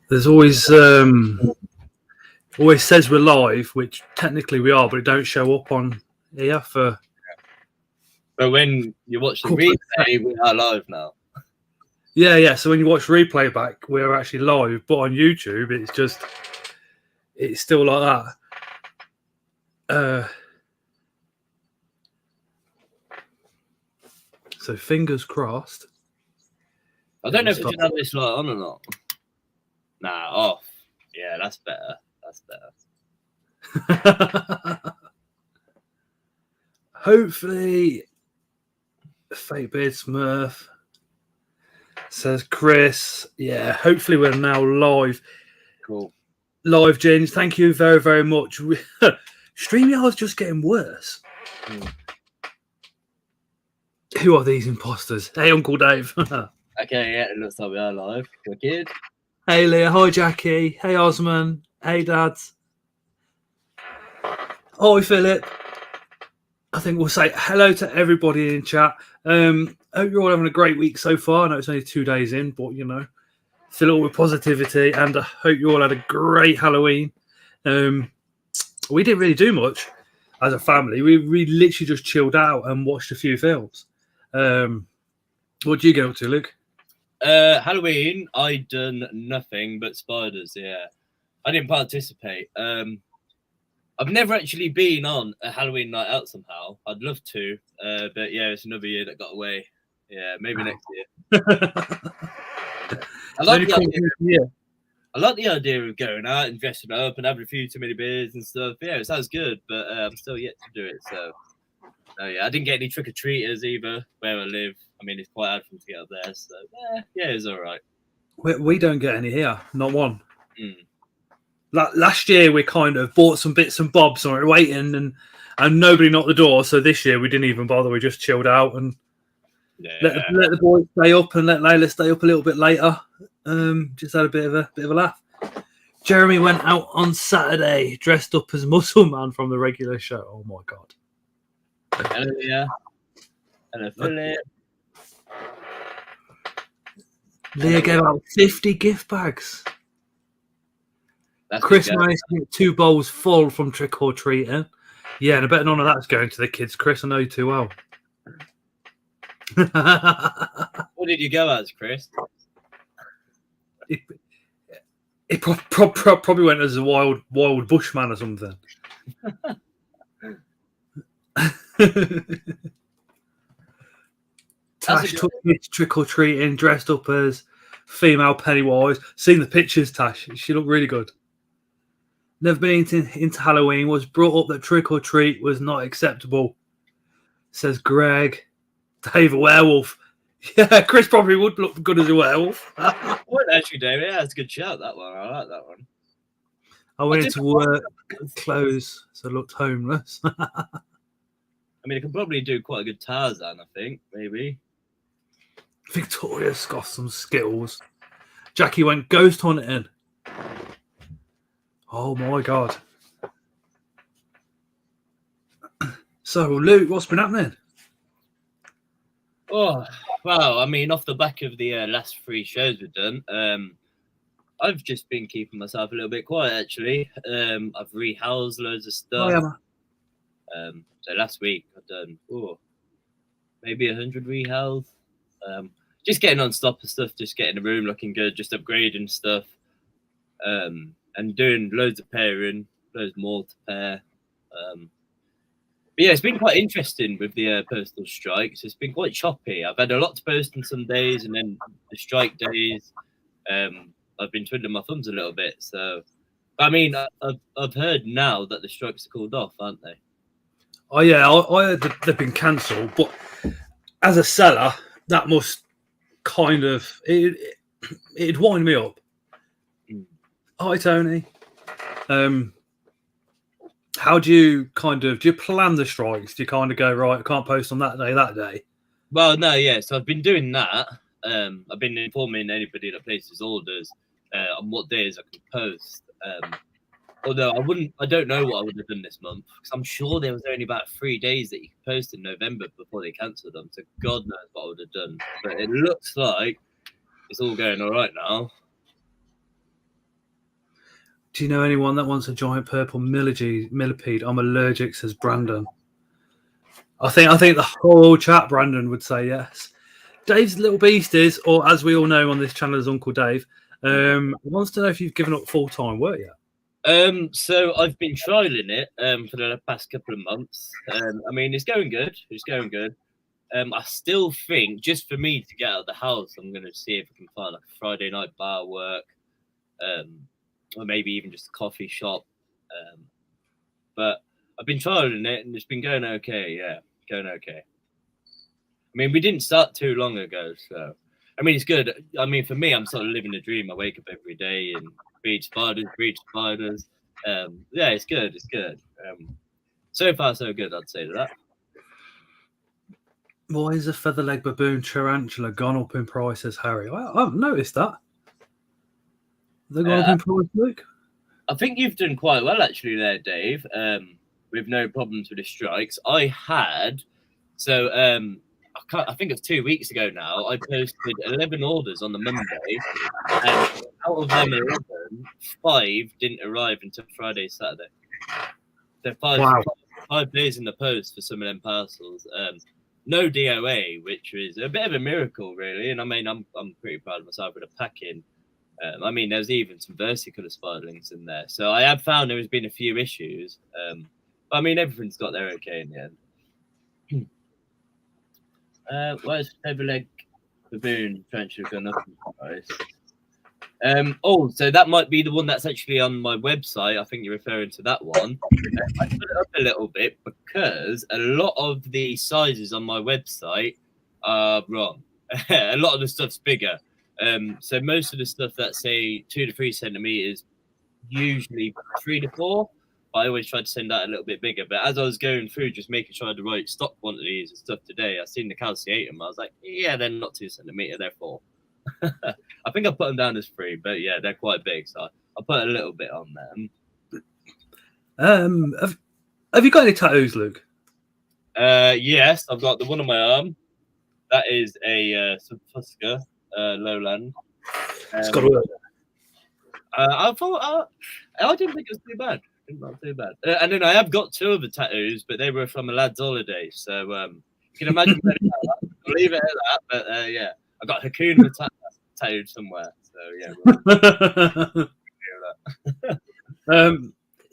There's always says we're live, which technically we are, but it don't show up on here for. But when you watch the replay, we are live now. Yeah. So when you watch replay back, we're actually live, but on YouTube, it's still like that. So fingers crossed. I don't know if we should have this light on or not. Nah, off. Yeah, that's better. That's better. Hopefully, Fake Beard Smurf says Chris. Yeah, hopefully we're now live. Cool. Live, James. Thank you very, very much. StreamYard's just getting worse. Who are these imposters? Hey, Uncle Dave. Okay, yeah, it looks like we are live. Wicked. Hey, Leah. Hi, Jackie. Hey, Osman. Hey, Dads. Hi, Philip. I think we'll say hello to everybody in chat. Hope you're all having a great week so far. I know it's only 2 days in, but, fill it all with positivity. And I hope you all had a great Halloween. We didn't really do much as a family. We literally just chilled out and watched a few films. What did you get up to, Luke? Halloween, I done nothing but spiders. Yeah, I didn't participate. I've never actually been on a Halloween night out somehow. I'd love to, but yeah, it's another year that got away. Yeah, maybe next year. I like the idea of going out and dressing up and having a few too many beers and stuff. Yeah, it sounds good, but I'm still yet to do it. So, yeah, I didn't get any trick or treaters either where I live. I mean, it's quite hard for them to get up there. So, yeah, it's all right. We don't get any here, not one. Last year we kind of bought some bits and bobs and we were waiting and nobody knocked the door. So this year we didn't even bother. We just chilled out and let the boys stay up and let Layla stay up a little bit later. Just had a bit of a laugh. Jeremy went out on Saturday dressed up as Muscle Man from the regular show. Oh my god! Hello, yeah. Hello, Philip. Leah gave out 50 gift bags. Chris managed to get 2 bowls full from trick or treating. Yeah, and I bet none of that's going to the kids. Chris, I know you too well. What did you go as, Chris? It probably went as a wild bushman or something. Tash took kids trick or treating, dressed up as female Pennywise. Seen the pictures, Tash. She looked really good. Never been into Halloween. Was brought up that trick or treat was not acceptable. Says Greg. Dave, a werewolf. Yeah, Chris probably would look good as a werewolf. What actually, David? Yeah, that's a good shout. That one, I like that one. I went into work, clothes, so I looked homeless. I mean, I can probably do quite a good Tarzan. I think maybe. Victoria's got some skills. Jackie went ghost hunting. Oh my god. So, Luke, what's been happening? Oh, wow. I mean, off the back of the last 3 shows we've done, I've just been keeping myself a little bit quiet, actually. I've rehoused loads of stuff. So last week I've done maybe 100 rehoused. Just getting on top of stuff, just getting the room looking good, just upgrading stuff. And doing loads of pairing, loads more to pair. But yeah, it's been quite interesting with the postal strikes. It's been quite choppy. I've had a lot to post on some days, and then the strike days, I've been twiddling my thumbs a little bit. So, I mean, I've heard now that the strikes are called off, aren't they? Oh yeah, I heard that they've been cancelled. But as a seller, that must kind of it'd wind me up. Hi, Tony. How do you do you plan the strikes? Do you kind of go, right, I can't post on that day? Well, no, yeah. So I've been doing that. I've been informing anybody that places orders on what days I can post. Although I don't know what I would have done this month, because I'm sure there was only about 3 days that you could post in November before they cancelled them. So God knows what I would have done. But it looks like it's all going all right now. Do you know anyone that wants a giant purple millipede? I'm allergic, says Brandon. I think the whole chat, Brandon, would say yes. Dave's little beast is, or as we all know on this channel as Uncle Dave, wants to know if you've given up full-time work yet. So I've been trialing it for the past couple of months. I mean, it's going good. It's going good. I still think, just for me to get out of the house, I'm going to see if I can find like a Friday night bar work, or maybe even just a coffee shop. But I've been trialing it, and it's been going okay. Yeah, going okay. I mean, we didn't start too long ago, so I mean, it's good. I mean, for me, I'm sort of living a dream. I wake up every day and breed spiders. Yeah, it's good. It's good. So far, so good. I'd say that. Why is a featherleg baboon tarantula gone up in price, says Harry? I haven't noticed that. They've gone up in price, Luke? I think you've done quite well, actually, there, Dave, with no problems with the strikes. I had, so I think it was 2 weeks ago now, I posted 11 orders on the Monday, and out of them 11, 5 didn't arrive until Friday, Saturday. So five days in the post for some of them parcels. No DOA, which was a bit of a miracle, really. And I mean, I'm pretty proud of myself with the packing. I mean, there's even some versicolor spiderlings in there. So I have found there has been a few issues. But I mean, everything's got there okay in the end. Where's featherleg baboon tarantula gone up in price? So that might be the one that's actually on my website. I think you're referring to that one. I put it up a little bit because a lot of the sizes on my website are wrong. A lot of the stuff's bigger. So most of the stuff that's say 2 to 3 centimeters, usually 3 to 4. But I always try to send that a little bit bigger. But as I was going through, just making sure I had the right stock quantities and stuff today, I seen the calciatum. I was like, yeah, they're not 2 centimeters, they're 4. I think I put them down as 3, but yeah, they're quite big, so I'll put a little bit on them. Have you got any tattoos, Luke? Yes, I've got the one on my arm. That is a Subfusca lowland. It's got to work. I thought I didn't think it was too bad. Not too bad. And then I have got 2 other tattoos, but they were from a lad's holiday, so you can imagine. I'll leave it at that. But yeah, I got Hakuna tattooed somewhere. So yeah.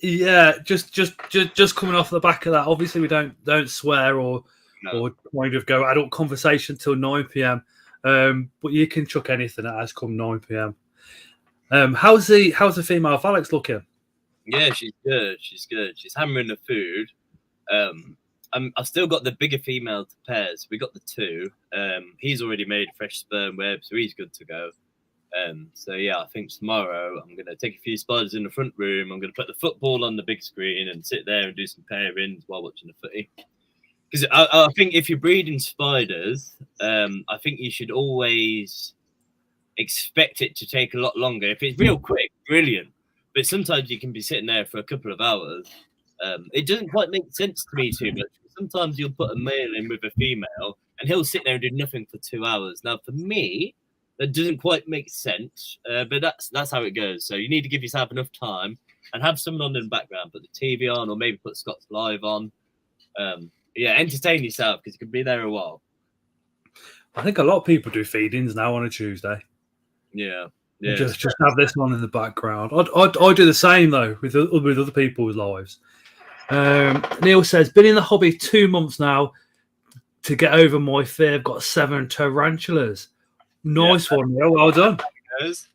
Yeah, just coming off the back of that. Obviously, we don't swear or kind of go adult conversation till 9 p.m. But you can chuck anything at us come 9 p.m. How's the female of Alex looking? Yeah, she's good. She's good. She's hammering the food. I've still got the bigger female to pairs. We got the 2. He's already made a fresh sperm web, so he's good to go. So yeah, I think tomorrow I'm gonna take a few spiders in the front room. I'm gonna put the football on the big screen and sit there and do some pairings while watching the footy. Because I think if you're breeding spiders, I think you should always expect it to take a lot longer. If it's real quick, brilliant. But sometimes you can be sitting there for a couple of hours. It doesn't quite make sense to me too much. Sometimes you'll put a male in with a female, and he'll sit there and do nothing for 2 hours. Now, for me, that doesn't quite make sense, but that's how it goes. So you need to give yourself enough time and have someone on in the background, put the TV on, or maybe put Scott's Live on. Yeah, entertain yourself because you can be there a while. I think a lot of people do feedings now on a Tuesday. Yeah. Just have this one in the background. I do the same though with other people's lives. Neil says, been in the hobby 2 months now to get over my fear. I've got 7 tarantulas. Nice one, Neil. Well done.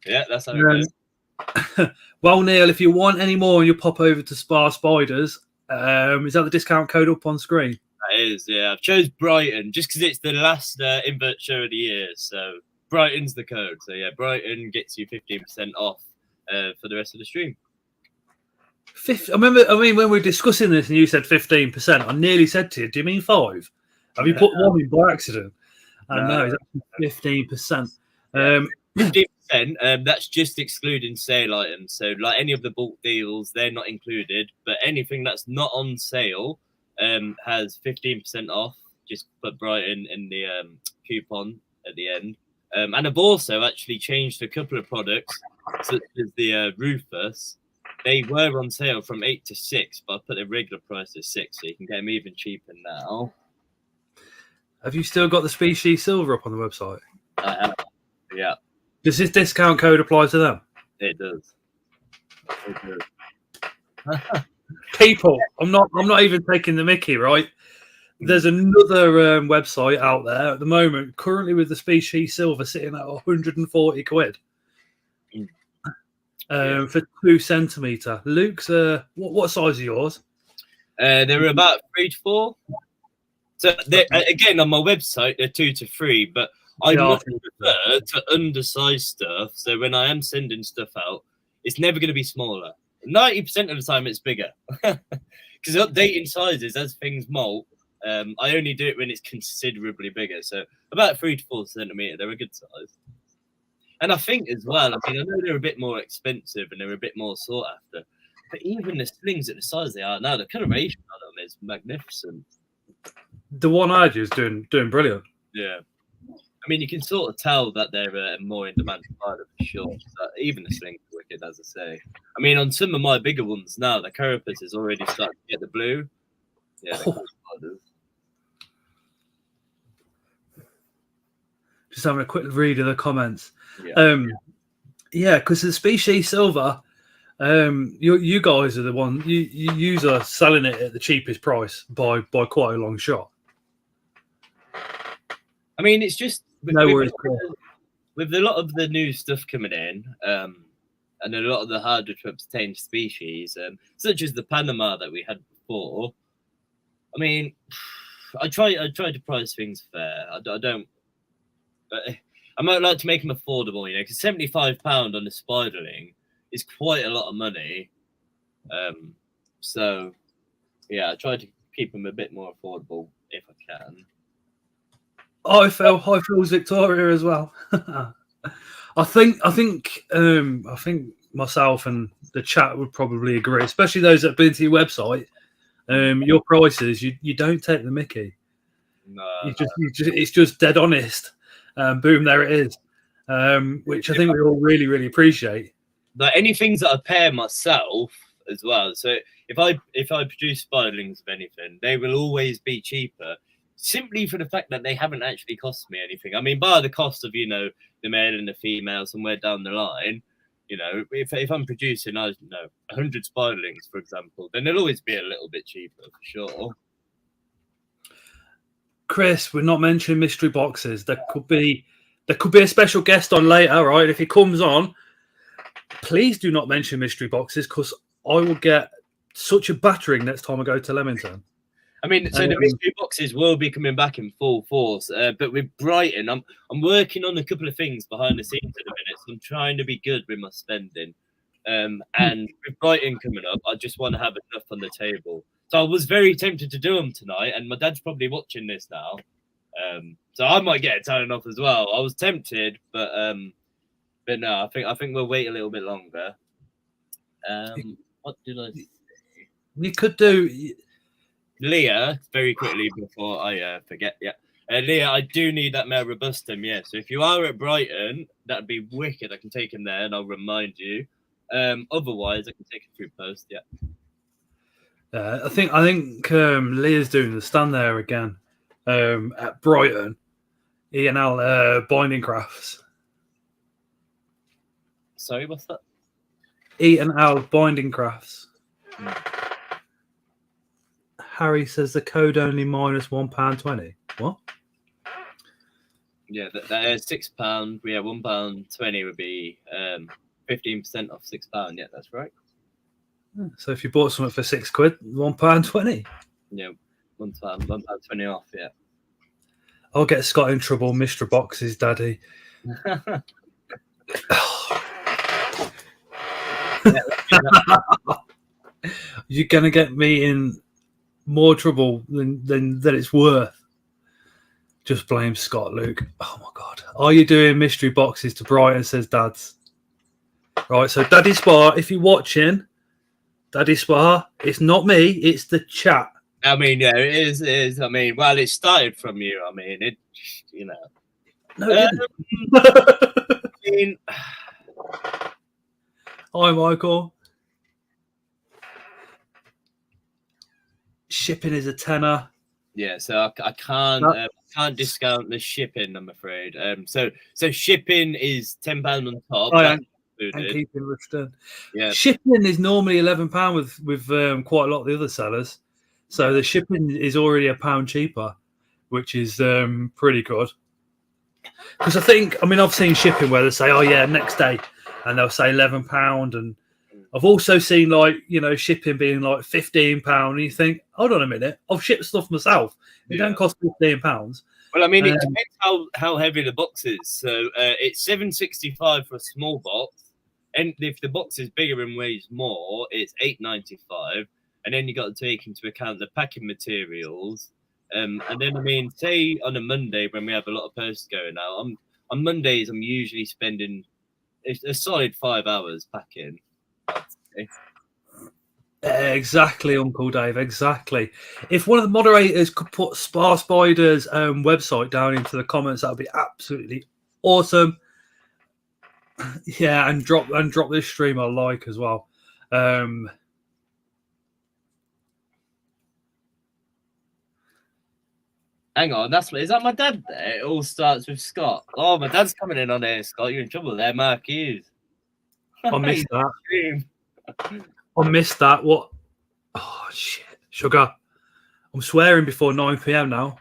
Yeah, that's how it goes. Well, Neil, if you want any more, you'll pop over to Spar Spiders. Is that the discount code up on screen? That is, yeah. I've chose Brighton just because it's the last invert show of the year. So Brighton's the code. So yeah, Brighton gets you 15% off for the rest of the stream. I mean, when we were discussing this and you said 15%, I nearly said to you, do you mean 5? Have you put 1 in by accident? No, it's actually 15%. 15%, that's just excluding sale items. So like any of the bulk deals, they're not included. But anything that's not on sale has 15% off. Just put Brighton in the coupon at the end. And I've also actually changed a couple of products, such as the Rufus. they were on sale from 8 to 6, but I put the regular price at 6, so you can get them even cheaper now. Have you still got the Species Silver up on the website? I have, yeah. Does this discount code apply to them? It does. People, I'm not even taking the mickey, right? There's another website out there at the moment, currently with the Species Silver sitting at 140 quid for 2 centimetre. Luke's, what size are yours? They're about 3 to 4. So again, on my website, they're 2 to 3, but I much prefer to undersize stuff. So when I am sending stuff out, it's never going to be smaller. 90% of the time, it's bigger. Because updating sizes as things molt, I only do it when it's considerably bigger. So about 3 to 4 centimetre, they're a good size. And I think as well, I mean, I know they're a bit more expensive and they're a bit more sought after, but even the slings at the size they are now, the coloration on them is magnificent. The one I do is doing brilliant. Yeah. I mean, you can sort of tell that they're a more in-demand spider for sure. So even the slings are wicked, as I say. I mean, on some of my bigger ones now, the carapace is already starting to get the blue. Yeah, they're cool spiders. Just having a quick read of the comments. Yeah, because the Species Silver, you guys are the one you are selling it at the cheapest price by quite a long shot. I mean, it's just no worries. With a lot of the new stuff coming in, and a lot of the harder to obtain species, such as the Panama that we had before. I mean, I try to price things fair. I don't. I might like to make them affordable, because £75 on a spiderling is quite a lot of money. So, yeah, I try to keep them a bit more affordable if I can. I feel Victoria as well. I think myself and the chat would probably agree, especially those that have been to your website. Your prices, you don't take the mickey. No, it's just dead honest. Boom, there it is. Which I think we all really, really appreciate. But any things that I pair myself as well. So if I produce spiderlings of anything, they will always be cheaper, simply for the fact that they haven't actually cost me anything. I mean, by the cost of the male and the female somewhere down the line. If I'm producing, 100 spiderlings, for example, then they'll always be a little bit cheaper for sure. Chris, we're not mentioning mystery boxes. There could be a special guest on later, right? If he comes on, please do not mention mystery boxes because I will get such a battering next time I go to Leamington. I mean, so the mystery boxes will be coming back in full force, but with Brighton, I'm working on a couple of things behind the scenes at the minute. So I'm trying to be good with my spending, and with Brighton coming up, I just want to have enough on the table. So I was very tempted to do them tonight, and my dad's probably watching this now, so I might get it turning off as well. I was tempted, but no, I think we'll wait a little bit longer. What did I say? We could do. Leah, very quickly before I forget, Leah, I do need that male robustum, so if you are at Brighton, that'd be wicked. I can take him there and I'll remind you. Otherwise, I can take him through post, I think Leah's doing the stand there again at Brighton. E&L Binding Crafts. Sorry, what's that? E&L Binding Crafts. Harry says the code only minus £1.20. What? Yeah, that is £6. Yeah, £1.20 would be 15% off £6. Yeah, that's right. So if you bought something for £6, £1.20. Yeah, £1.20 off. Yeah. I'll get Scott in trouble. Mr. Boxes, Daddy. You're gonna get me in more trouble than it's worth. Just blame Scott, Luke. Oh my God. Are you doing mystery boxes to Brighton? Says Dad's. Right, so Daddy Spar, if you're watching, Daddy Spar, it's not me, it's the chat. I mean, yeah, it is. I mean, well, it started from you. I mean, it, No, it didn't. I mean, hi, Michael. shipping is a tenner. Yeah, so I can't discount the shipping, I'm afraid. So shipping is £10 on top. And keeping return. Yeah, shipping is normally £11 with quite a lot of the other sellers. So the shipping is already £1 cheaper, which is pretty good. Because I've seen shipping where they say, "Oh yeah, next day," and they'll say £11, and I've also seen shipping being like £15, and you think, hold on a minute, I've shipped stuff myself. It don't cost £15. Well, I mean, it depends how heavy the box is. So it's £7.65 for a small box, and if the box is bigger and weighs more, it's £8.95. And then you got to take into account the packing materials. And then, I mean, say on a Monday when we have a lot of posts going out, on Mondays I'm usually spending a solid 5 hours packing. Exactly, Uncle Dave. Exactly. If one of the moderators could put Spar Spider's website down into the comments, that would be absolutely awesome. Yeah, and drop this stream a like as well. Hang on, is that my dad there? It all starts with Scott. Oh, my dad's coming in on here, Scott. You're in trouble there, Mark Hughes. I missed that. I missed that. What? Oh, shit. Sugar. I'm swearing before 9 p.m. now.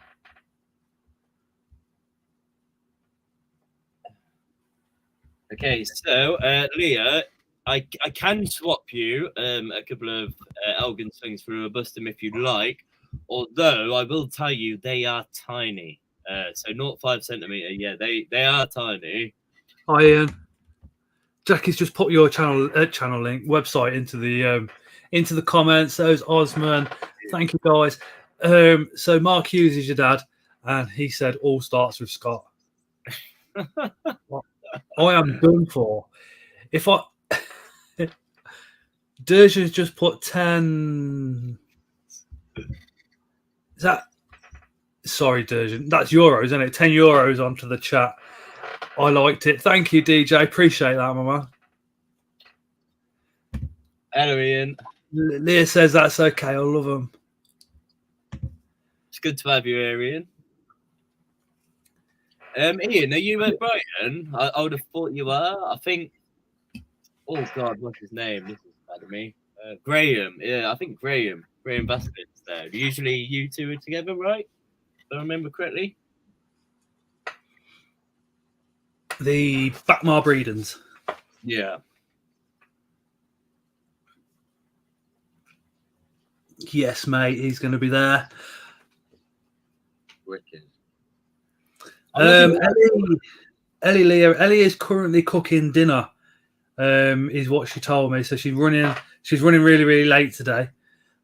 Okay, so, Leah, I can swap you a couple of Elgin things for a Robustum if you'd like. Although I will tell you, they are tiny. So 0.5 centimeter. Yeah, they are tiny. Hi, Ian. Jackie's just put your channel link website into the comments. Those Osman. Thank you, guys. So Mark Hughes is your dad, and he said all starts with Scott. I am done for. If I Derja's just put 10. Is that? Sorry, Derjan. That's euros, isn't it? 10 euros onto the chat. I liked it. Thank you, DJ. Appreciate that, Mama. Hello, Ian. Leah says that's okay. I love them. It's good to have you here, Ian. Ian, are you at Brighton? I would have thought you were. I think. Oh God, what's his name? This is bad of me. Graham. Yeah, I think Graham Baskett's there. Usually you two are together, right? If I remember correctly. The Batmar Breedens. Yeah. Yes, mate. He's going to be there. Wicked. Ellie is currently cooking dinner. Is what she told me. So she's running really, really late today.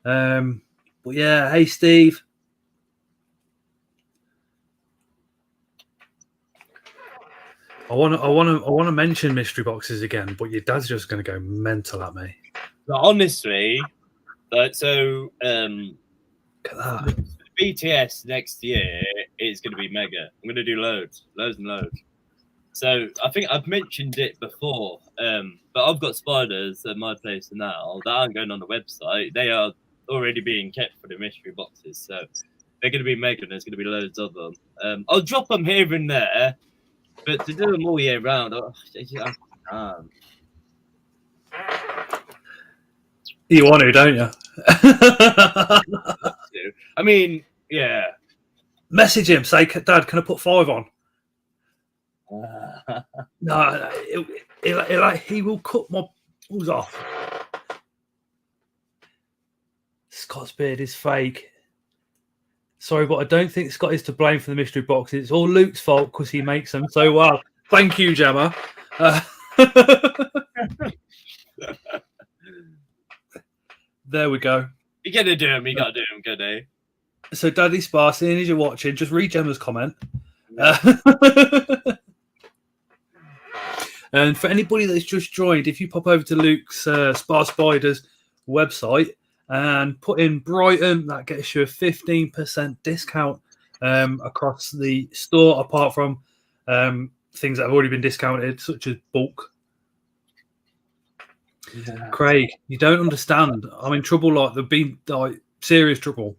But yeah, hey Steve. I want to mention mystery boxes again, but your dad's just going to go mental at me. But honestly, so look at that. BTS next year is going to be mega. I'm going to do loads and loads. So I think I've mentioned it before, but I've got spiders at my place now that aren't going on the website. They are already being kept for the mystery boxes, so they're going to be mega. There's going to be loads of them. I'll drop them here and there, but to do them all year round, you want to, don't you? I mean, yeah. Message him, say, Dad, can I put 5 on? No, he will cut my balls off. Scott's beard is fake. Sorry, but I don't think Scott is to blame for the mystery boxes. It's all Luke's fault because he makes them so well. Thank you, Gemma. There we go. You got to do them. You got to do them, good eh? So, Daddy Spar, seeing as you're watching, just read Gemma's comment. And for anybody that's just joined, if you pop over to Luke's Spar Spiders website and put in Brighton, that gets you a 15% discount across the store, apart from things that have already been discounted, such as bulk. Yeah. Craig, you don't understand. I'm in trouble, they've been serious trouble.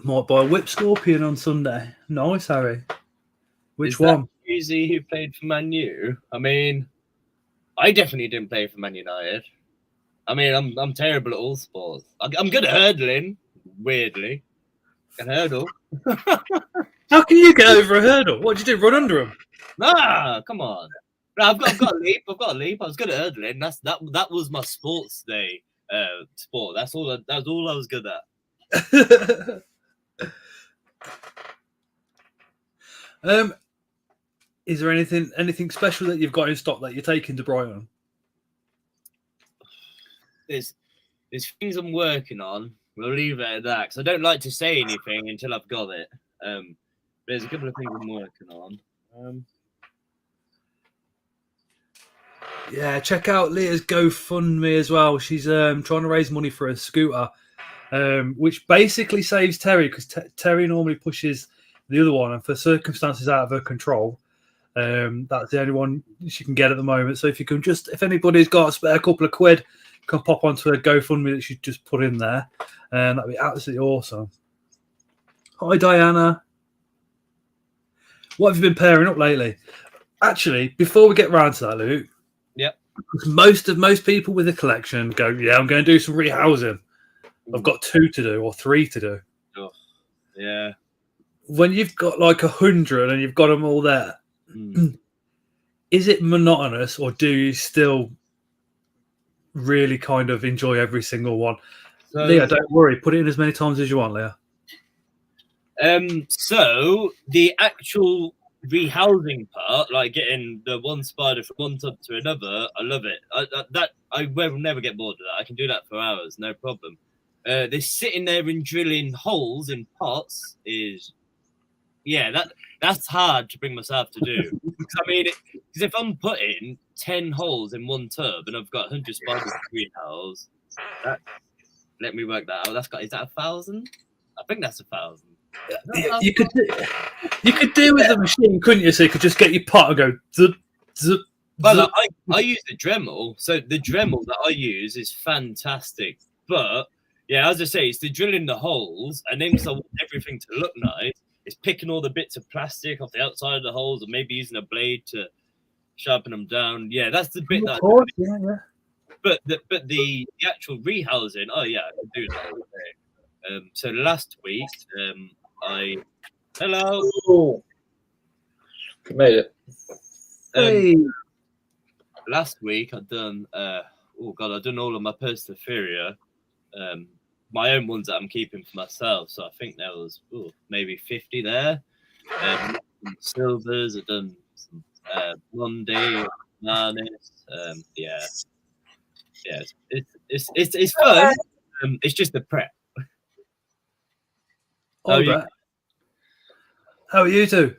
Might buy a whip scorpion on Sunday. Nice, Harry. Which one? Uzi who played for Man U. I mean, I definitely didn't play for Man United. I mean, I'm terrible at all sports. I'm good at hurdling, weirdly. I can hurdle. How can you get over a hurdle? What did you do? Run under him? Ah, come on. No, I've got a leap. I've got a leap. I was good at hurdling. That was my sports day sport. That's all I was good at. Is there anything special that you've got in stock that you're taking to Brighton? There's things I'm working on. We'll leave it at that because I don't like to say anything until I've got it. There's a couple of things I'm working on. Yeah, check out Leah's GoFundMe as well. She's trying to raise money for a scooter, which basically saves Terry because Terry normally pushes the other one, and for circumstances out of her control, that's the only one she can get at the moment. So if anybody's got a spare couple of quid, can pop onto a GoFundMe that she's just put in there, and that'd be absolutely awesome. Hi, Diana. What have you been pairing up lately? Actually, before we get round to that, Luke. Yep. Most people with a collection go, yeah, I'm going to do some rehousing. I've got 2 to do or 3 to do. Oh, yeah. When you've got like 100 and you've got them all there, is it monotonous, or do you still really kind of enjoy every single one? So, Leah, don't worry. Put it in as many times as you want, Leah. So the actual rehousing part, like getting the one spider from one tub to another, I love it. I will never get bored of that. I can do that for hours, no problem. This sitting there and drilling holes in pots is, that's hard to bring myself to do. I mean, because if I'm putting 10 holes in one tub and I've got 100 spiders in greenhouse, let me work that out. Is that 1,000? I think that's 1,000. You could do with a machine, couldn't you? So you could just get your pot and go. Zup, zup, well, I use the Dremel, so the Dremel that I use is fantastic. But yeah, as I say, it's the drilling the holes, and then because I want everything to look nice, it's picking all the bits of plastic off the outside of the holes, and maybe using a blade to sharpen them down. Yeah, that's the bit that. Yeah. But the actual rehousing, I can do that all day. So last week, hello. Ooh. You made it. Hey. Last week I've done I've done all of my Perseveria, my own ones that I'm keeping for myself. So I think there was maybe 50 there. Silvers, I've done some Monday, Marnis. It's fun. It's just the prep. How are you two?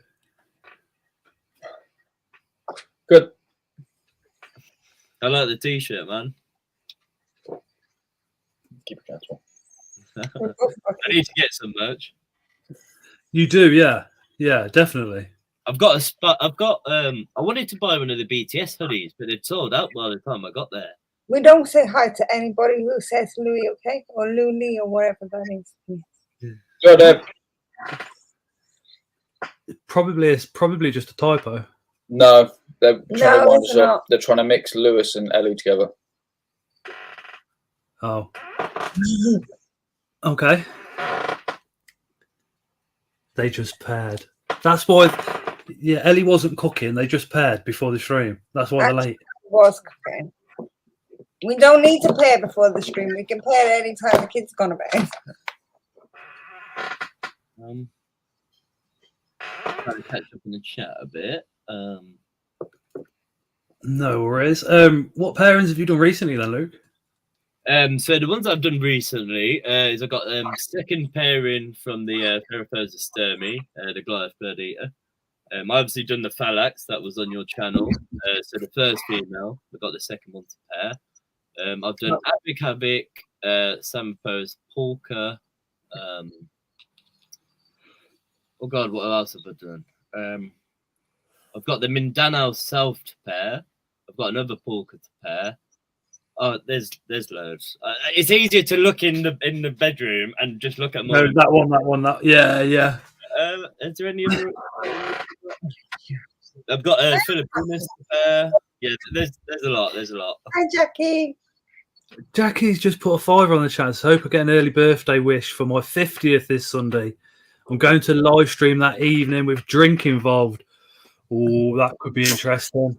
Good. I like the t-shirt, man. Keep it casual. I need to get some merch. You do, yeah, definitely. I've got a spot. I wanted to buy one of the BTS hoodies, but they'd sold out by the time I got there. We don't say hi to anybody who says Louis, okay, or Louie, or whatever that is. Go, Deb. It's probably just a typo. No, they're trying to wind us not. up. They're trying to mix Lewis and Ellie together. Oh. Okay. They just paired. That's why. Yeah, Ellie wasn't cooking. They just paired before the stream. That's why they're late. Was cooking. We don't need to pair before the stream. We can pair any time the kids gone to bed. Trying to catch up in the chat a bit. No worries. What pairings have you done recently then, Luke? So the ones I've done recently is I've got second pairing from the Therophosa sturmi, the Goliath bird eater. I've obviously done the Phalanx that was on your channel. So the first female, I've got the second one to pair. I've done Havoc, Sampos, Polka. What else have I done? I've got the Mindanao South to pair. I've got another Polka to pair. Oh, there's loads. It's easier to look in the bedroom and just look at more. No, that one. Yeah. Is there any other? I've got Philippines. Yeah, there's a lot. There's a lot. Hi, Jackie. Jackie's just put a £5 on the chat. So hope I get an early birthday wish for my 50th this Sunday. I'm going to live stream that evening with drink involved. Oh, that could be interesting.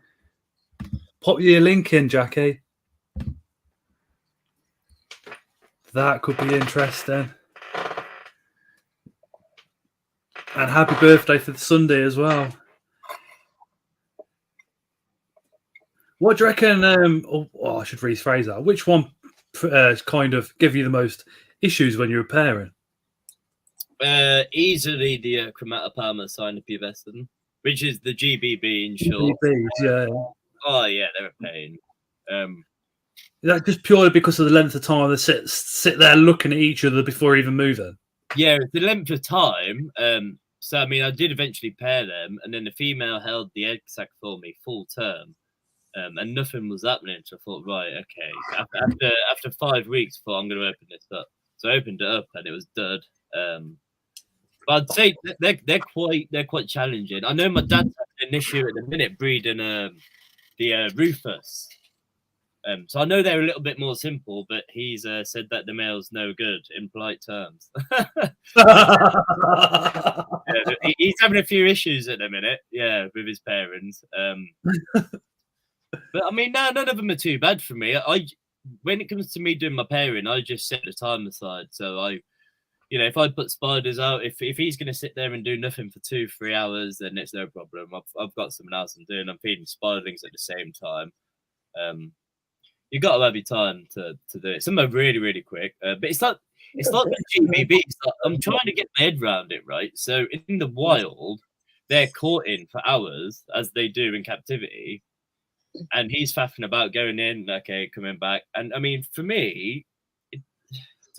Pop your link in, Jackie. That could be interesting. And happy birthday for the Sunday as well. What do you reckon? I should rephrase that. Which one kind of give you the most issues when you're repairing? Easily the chromatopalmar which is the GBB in short. GBBs, yeah. Oh yeah, they're a pain. Is that just purely because of the length of time they sit there looking at each other before even moving? Yeah, it's the length of time. So I mean, I did eventually pair them, and then the female held the egg sac for me full term, and nothing was happening. So I thought, right, okay. After 5 weeks, I thought I'm going to open this up. So I opened it up, and it was dud. But I'd say they're quite challenging. I know my dad's having an issue at the minute breeding the Rufus. So I know they're a little bit more simple, but he's said that the male's no good in polite terms. He's having a few issues at the minute, with his parents. But I mean, no, none of them are too bad for me. When it comes to me doing my pairing, I just set the time aside. So if I put spiders out, if he's going to sit there and do nothing for 2-3 hours, then it's no problem. I've got something else I'm doing. I'm feeding spiderlings at the same time. You got to have your time to do it. Some are really, really quick, but it's like the GBB. I'm trying to get my head around it, right? So in the wild, they're caught in for hours, as they do in captivity, and he's faffing about going in, okay, coming back. And I mean, for me,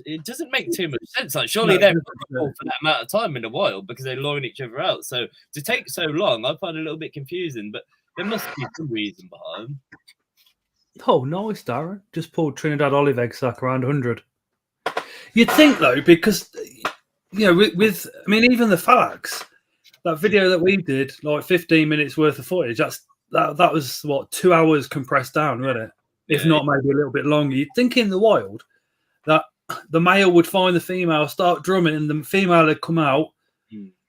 it doesn't make too much sense. Like, surely they're for that amount of time in the wild because they're luring each other out. So to take so long, I find it a little bit confusing, but there must be some reason behind. Oh, nice, Darren. Just pulled Trinidad olive egg sac around 100. You'd think, though, because, with I mean, even the Falax, that video that we did, like 15 minutes worth of footage, that was, 2 hours compressed down, wasn't it? If not, maybe a little bit longer. You'd think in the wild that the male would find the female, start drumming, and the female would come out,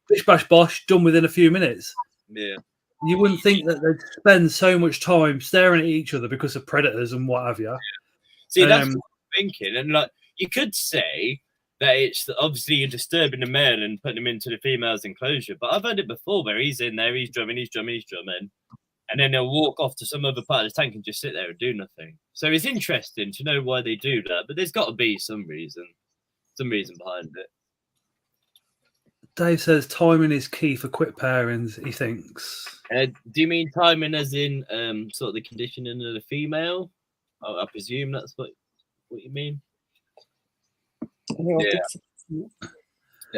bish, bash, bosh, done within a few minutes. Yeah. You wouldn't think that they'd spend so much time staring at each other because of predators and what have you. See, that's what I'm thinking. And like, you could say that it's obviously you're disturbing the male and putting him into the female's enclosure. But I've had it before where he's in there, he's drumming. And then they'll walk off to some other part of the tank and just sit there and do nothing. So it's interesting to know why they do that. But there's got to be some reason behind it. Dave says timing is key for quick pairings, he thinks. Do you mean timing as in sort of the conditioning of the female? I presume that's what you mean. Yeah.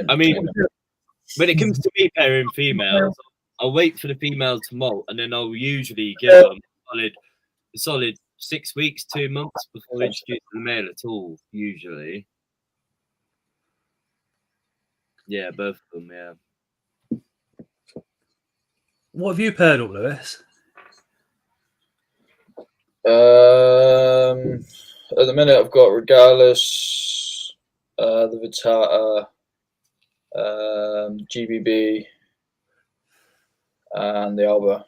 I mean, when it comes to me pairing females, I'll wait for the female to molt, and then I'll usually give them a solid 6 weeks, 2 months before introducing the male at all, usually. Yeah, both of them, yeah. What have you paired up, Lewis? At the minute, I've got Regalis, the Vitata, GBB, and the Alba. I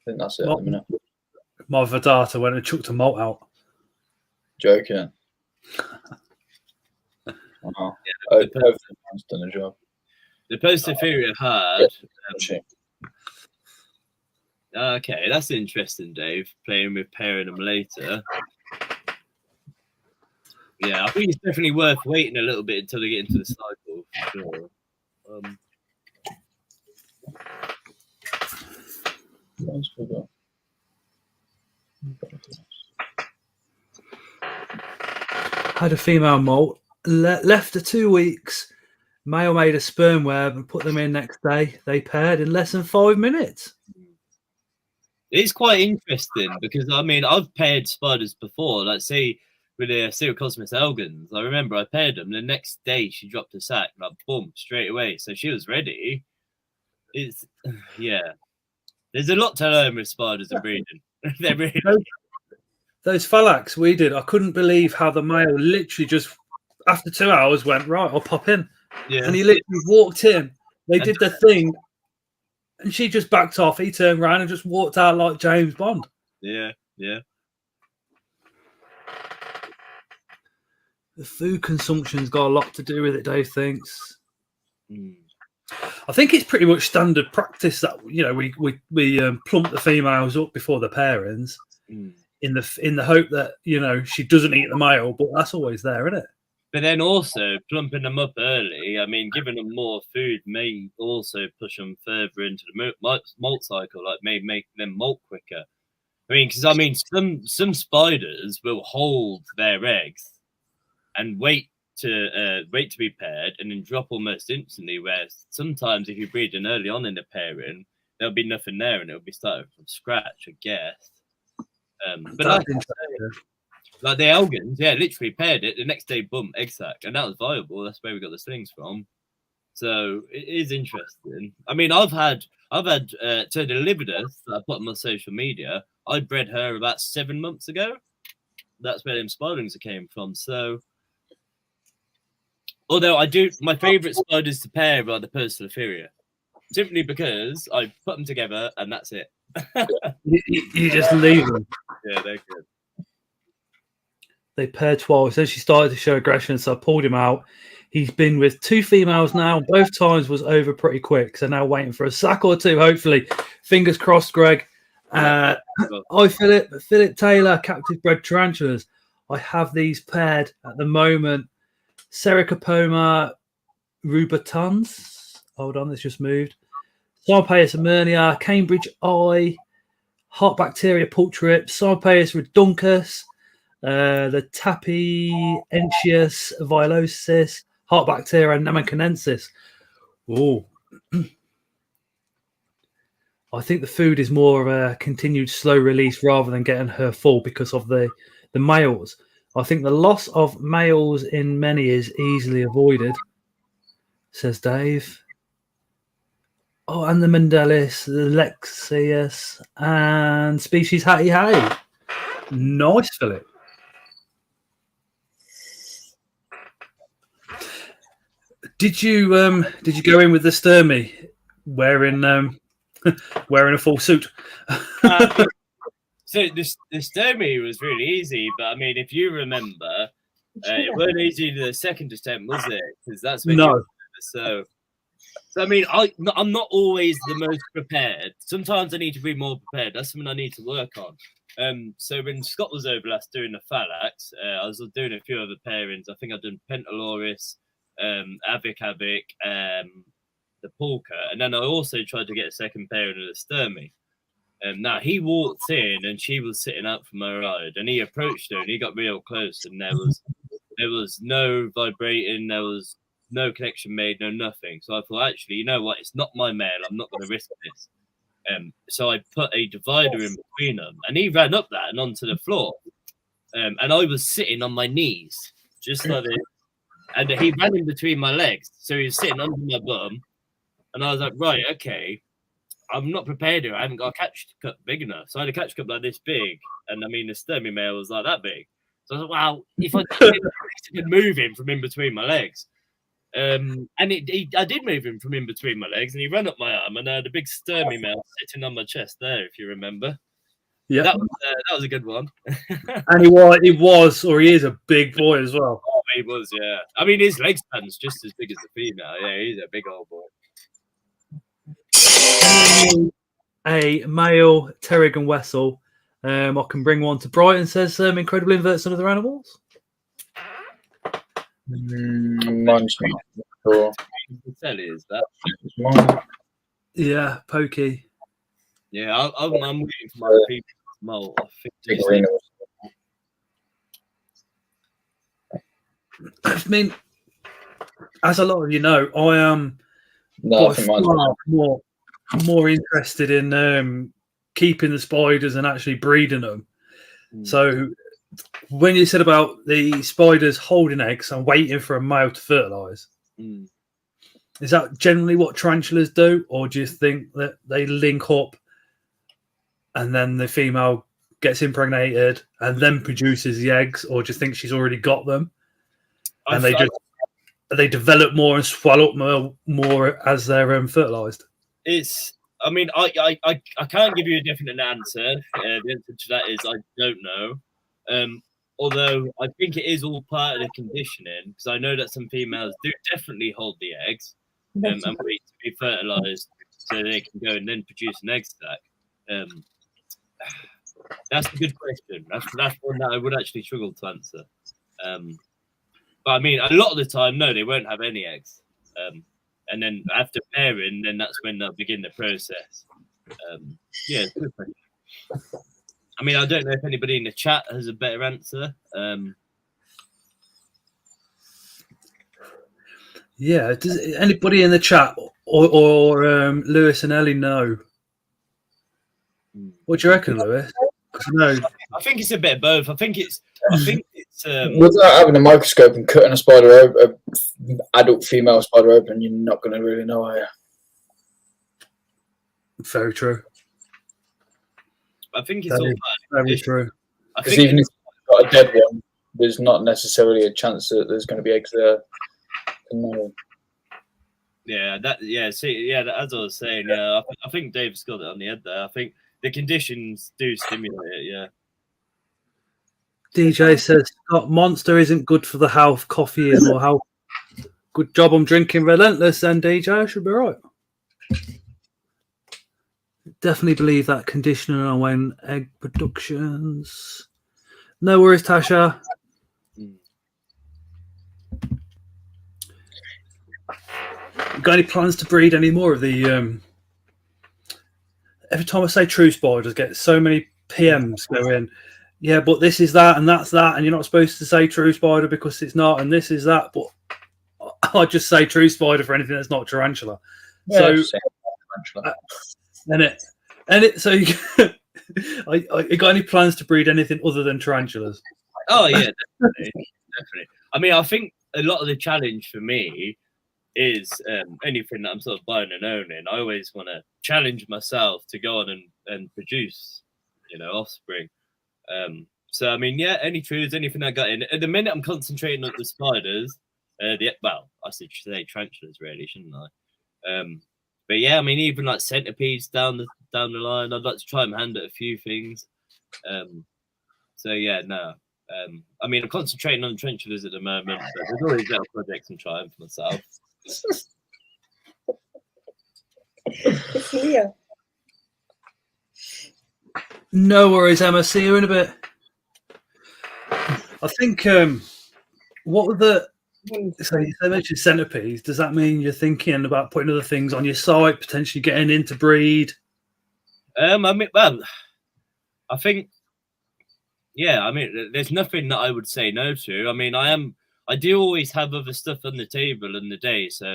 think that's it at the minute. My Vidata went and chucked a molt out. Joking. Wow. Yeah, everyone's done a job. The posterior hard. Okay, that's interesting, Dave. Playing with pairing them later. Yeah, I think it's definitely worth waiting a little bit until they get into the cycle. For sure. Had a female molt, left her 2 weeks. Male made a sperm web and put them in next day. They paired in less than 5 minutes. It's quite interesting because I mean I've paired spiders before. Like say with the Cirrocosmus elegans, I remember I paired them. The next day she dropped a sack, like boom, straight away. So she was ready. It's yeah. There's a lot to learn with spiders and breeding. They're really Those phalax we did, I couldn't believe how the male literally just after 2 hours went, right, I'll pop in. yeah. And he literally walked in. They did the thing, and she just backed off. He turned around and just walked out like James Bond. Yeah, yeah. The food consumption's got a lot to do with it, Dave thinks. Mm. I think it's pretty much standard practice that we plump the females up before the pairings in the hope that she doesn't eat the male, but that's always there, isn't it? But then also plumping them up early, I mean, giving them more food may also push them further into the molt cycle, like may make them molt quicker. I mean, because I mean, some spiders will hold their eggs and wait to be paired and then drop almost instantly. Where sometimes if you breed them early on in the pairing, there'll be nothing there and it'll be started from scratch, I guess. But like the Elgins, yeah, literally paired it. The next day, boom, egg sac, and that was viable. That's where we got the slings from. So it is interesting. I mean, I've had to the Libidus that I put on my social media. I bred her about 7 months ago. That's where them spiderlings came from. So, although my favourite spiders to pair are the Persiphilia, simply because I put them together and that's it. you just leave them. Yeah, they're good. They paired twice. Then she started to show aggression, so I pulled him out. He's been with 2 females now. Both times was over pretty quick. So now waiting for a sack or 2, hopefully. Fingers crossed, Greg. Hi, Philip Taylor, captive bred tarantulas. I have these paired at the moment. Sericopoma rubitans. Hold on, it's just moved. Sarpaeus amernia, Cambridge eye, heart bacteria pultrip, Sarpaeus reduncus, the Tapientius vilosis, heart bacteria namaconensis. Oh, I think the food is more of a continued slow release rather than getting her full because of the males. I think the loss of males in many is easily avoided, says Dave. Oh, and the Mandelis, the Lexius, and species Hattie Hay. Nice, Philip. Did you go in with the Sturmy wearing a full suit? So the Sturmy was really easy, but I mean, if you remember, it wasn't easy the second attempt, was it? Because that's when So I mean, I'm not always the most prepared. Sometimes I need to be more prepared. That's something I need to work on. So when Scott was over last doing the Phalax, I was doing a few other pairings. I think I've done Pentaloris, Avic, the Polka, and then I also tried to get a second pairing of the Sturmy. Now he walked in and she was sitting up from her ride, and he approached her and he got real close, and there was no vibrating, there was no connection made, no nothing. So I thought, actually, you know what? It's not my male. I'm not going to risk this. So I put a divider in between them, and he ran up that and onto the floor. And I was sitting on my knees, just like this. And he ran in between my legs. So he was sitting under my bum. And I was like, right, okay. I'm not prepared here. I haven't got a catch cup big enough. So I had a catch cup like this big. And I mean, the Sturmy male was like that big. So I was like, wow, if I could move him from in between my legs. And I did move him from in between my legs, and he ran up my arm, and I had a big Sturmy male sitting on my chest there, if you remember. Yeah, that was a good one. And he is a big boy as well. Oh, he was, yeah. I mean, his leg span's just as big as the female. Yeah, he's a big old boy. A male Terrigan Wessel. I can bring one to Brighton, says incredible inverts on other animals. Mine's not sure. Is that? Yeah, pokey. Yeah, I'm waiting for my people to molt. I mean, as a lot of you know, I am more interested in keeping the spiders and actually breeding them. Mm. So when you said about the spiders holding eggs and waiting for a male to fertilize, Mm. is that generally what tarantulas do, or do you think that they link up and then the female gets impregnated and then produces the eggs, or do you think she's already got them and they develop more and swell up more as they're fertilized? I mean, I can't give you a definite answer. The answer to that is I don't know. Although I think it is all part of the conditioning, because I know that some females do definitely hold the eggs and wait to be fertilized so they can go and then produce an egg sac. That's a good question. That's one that I would actually struggle to answer. But I mean, a lot of the time, no, they won't have any eggs. And then after pairing, then that's when they'll begin the process. Yeah, it's a good question. I mean, I don't know if anybody in the chat has a better answer. Yeah, does anybody in the chat or Lewis and Ellie know? What do you reckon, Lewis? No, I think it's a bit of both. I think it's without having a microscope and cutting a spider open, an adult female spider open, you're not going to really know, are you? very true. I think it's all very true. Because even if you've got a dead one, there's not necessarily a chance that there's going to be eggs there. No. Yeah, as I was saying, yeah, I think Dave's got it on the head there. I think the conditions do stimulate it, yeah. DJ says, Scott, Monster isn't good for the health, coffee is more health. Good job, I'm drinking Relentless then, DJ. I should be right. Definitely believe that conditioning on when egg productions. No worries, Tasha. Got any plans to breed any more of the every time I say true spiders, get so many PMs going, yeah, but this is that and that's that, and you're not supposed to say true spider because it's not, and this is that, but I just say true spider for anything that's not tarantula. Yeah, so so you, I got any plans to breed anything other than tarantulas? Oh yeah, definitely. I mean, I think a lot of the challenge for me is anything that I'm sort of buying and owning. I always want to challenge myself to go on and produce, offspring. So I mean, yeah, any truths, anything I got in. At the minute, I'm concentrating on the spiders. I should say tarantulas, really, shouldn't I? But yeah, I mean, even like centipedes down the line, I'd like to try my hand at a few things. So yeah, no. I mean, I'm concentrating on tarantulas at the moment, but there's always little projects I'm trying for myself. It's here. No worries, Emma. See you in a bit. I think what were the so you mentioned centipedes. Does that mean you're thinking about putting other things on your site, potentially getting into breed? I mean, well, I think, yeah. I mean, there's nothing that I would say no to. I mean, I do always have other stuff on the table in the day. So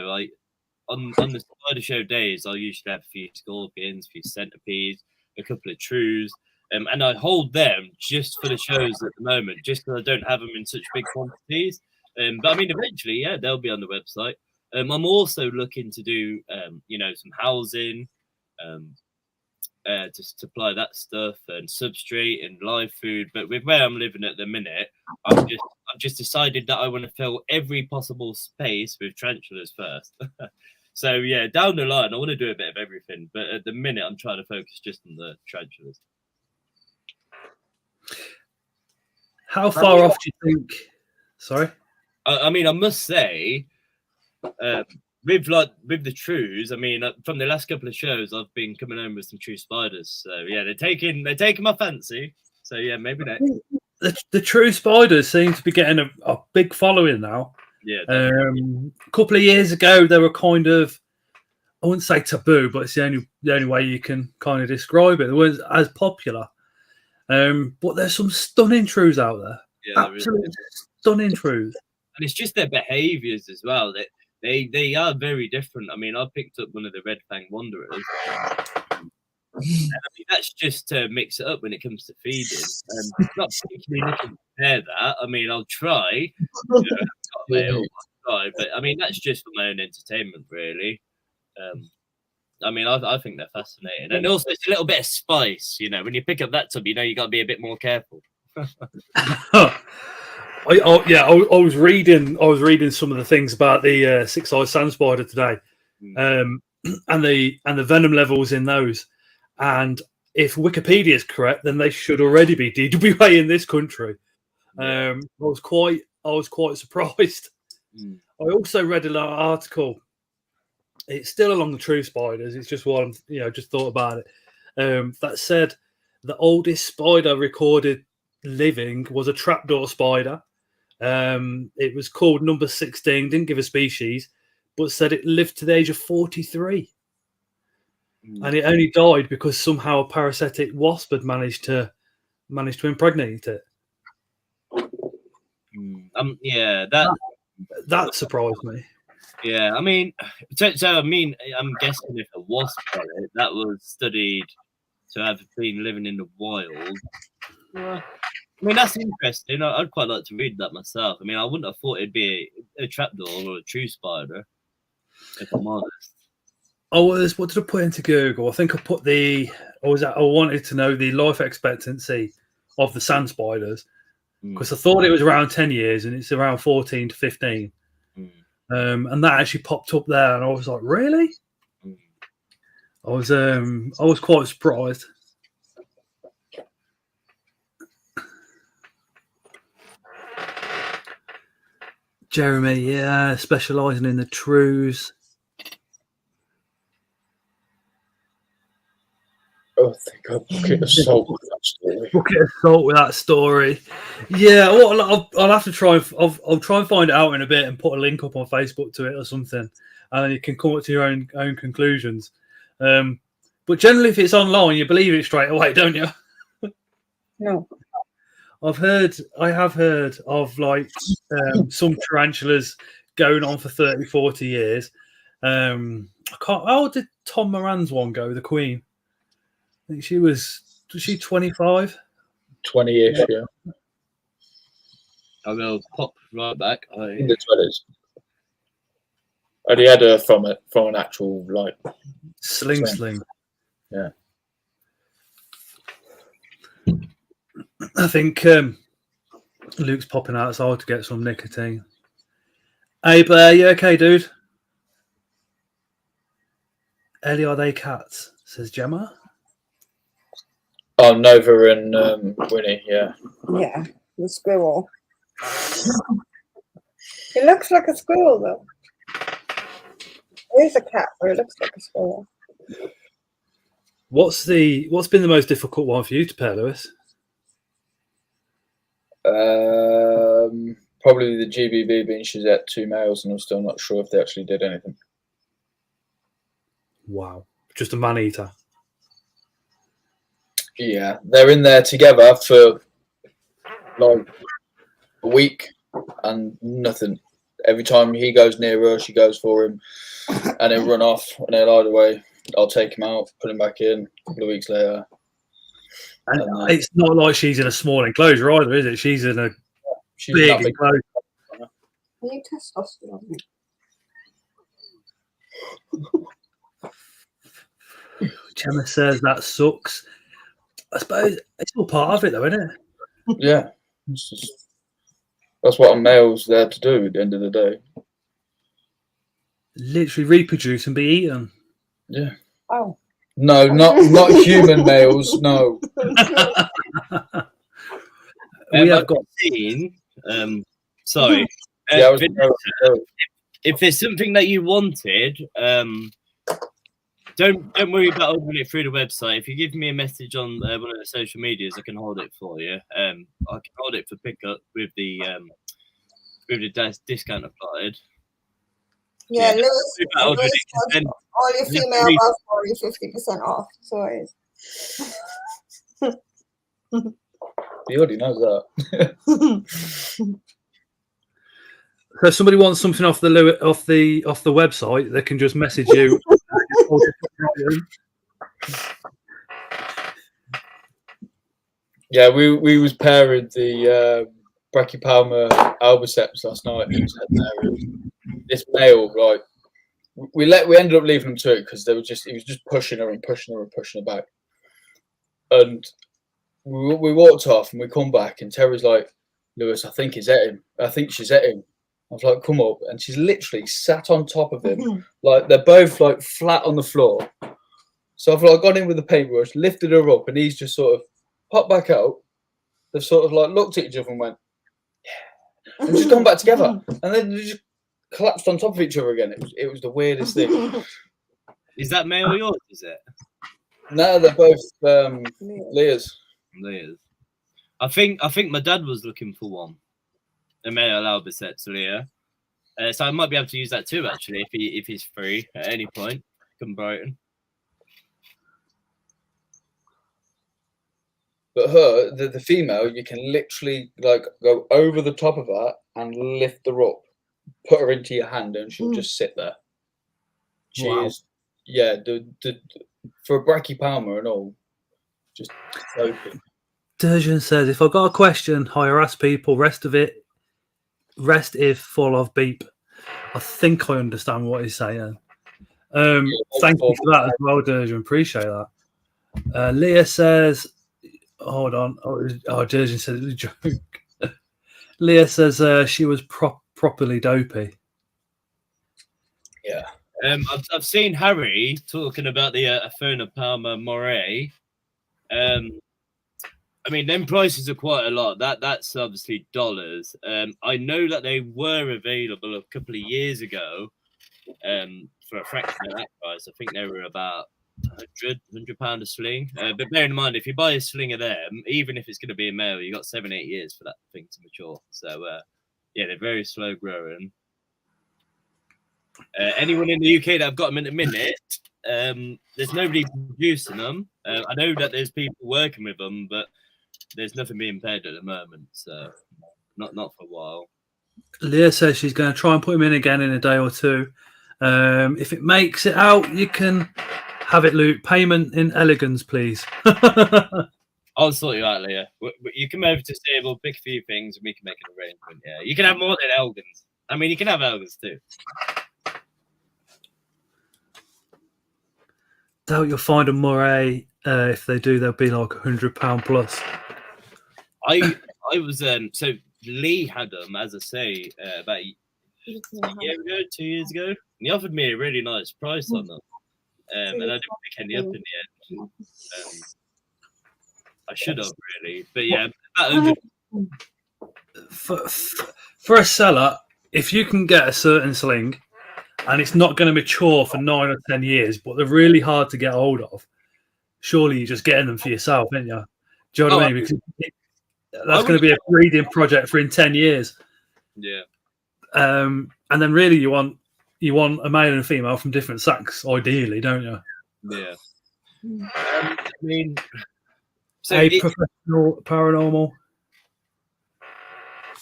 on the spider show days, I'll usually have a few scorpions, a few centipedes, a couple of trues, and I hold them just for the shows at the moment, just because I don't have them in such big quantities. But I mean, eventually, yeah, they'll be on the website. I'm also looking to do, some housing, to supply that stuff and substrate and live food. But with where I'm living at the minute, I've just decided that I want to fill every possible space with tarantulas first. So yeah, down the line, I want to do a bit of everything. But at the minute, I'm trying to focus just on the tarantulas. How far off do you think? Sorry. I mean, I must say, with the trues, I mean, from the last couple of shows, I've been coming home with some true spiders. So yeah, they're taking my fancy. So yeah, maybe next. The true spiders seem to be getting a big following now. Yeah. A couple of years ago, they were kind of, I wouldn't say taboo, but it's the only way you can kind of describe it. They weren't as popular. But there's some stunning trues out there. Yeah, absolutely stunning trues. And it's just their behaviours as well. They are very different. I mean, I picked up one of the red fang wanderers. And I mean, that's just to mix it up when it comes to feeding. Not particularly looking to compare that. I mean, I'll try. I've got a male, I'll try, but I mean, that's just for my own entertainment, really. I mean, I think they're fascinating, and also it's a little bit of spice. When you pick up that tub, you got to be a bit more careful. I was reading some of the things about the six-eyed sand spider today, and the venom levels in those. And if Wikipedia is correct, then they should already be DWA in this country. I was quite surprised. I also read an article. It's still along the true spiders. It's just one, just thought about it. That said the oldest spider recorded living was a trapdoor spider. It was called number 16, didn't give a species, but said it lived to the age of 43. And it only died because somehow a parasitic wasp had managed to impregnate it. That surprised me. Yeah, I mean, I'm guessing if a wasp had it, that was studied to have been living in the wild. I mean, that's interesting. I'd quite like to read that myself. I mean, I wouldn't have thought it'd be a trapdoor or a true spider, if I'm honest. What did I put into Google? I think I put I wanted to know the life expectancy of the sand spiders because I thought it was around 10 years and it's around 14 to 15. And that actually popped up there, and I was like, "Really?" I was quite surprised. Jeremy, specialising in the trues. Oh, I think I'll bucket of salt with that story. Bucket of salt with that story. Yeah, I'll have to try. I'll try and find it out in a bit and put a link up on Facebook to it or something, and you can come up to your own conclusions. But generally, if it's online, you believe it straight away, don't you? No. I have heard of like some tarantulas going on for 30, 40 years. How did Tom Moran's one go? The Queen. I think was she 25? 20-ish, yeah. I will pop right back. In the 20s. And he had her from an actual like sling. Yeah. I think Luke's popping outside to get some nicotine. Hey Blair, you okay, dude? Ellie, are they cats? Says Gemma. Oh, Nova and Winnie, yeah. Yeah, the squirrel. It looks like a squirrel, though. It is a cat, but it looks like a squirrel. What's been the most difficult one for you to pair, Lewis? Probably the GBB being she's at 2 males, and I'm still not sure if they actually did anything. Wow, just a man eater. Yeah, they're in there together for like a week and nothing. Every time he goes near her, she goes for him, and he'll run off and they'll hide away. I'll take him out, put him back in a couple of weeks later. And it's not like she's in a small enclosure either, is it? She's in a big enclosure. Are you testosterone? Gemma says that sucks. I suppose it's all part of it, though, isn't it? Yeah. That's what a male's there to do at the end of the day. Literally reproduce and be eaten. Yeah. Oh. No, not human males, no. We have got seen. Sorry. Yeah, if there's something that you wanted, don't worry about ordering it through the website. If you give me a message on one of the social medias, I can hold it for you. I can hold it for pickup with the discount applied. Yeah, Lewis, all your female buff for you 50% off. So it is. He already knows that. So if somebody wants something off the website, they can just message you. Yeah, we was pairing the Brachypalma albiceps last night. This male, like we ended up leaving him to it because he was just pushing her and pushing her and pushing her back. And we walked off and we come back and Terry's like, Lewis, I think he's at him. I think she's at him. I was like, come up, and she's literally sat on top of him, like they're both like flat on the floor. So I've like gone in with the paintbrush, lifted her up, and he's just sort of popped back out. They've sort of like looked at each other and went, yeah, and just gone back together, and then they just collapsed on top of each other again. It was the weirdest thing. Is that male or yours? Is it? No, they're both Leah's. Leah's. I think my dad was looking for one. A male albiceps Leah. So I might be able to use that too, actually, if he's free at any point. Come Brighton. But her, the female, you can literally like go over the top of her and lift her up, put her into your hand, and she'll just sit there. She is, yeah, for a Brachypalma and all, just open. Durgeon says, if I've got a question, I harass people, rest if full of beep. I think I understand what he's saying. Thank you for that as well, Durgeon. Appreciate that. Leah says, hold on. Durgeon said it was a joke. Leah says she was properly dopey. Yeah. I've seen Harry talking about the Afona Palma Moray. I mean, them prices are quite a lot. That's obviously dollars. I know that they were available a couple of years ago for a fraction of that price. I think they were about £100 a sling. But bear in mind, if you buy a sling of them, even if it's going to be a male, you've got 7-8 years for that thing to mature. So, yeah, they're very slow growing. Anyone in the UK that have got them in a minute, there's nobody producing them. I know that there's people working with them, but there's nothing being paid at the moment, so not for a while. Leah says she's going to try and put him in again in a day or two. If it makes it out, you can have it, Luke. Payment in elegance, please. I'll sort you out, Leah. You come over to see, we'll pick a few things and we can make an arrangement. Yeah, you can have more than elegance. I mean, you can have elegance too. Doubt you'll find a Moray. If they do, they'll be like £100 plus. I was so Lee had them, as I say, about a year ago, 2 years ago, and he offered me a really nice price on them, and I didn't pick any up in the end. I should have really, but yeah, about 100. For a seller, if you can get a certain sling and it's not going to mature for 9 or 10 years, but they're really hard to get hold of, surely you're just getting them for yourself, aren't you? Do you know what I mean? Because that's going to be a breeding project for in 10 years. Yeah. And then really you want a male and a female from different sacks, ideally, don't you? Yeah. I mean, so professional paranormal.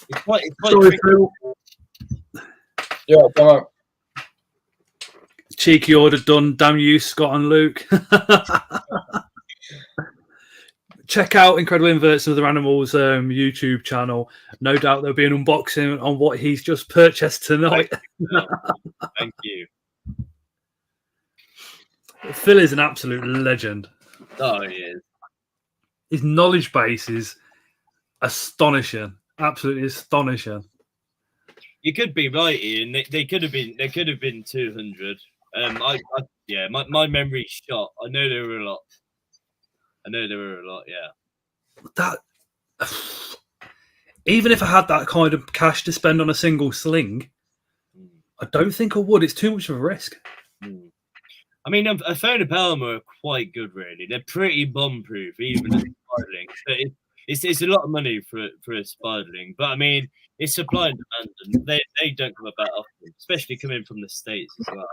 It's quite Sorry, Phil. Yeah, come on. Cheeky order done. Damn you, Scott and Luke. Check out Incredible Inverts and Other Animals YouTube channel. No doubt there'll be an unboxing on what he's just purchased tonight. Thank you. Phil is an absolute legend. Oh, he is. His knowledge base is astonishing. Absolutely astonishing. You could be right, Ian. They could have been 200. My memory's shot. I know there were a lot. Yeah. That even if I had that kind of cash to spend on a single sling, I don't think I would. It's too much of a risk. I mean, a Afona Palma are quite good, really. They're pretty bomb-proof, even as spiderling. But it's a lot of money for a spiderling. But I mean, it's supply and demand, and they don't come about often, especially coming from the States as well.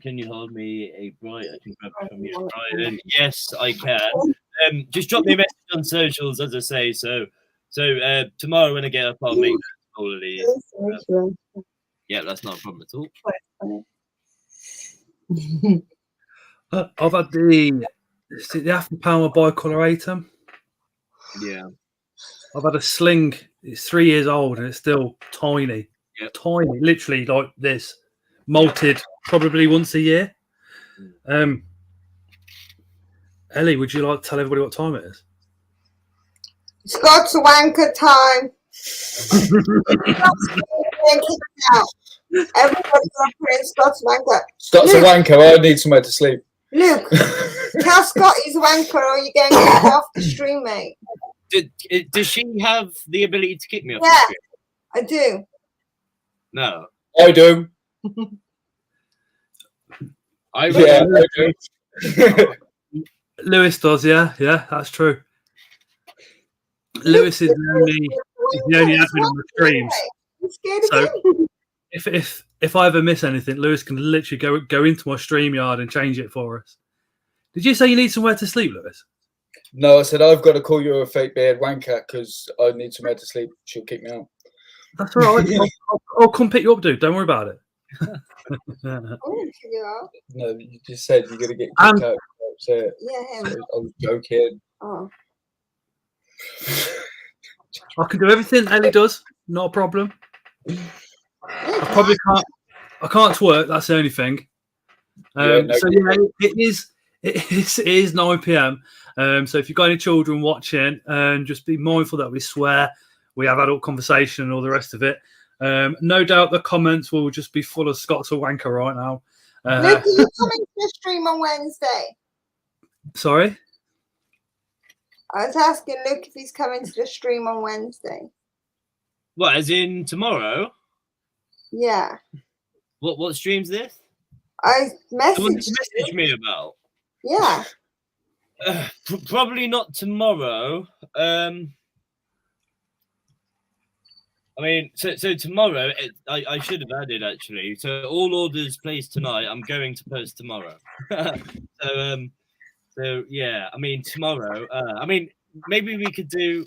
Can you hold me a bright? I can grab it from you, Brian. Yes, I can. Just drop me a message on socials, as I say. So tomorrow when I get up, I'll make all of these. Yeah, that's not a problem at all. I've had the half a pound bicoloratum. Yeah. I've had a sling. It's 3 years old and it's still tiny. Yep. Tiny, literally like this. Malted probably once a year. Ellie, would you like to tell everybody what time it is? Scott's wanker time. Everybody's gonna put in Scott's wanker. Scott's a wanker. I need somewhere to sleep. Luke, tell Scott he's a wanker or you're going to get off the stream, mate. Does she have the ability to kick me off the Yeah, stream? I do. No. I do. I do. Lewis does, yeah, that's true. Lewis is the only admin on the streams. I'm scared So if I ever miss anything, Lewis can literally go into my StreamYard and change it for us. Did you say you need somewhere to sleep, Lewis? No, I said I've got to call you a fake beard wanker because I need somewhere to sleep. She'll kick me out. That's all right. I'll come pick you up, dude. Don't worry about it. I'm gonna figure out. No, you just said you're going to get kicked out. So, Yeah, him. so I was joking. Oh. I can do everything Ellie does. Not a problem. I probably can't. I can't twerk. That's the only thing. It is 9 p.m. So if you've got any children watching, just be mindful that we swear. We have adult conversation and all the rest of it. No doubt the comments will just be full of Scott's a wanker right now. Luke, are you coming to the stream on Wednesday? Sorry? I was asking Luke if he's coming to the stream on Wednesday. What, as in tomorrow? Yeah. What stream's this? I Someone messaged messaged me about. Yeah. Probably not tomorrow. I mean, so tomorrow, I should have added actually. So all orders placed tonight, I'm going to post tomorrow. So yeah, I mean tomorrow. I mean, maybe we could do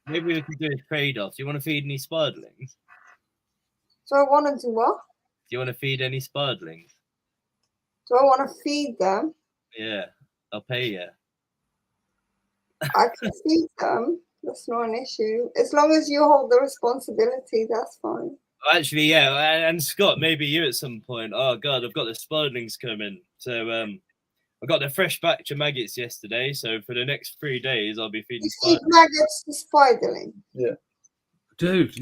a trade-off. Do you want to feed any spiderlings? So I want to do what? Do you want to feed any spiderlings? Do I want to feed them? Yeah, I'll pay you. I can feed them. That's not an issue. As long as you hold the responsibility, that's fine. Actually, yeah, and Scott, maybe you at some point. Oh God, I've got the spiderlings coming. So I got the fresh batch of maggots yesterday. So for the next 3 days, I'll be feeding you feed maggots to spiderling. Yeah, dude.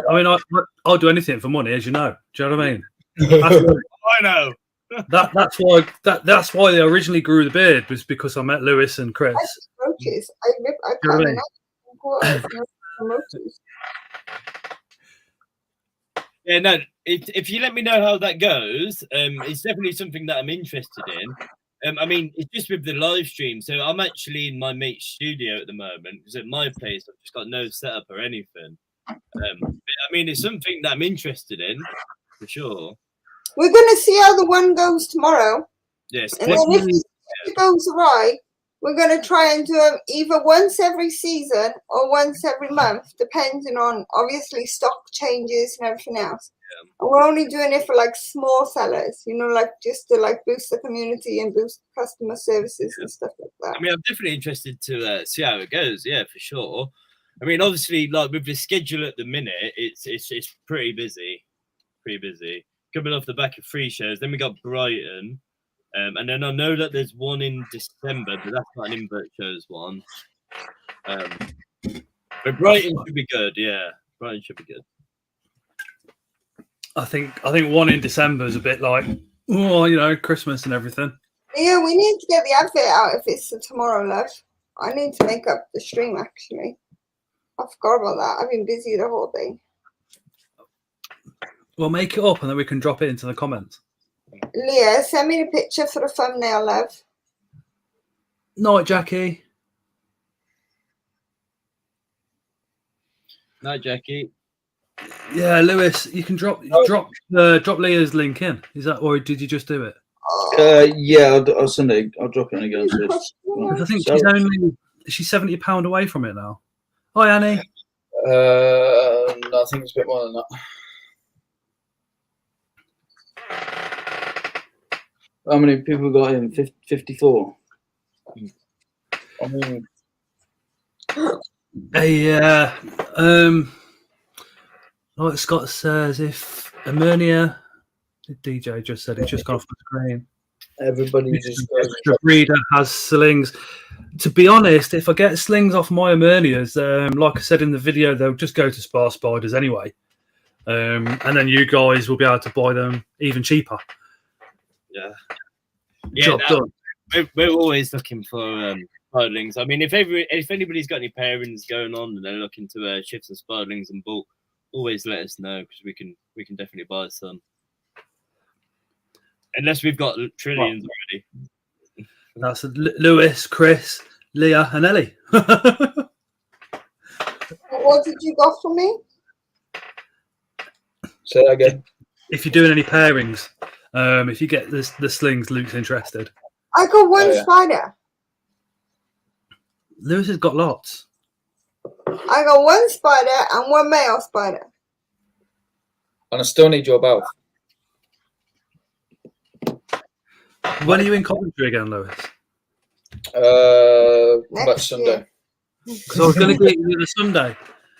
I mean, I'll do anything for money, as you know. Do you know what I mean? I know. That's why they originally grew the beard, was because I met Lewis and Chris. Roaches. I can't imagine. Roaches. Yeah, no. If you let me know how that goes, it's definitely something that I'm interested in. I mean, it's just with the live stream. So I'm actually in my mate's studio at the moment because at my place I've just got no setup or anything. But, I mean, it's something that I'm interested in for sure. We're going to see how the one goes tomorrow. Yes. And then if it goes right, we're going to try and do them either once every season or once every month, depending on, obviously, stock changes and everything else. Yeah. And we're only doing it for, like, small sellers, you know, like, just to, like, boost the community and boost customer services and stuff like that. I mean, I'm definitely interested to see how it goes, yeah, for sure. I mean, obviously, like, with the schedule at the minute, it's pretty busy. Coming off the back of 3 shows. Then we got Brighton. And then I know that there's one in December, but that's not an Invert shows one. But Brighton should be good, yeah. Brighton should be good. I think one in December is a bit like, oh, you know, Christmas and everything. Yeah, we need to get the advert out if it's tomorrow, love. I need to make up the stream, actually. I forgot about that. I've been busy the whole day. We'll make it up and then we can drop it into the comments. Leah, send me the picture for the thumbnail, love. Night, Jackie. Night, Jackie. Yeah, Lewis, you can drop Leah's link in. Is that, or did you just do it? Yeah, I'll send it. I'll drop it in again. So I think she's £70 away from it now. Hi, Annie. No, I think it's a bit more than that. How many people got in? 54. I mean, like Scott says, if Emernia, the DJ just said it's just gone off the screen. everybody just goes. The breeder has slings. To be honest, if I get slings off my Emernias, like I said in the video, they'll just go to Spar Spiders anyway. And then you guys will be able to buy them even cheaper. Yeah. Job done. We're always looking for spiderlings. I mean, if anybody's got any pairings going on and they're looking to shift some spiderlings in bulk, always let us know because we can definitely buy some. Unless we've got trillions already. That's Lewis, Chris, Leah, and Ellie. What did you got for me? Say that again. If you're doing any pairings, if you get the slings, Luke's interested. I got one spider. Lewis has got lots. I got one spider and one male spider. And I still need your bow. When are you in Coventry again, Lewis? About Sunday. Because I was going to get you the Sunday,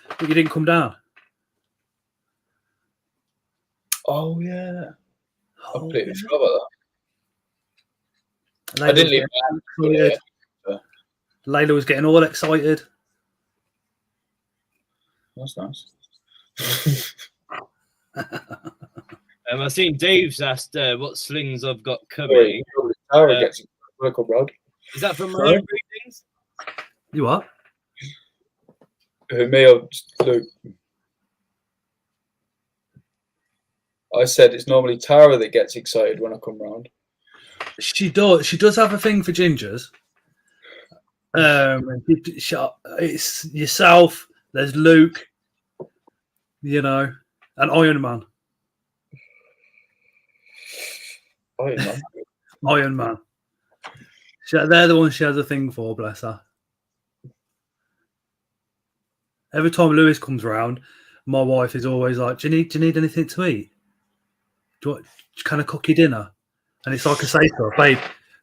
but you didn't come down. Oh yeah, I completely forgot about that. Layla I didn't leave. Layla was getting all excited. That's nice. I've seen Dave's asked what slings I've got coming. Tara gets local rod. Is that from my own breedings? You what? Me or Luke? I said it's normally Tara that gets excited when I come round. She does. She does have a thing for gingers. It's yourself. There's Luke. You know, and Iron Man. Iron Man. They're the ones she has a thing for. Bless her. Every time Lewis comes round, my wife is always like, "Do you need anything to eat? Can I cook your dinner?" And it's like I say to her, "Babe,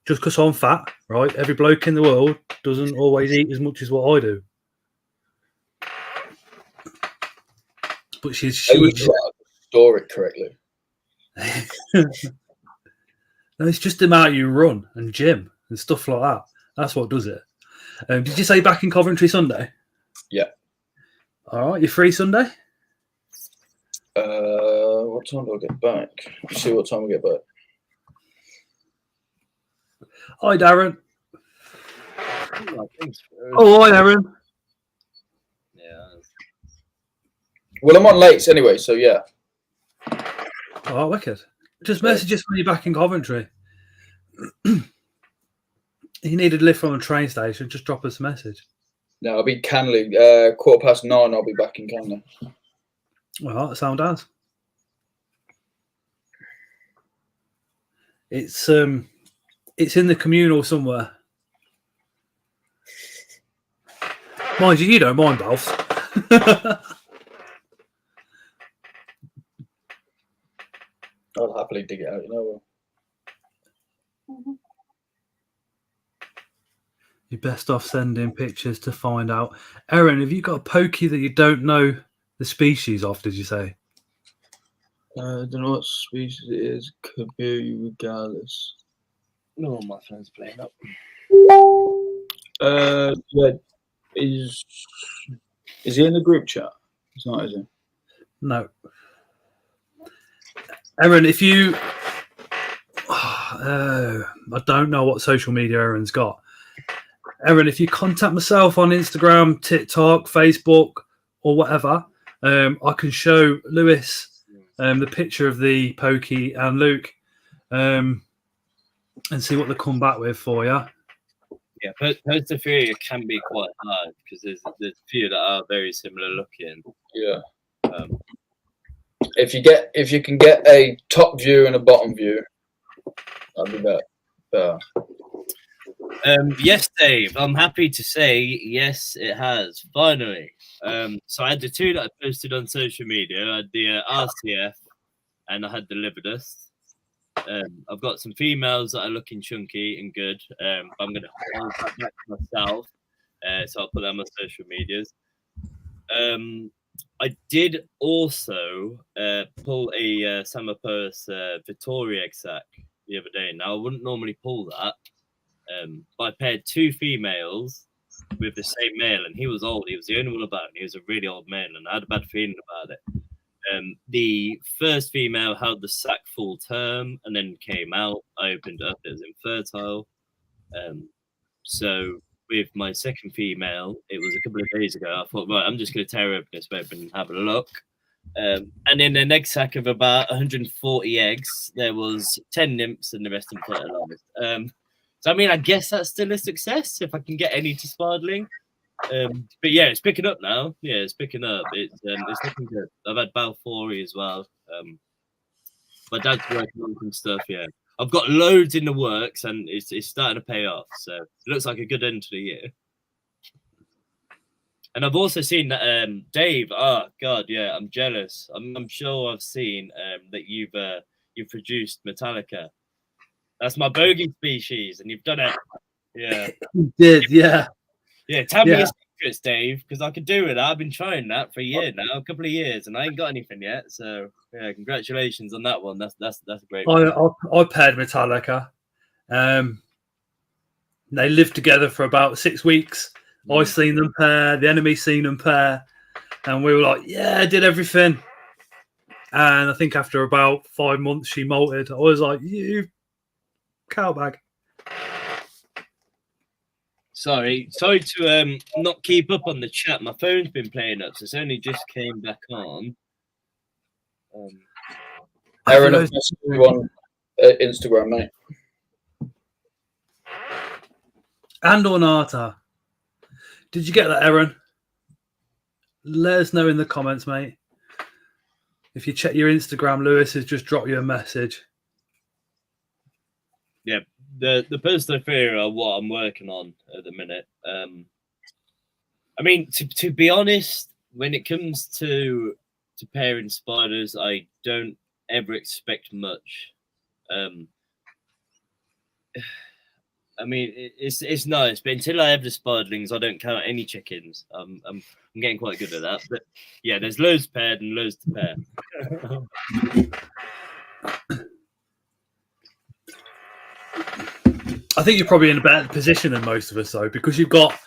just because I'm fat, right? Every bloke in the world doesn't always eat as much as what I do." But she's store it correctly. No, it's just the amount you run and gym and stuff like that. That's what does it. Did you say back in Coventry Sunday? Yeah. All right, you free Sunday? What time do I get back? Let's see what time we get back. Hi, Darren. Oh, hi, Darren. Yeah. Well, I'm on late anyway, so yeah. Oh, wicked. Just message us when you're back in Coventry. You needed a lift from the train station, just drop us a message. No, I'll be Canley. 9:15, I'll be back in Canley. Well, that sound does. It's in the communal somewhere. Mind you don't mind, Balf. I'll happily dig it out, you know. You're best off sending pictures to find out. Erin, have you got a pokey that you don't know the species of, did you say? I don't know what species it is. Could be regardless. No, my phone's playing up. Yeah. Is he in the group chat? He's not, is he? No. Erin, if you... I don't know what social media Erin's got. Erin, if you contact myself on Instagram, TikTok, Facebook, or whatever, I can show Lewis the picture of the pokey and Luke and see what they come back with for you. Yeah, Postophilia can be quite hard because there's a few that are very similar looking. Yeah. If you can get a top view and a bottom view, that'd be better. Yes, Dave. I'm happy to say yes, it has finally. So I had the two that I posted on social media. I had the RCF and I had the Libidus. I've got some females that are looking chunky and good. I'm going to hold that back to myself. So I'll put that on my social medias. I did also pull a Samapos Vittoria egg sac the other day. Now, I wouldn't normally pull that, but I paired 2 females with the same male, and he was old. He was the only one about, and he was a really old male, and I had a bad feeling about it. The first female held the sac full term and then came out. I opened it up, it was infertile. So with my second female, it was a couple of days ago. I thought, right, I'm just going to tear open this open and have a look. And in an egg sac of about 140 eggs, there was 10 nymphs and the rest unfertilized. So I mean, I guess that's still a success if I can get any to spardling. But yeah, it's picking up now. Yeah, it's picking up. It's looking good. I've had Balfouri as well. My dad's working on some stuff. Yeah, I've got loads in the works, and it's starting to pay off. So it looks like a good end to the year. And I've also seen that Dave. Oh God, yeah, I'm jealous. I'm sure I've seen that you've produced Metallica. That's my bogey species, and you've done it. Yeah, you did. Yeah. Yeah, tell me your secrets, Dave, because I could do with that. I've been trying that for a year now, a couple of years, and I ain't got anything yet. So yeah, congratulations on that one. That's a great one. I paired Metallica. They lived together for about 6 weeks. I seen them pair, the enemy seen them pair, and we were like, yeah, did everything. And I think after about 5 months, she molted. I was like, you cowbag. Sorry to not keep up on the chat. My phone's been playing up, so it's only just came back on. Aaron, I've messaged you on Instagram, mate. And on Arta. Did you get that, Aaron? Let us know in the comments, mate. If you check your Instagram, Lewis has just dropped you a message. Yeah, the personal theory are what I'm working on at the minute. I mean, to be honest, when it comes to pairing spiders, I don't ever expect much. I mean, it's nice, but until I have the spiderlings, I don't count any chickens. I'm getting quite good at that. But yeah, there's loads paired and loads to pair. I think you're probably in a better position than most of us, though, because you've got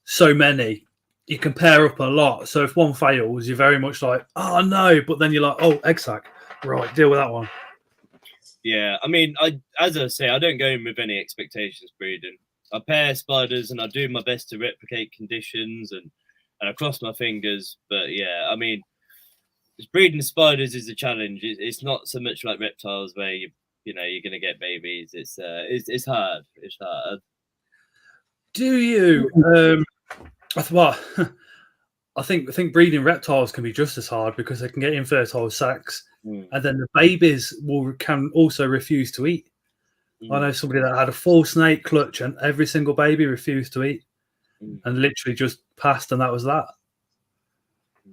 so many. You can pair up a lot. So if one fails, you're very much like, oh no, but then you're like, oh, egg sac, right, deal with that one. Yeah, I mean, as I say, I don't go in with any expectations breeding. I pair spiders and I do my best to replicate conditions and I cross my fingers. But yeah, I mean, breeding spiders is a challenge. It's not so much like reptiles where you're going to get babies. It's hard. It's hard. Do you? I think breeding reptiles can be just as hard because they can get infertile sacs. And then the babies can also refuse to eat. I know somebody that had a full snake clutch and every single baby refused to eat and literally just passed, and that was that.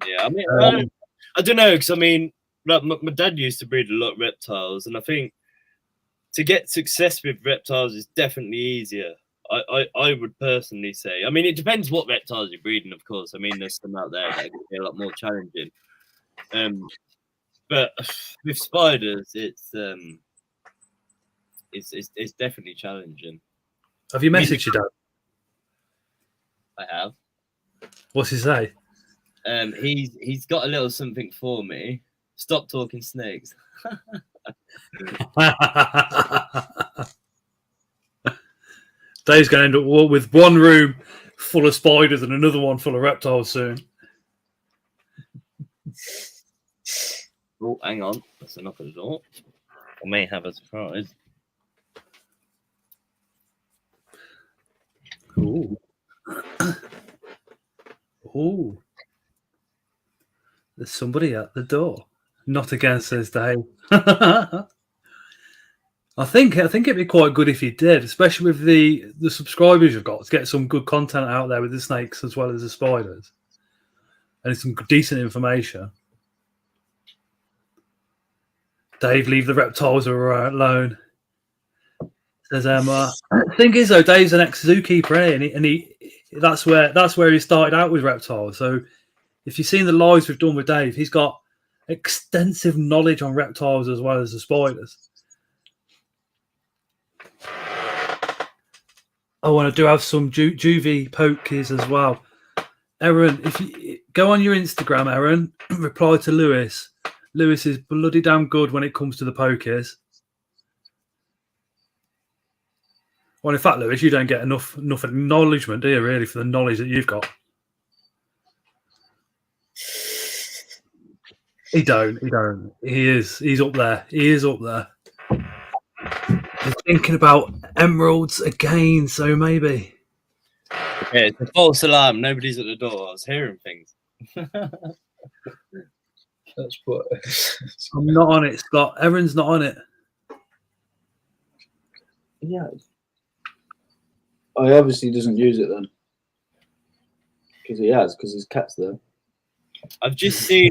Yeah, I mean, I don't know, because I mean, like, my dad used to breed a lot of reptiles, and I think to get success with reptiles is definitely easier. I would personally say. I mean, it depends what reptiles you're breeding, of course. I mean, there's some out there that can be a lot more challenging. But with spiders, it's definitely challenging. Have you messaged your dad? I have. What's he say? He's got a little something for me. Stop talking snakes. Dave's going to end up with one room full of spiders and another one full of reptiles soon. Oh, hang on. That's a knock at the door. I may have a surprise. Ooh. Ooh. There's somebody at the door. Not again, says Dave. I think it'd be quite good if you did, especially with the subscribers you've got, to get some good content out there with the snakes as well as the spiders. And some decent information. Dave, leave the reptiles alone. Says Emma. The thing is, though, Dave's an ex-zookeeper, eh? and he that's where he started out with reptiles. So if you've seen the lives we've done with Dave, he's got extensive knowledge on reptiles as well as the spiders. Oh, and I do have some juvie pokies as well. Erin, if you go on your Instagram, Erin, reply to Lewis. Lewis is bloody damn good when it comes to the pokies. Well, in fact, Lewis, you don't get enough acknowledgement, do you, really, for the knowledge that you've got? He don't. He's up there. He is up there. He's thinking about emeralds again, so maybe. Yeah, it's a false alarm. Nobody's at the door. I was hearing things. That's what. I'm not on it, Scott. Erin's not on it. Yeah. Oh, he obviously doesn't use it then. Because his cat's there. I've just seen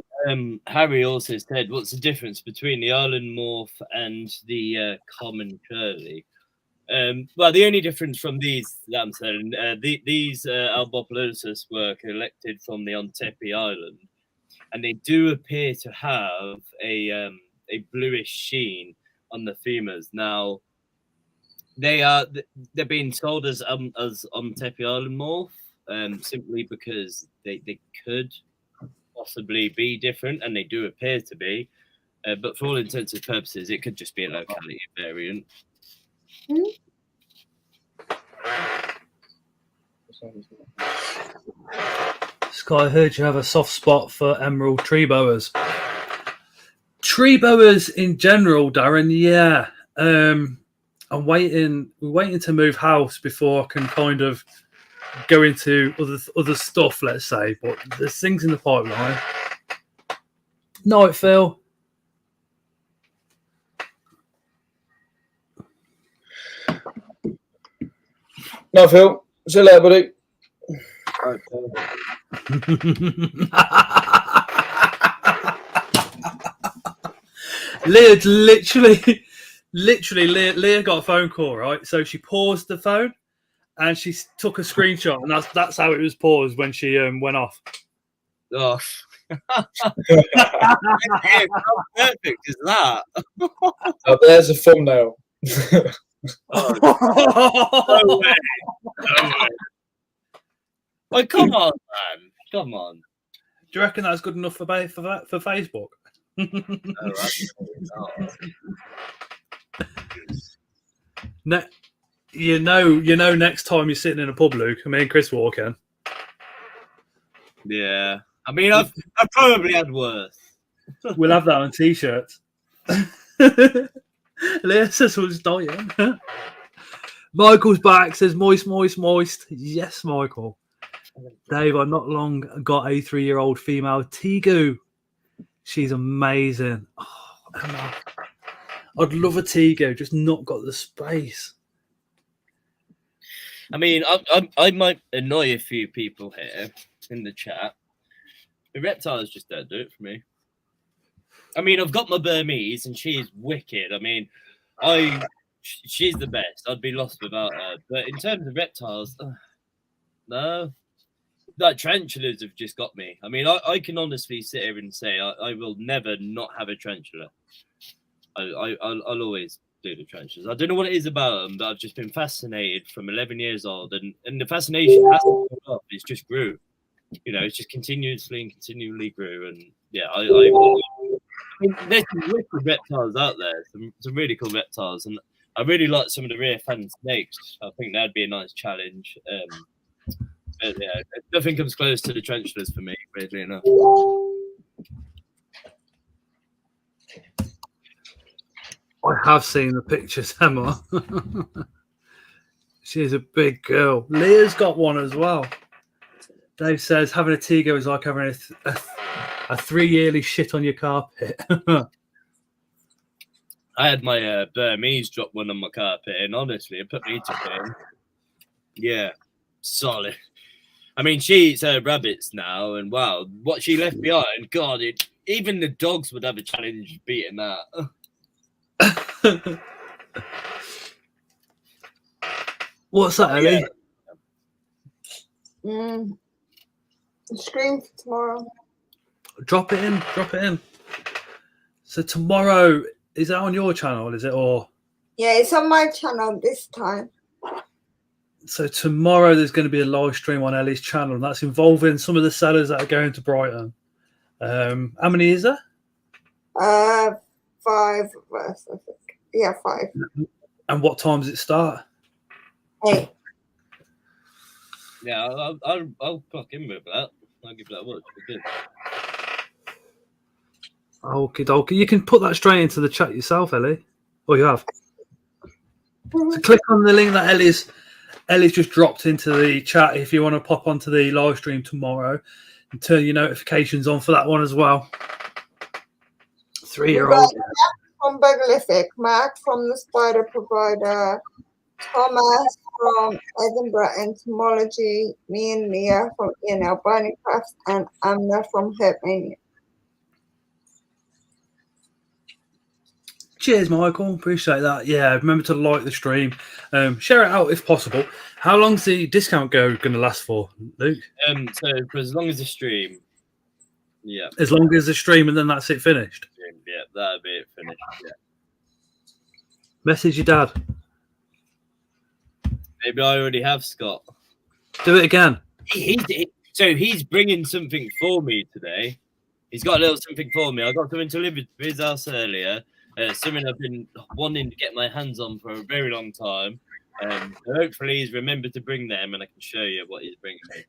Harry also said, what's the difference between the island morph and the common curly? Well, the only difference from these that I'm saying, these Albopolosus were collected from the Ontepi Island, and they do appear to have a bluish sheen on the femurs. Now, they're being sold as Ontepi Island morph, simply because they could possibly be different, and they do appear to be. But for all intents and purposes, it could just be a locality variant. Scott, I heard you have a soft spot for emerald tree boas. Tree boas in general, Darren, yeah. We're waiting to move house before I can kind of go into other stuff, let's say. But there's things in the pipeline. Night, Phil. No, Phil. See you later, buddy. Leah literally, Leah got a phone call, right? So she paused the phone and she took a screenshot, and that's how it was paused when she went off. Oh, how perfect is that? Oh, there's a thumbnail. Oh, no way. No way. Well, come on, man. Come on. Do you reckon that's good enough for Facebook? You know, next time you're sitting in a pub, Luke, me and Chris walk in. Yeah. I mean, I've probably had worse. We'll have that on t-shirts. Leah says we're dying. Michael's back, says moist. Yes, Michael. Dave, I've not long got a 3-year-old female Tegu. She's amazing. Oh, Emma. I'd love a Tegu, just not got the space. I mean, I might annoy a few people here in the chat. The reptiles just don't do it for me. I mean, I've got my Burmese, and she's wicked. I mean, she's the best. I'd be lost without her. But in terms of reptiles, no. Like tarantulas have just got me. I mean, I can honestly sit here and say I will never not have a tarantula. I'll always do the tarantulas. I don't know what it is about them, but I've just been fascinated from 11 years old, and the fascination hasn't gone off. It's just grew. You know, it's just continually grew, and yeah, I mean, there's some wicked reptiles out there, some really cool reptiles, and I really like some of the rear fan snakes. I think that'd be a nice challenge. But yeah, nothing comes close to the tarantulas for me, weirdly enough. I have seen the pictures, Emma. She's a big girl. Leah's got one as well. Dave says having a Tegu is like having a 3-yearly shit on your carpet. I had my Burmese drop one on my carpet, and honestly, it put me to pain. Yeah, solid. I mean, she eats her rabbits now, and wow, what she left behind, God, even the dogs would have a challenge beating that. What's that, Ellie? Scream for tomorrow. Drop it in. So tomorrow, is that on your channel, is it? Or Yeah, it's on my channel this time. so tomorrow there's going to be a live stream on Ellie's channel, and that's involving some of the sellers that are going to Brighton. How many is there? 5 of us, I think. Yeah, 5. And what time does it start? 8. Yeah, I'll clock in with that. I'll give that a watch. We're good. Okie. You can put that straight into the chat yourself, Ellie. Or you have. So click on the link that Ellie's just dropped into the chat if you want to pop onto the live stream tomorrow and turn your notifications on for that one as well. 3-year-old. From Burglyphic, Mark from the Spider Provider, Thomas from Edinburgh Entomology, me and Leah from E&L Binding Crafts, and Amna from Herbmania. Cheers, Michael. Appreciate that. Yeah, remember to like the stream. Share it out if possible. How long's the discount going to last for, Luke? So for as long as the stream. Yeah. As long as the stream, and then that's it finished. Yeah, that'll be it finished. Yeah. Message your dad. Maybe I already have, Scott. Do it again. He's bringing something for me today. He's got a little something for me. I got something delivered to his house earlier. Something I've been wanting to get my hands on for a very long time. Hopefully he's remembered to bring them, and I can show you what he's bringing me.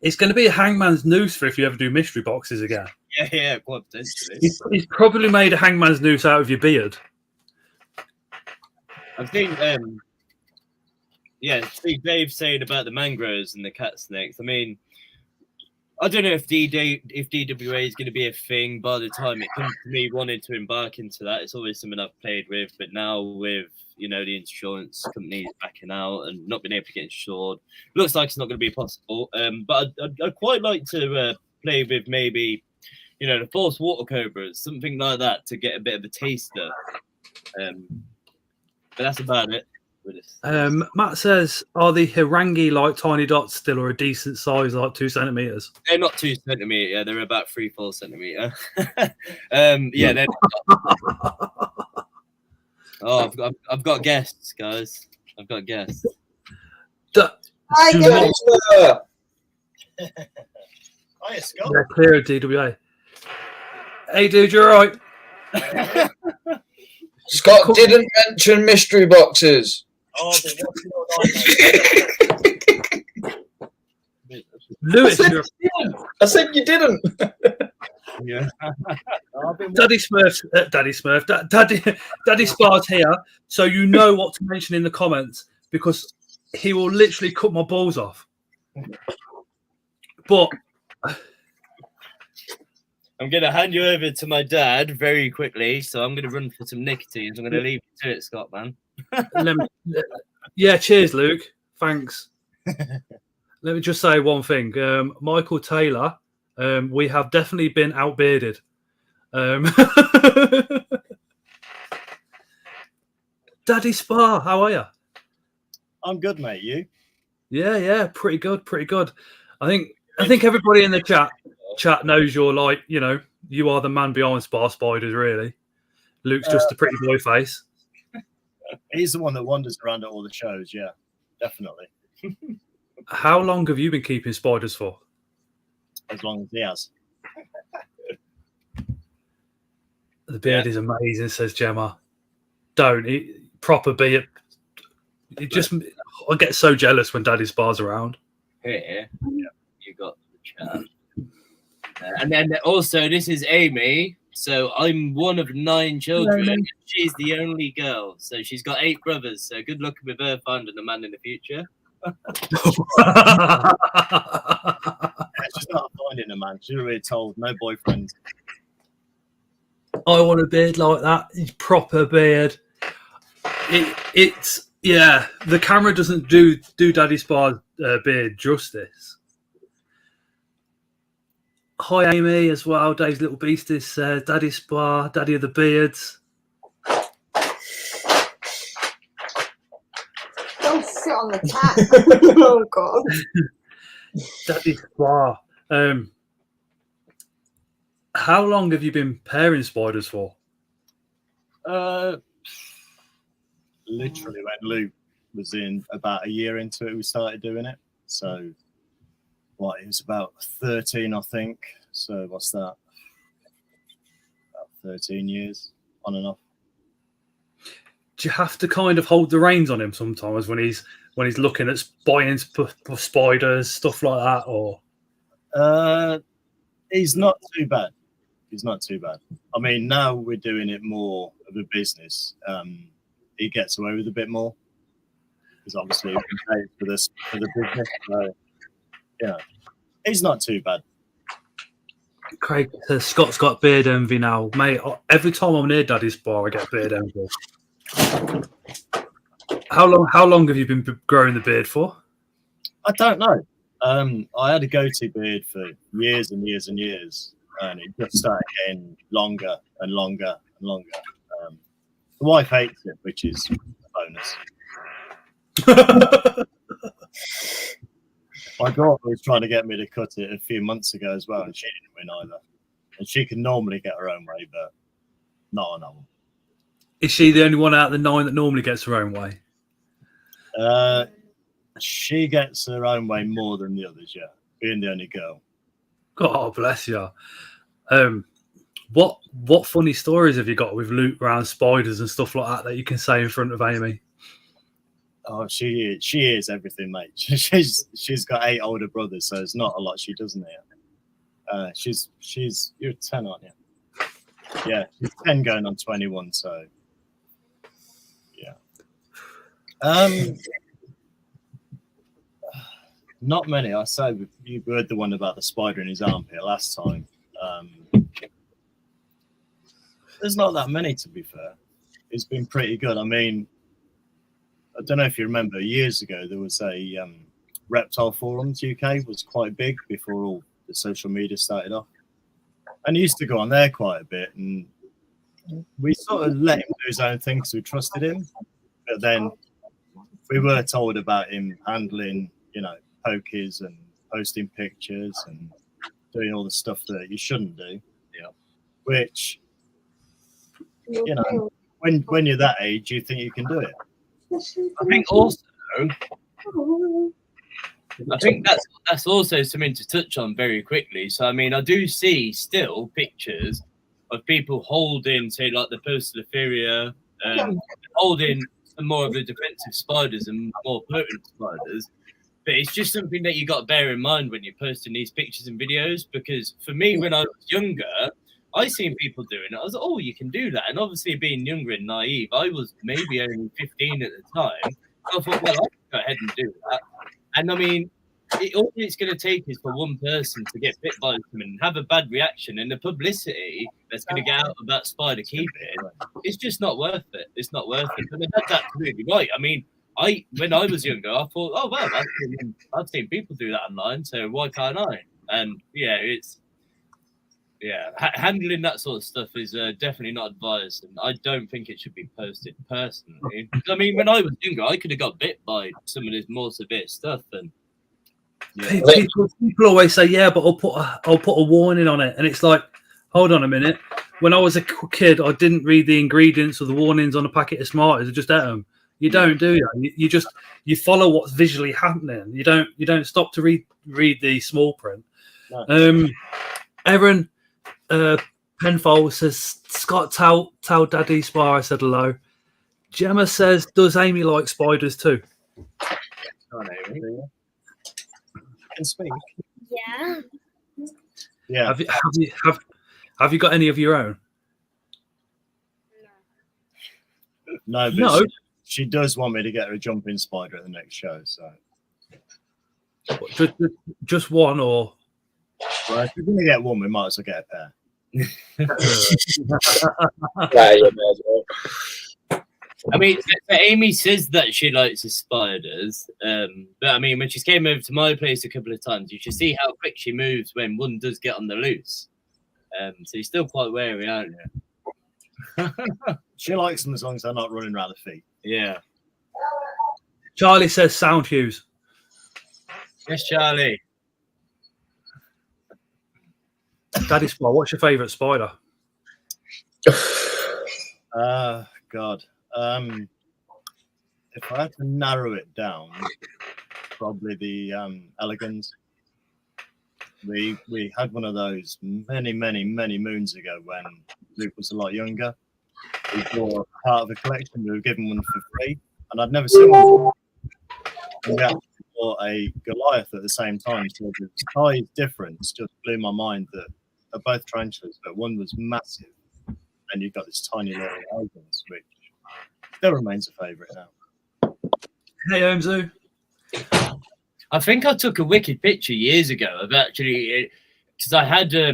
It's going to be a hangman's noose for if you ever do mystery boxes again. Yeah, quite potentially. He's probably made a hangman's noose out of your beard. I think, see Dave saying about the mangroves and the cat snakes. I mean, I don't know if DWA is going to be a thing by the time it comes to me wanting to embark into that. It's always something I've played with, but now with the insurance companies backing out and not being able to get insured, looks like it's not going to be possible. But I'd quite like to play with maybe the Force Water Cobras, something like that, to get a bit of a taster. But that's about it. Matt says, are the Harangi like tiny dots still, or a decent size, like 2 centimeters? They're not 2 centimeter. Yeah, they're about 3-4 centimeter. Yeah. They're... Oh, I've got guests, guys. I've got guests. Hi, Yeah. Hiya, Scott. Yeah, clear of DWA. Hey, dude, you're all right. Scott didn't mention mystery boxes. Oh, I've been watching all night, mate. Lewis, you're... I said you didn't. Yeah. I've been Daddy Spar's here, so you know what to mention in the comments, because he will literally cut my balls off. But I'm going to hand you over to my dad very quickly, so I'm going to run for some nicotine. I'm going to leave you to it, Scott, man. Yeah, cheers, Luke. Thanks. Let me just say one thing. Michael Taylor, we have definitely been outbearded. Daddy Spar, how are you? I'm good, mate. You? Yeah, pretty good. I think everybody in the chat knows you're like, you are the man behind Spar Spiders, really. Luke's just a pretty boy face. He's the one that wanders around at all the shows. Yeah, definitely. How long have you been keeping spiders for? As long as he has. The beard is amazing, says Gemma. Don't. Proper beard. It just, I get so jealous when Daddy Spar's around. Here, you got the chat. And then also, this is Amy. So I'm one of 9 children. Hello. She's the only girl. So she's got 8 brothers. So good luck with her finding a man in the future. She's not finding a man. She's already told no boyfriend. I want a beard like that. It's proper beard. It's the camera doesn't do Daddy Spar's beard justice. Hi Amy as well. Dave's little beast is Daddy Spar, Daddy of the Beards. Don't sit on the cat. Oh God. Daddy Spa. How long have you been pairing spiders for? Literally when Luke was in about a year into it, we started doing it. So what, it was about 13, I think. So what's that? About 13 years on and off. Do you have to kind of hold the reins on him sometimes when he's looking at buying spiders, stuff like that, or? He's not too bad. He's not too bad. I mean, now we're doing it more of a business. He gets away with a bit more because obviously we pay for this for the business. So, yeah, he's not too bad. Craig says Scott's got beard envy now, mate. Every time I'm near Daddy's bar, I get beard envy. How long have you been growing the beard for? I don't know. I had a goatee beard for years and years and years, and it just started getting longer and longer and longer. The wife hates it, which is a bonus. My daughter was trying to get me to cut it a few months ago as well, and she didn't win either. And she can normally get her own way, but not on that one. Is she the only one out of the 9 that normally gets her own way? She gets her own way more than the others, yeah, being the only girl. God bless you. What funny stories have you got with Luke around spiders and stuff like that you can say in front of Amy? Oh, she is everything, mate. She's got 8 older brothers, so it's not a lot she doesn't hear. You're 10, aren't you? Yeah, she's 10 going on 21, so yeah. Not many. I say you heard the one about the spider in his armpit last time. There's not that many, to be fair. It's been pretty good. I mean, I don't know if you remember, years ago there was a reptile forums. UK was quite big before all the social media started off, and he used to go on there quite a bit. And we sort of let him do his own thing because we trusted him. But then we were told about him handling, pokies and posting pictures and doing all the stuff that you shouldn't do. Yeah. Which, when you're that age, you think you can do it. I think also, that's also something to touch on very quickly. So, I mean, I do see still pictures of people holding, say, like the Postalophyria, holding some more of the defensive spiders and more potent spiders. But it's just something that you got to bear in mind when you're posting these pictures and videos. Because for me, when I was younger, I seen people doing it. I was like, oh, you can do that. And obviously, being younger and naive, I was maybe only 15 at the time. So I thought, well, I can go ahead and do that. And I mean, all it's going to take is for one person to get bit by something and have a bad reaction, and the publicity that's going to get out of that spider keeping, it's just not worth it. It's not worth it. But that's absolutely right. I mean, when I was younger, I thought, oh well, I've seen people do that online, so why can't I? And handling that sort of stuff is definitely not advised, and I don't think it should be posted personally. I mean, when I was younger, I could have got bit by some of this more severe stuff, and people always say, yeah, but I'll put a warning on it, and it's like, hold on a minute. When I was a kid, I didn't read the ingredients or the warnings on a packet of Smarties. I just ate them. You don't do that. You follow what's visually happening. You don't stop to read the small print. No. Erin Penfold says, Scott, tell Daddy Spar I said hello. Gemma says, does Amy like spiders too? Can speak. Yeah. Yeah. Have you got any of your own? No, but she does want me to get her a jumping spider at the next show. So Just one, or well, if we're gonna get one, we might as well get a pair. Yeah, you may as well. I mean, Amy says that she likes the spiders, but I mean, when she came over to my place a couple of times, you should see how quick she moves when one does get on the loose. So you're still quite wary, aren't you? She likes them as long as they're not running around the feet. Yeah. Charlie says sound hues. Yes, Charlie. Daddy Spy, what's your favourite spider? God. If I had to narrow it down, probably the elegans. We had one of those many moons ago when Luke was a lot younger. We bought part of a collection. We were given one for free, and I'd never seen one before. And we actually bought a Goliath at the same time, so the size difference just blew my mind. That they're both tarantulas, but one was massive, and you've got this tiny little elegans, which still remains a favourite now. Hey, Omzu. I think I took a wicked picture years ago of actually, because I had a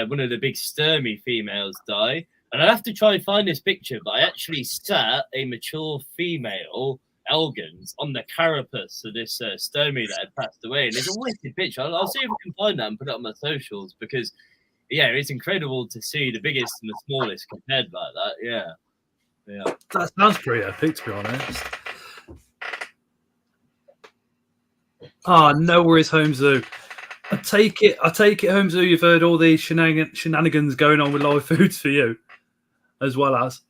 one of the big Sturmy females die, and I'd have to try and find this picture, but I actually sat a mature female Elgans on the carapace of this Sturmy that had passed away, and it's a wicked picture. I'll see if I can find that and put it on my socials, because yeah, it's incredible to see the biggest and the smallest compared like that. Yeah. That sounds pretty epic, to be honest. No worries, Homezoo. I take it, Homezoo, you've heard all these shenanigans going on with live foods for you, as well as.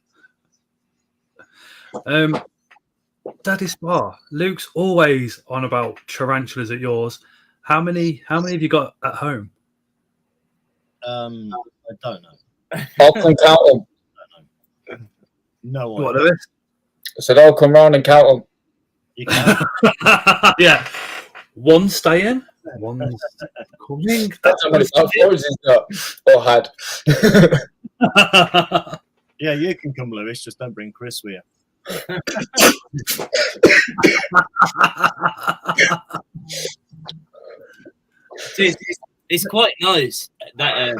Daddy Spa, Luke's always on about tarantulas at yours. How many have you got at home? I don't know. I'll come count them. No What, idea. Lewis? I said I'll come round and count them. You can. Yeah. One staying, one's coming. That's how many Balfours he's got or had. Yeah, you can come, Lewis. Just don't bring Chris with you. It's quite nice that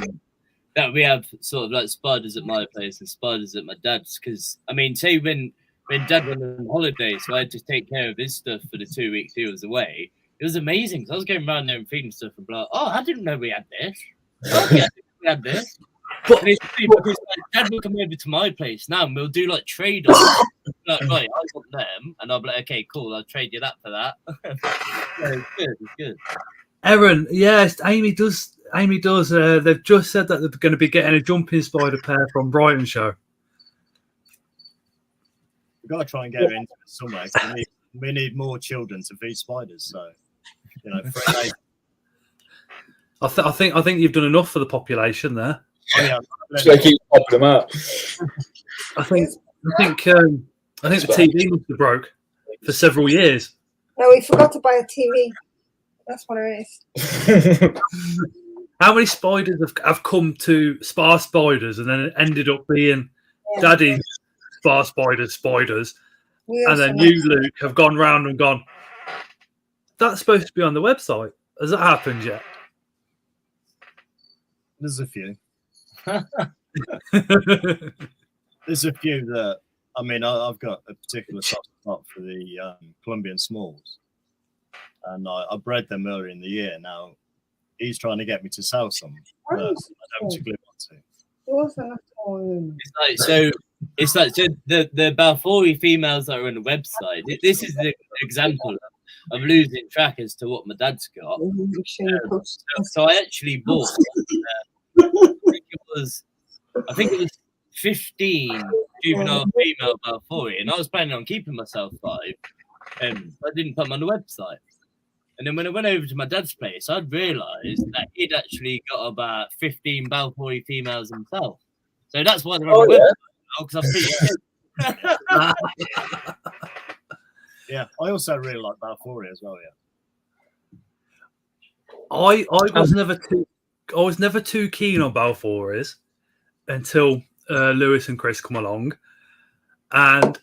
that we have sort of like spiders at my place and spiders at my dad's, because I mean, say when Dad went on holiday, so I had to take care of his stuff for the 2 weeks he was away. It was amazing because I was going around there and feeding stuff and like, oh, I didn't know we had this. Oh, yeah, I didn't know we had this. And it's funny because like, Dad will come over to my place now and we'll do like trade-offs. Like, right, I want them, and I'll be like, okay, cool, I'll trade you that for that. Yeah, it's good. Erin, yes, Amy does. They've just said that they're going to be getting a jumping spider pair from Brighton show. We've got to try and get her into it somewhere. We need more children to feed spiders. So, you know, I think you've done enough for the population there. oh, yeah. So they keep popping them out. I think the TV must have broke for several years. No, we forgot to buy a TV. That's what it is. How many spiders have come to Spa Spiders and then it ended up being Daddy's Spa Spiders, and then you, Luke, have gone round and gone, that's supposed to be on the website. Has that happened yet? There's a few. There's a few that, I mean, I've got a particular soft spot for the Colombian Smalls. And I bred them earlier in the year. Now, he's trying to get me to sell some, but I don't particularly want to. It's like the Balfour females that are on the website. This is the example of losing track as to what my dad's got. So I actually bought. I think it was 15 juvenile female Balfour, and I was planning on keeping myself 5. I didn't put them on the website. And then when I went over to my dad's place, I'd realised that he'd actually got about 15 Balfour females himself. So that's why they're on the website now, because I've seen it. Yeah, I also really like Balfour as well. Yeah, I was never too keen on Balfours until Lewis and Chris come along, and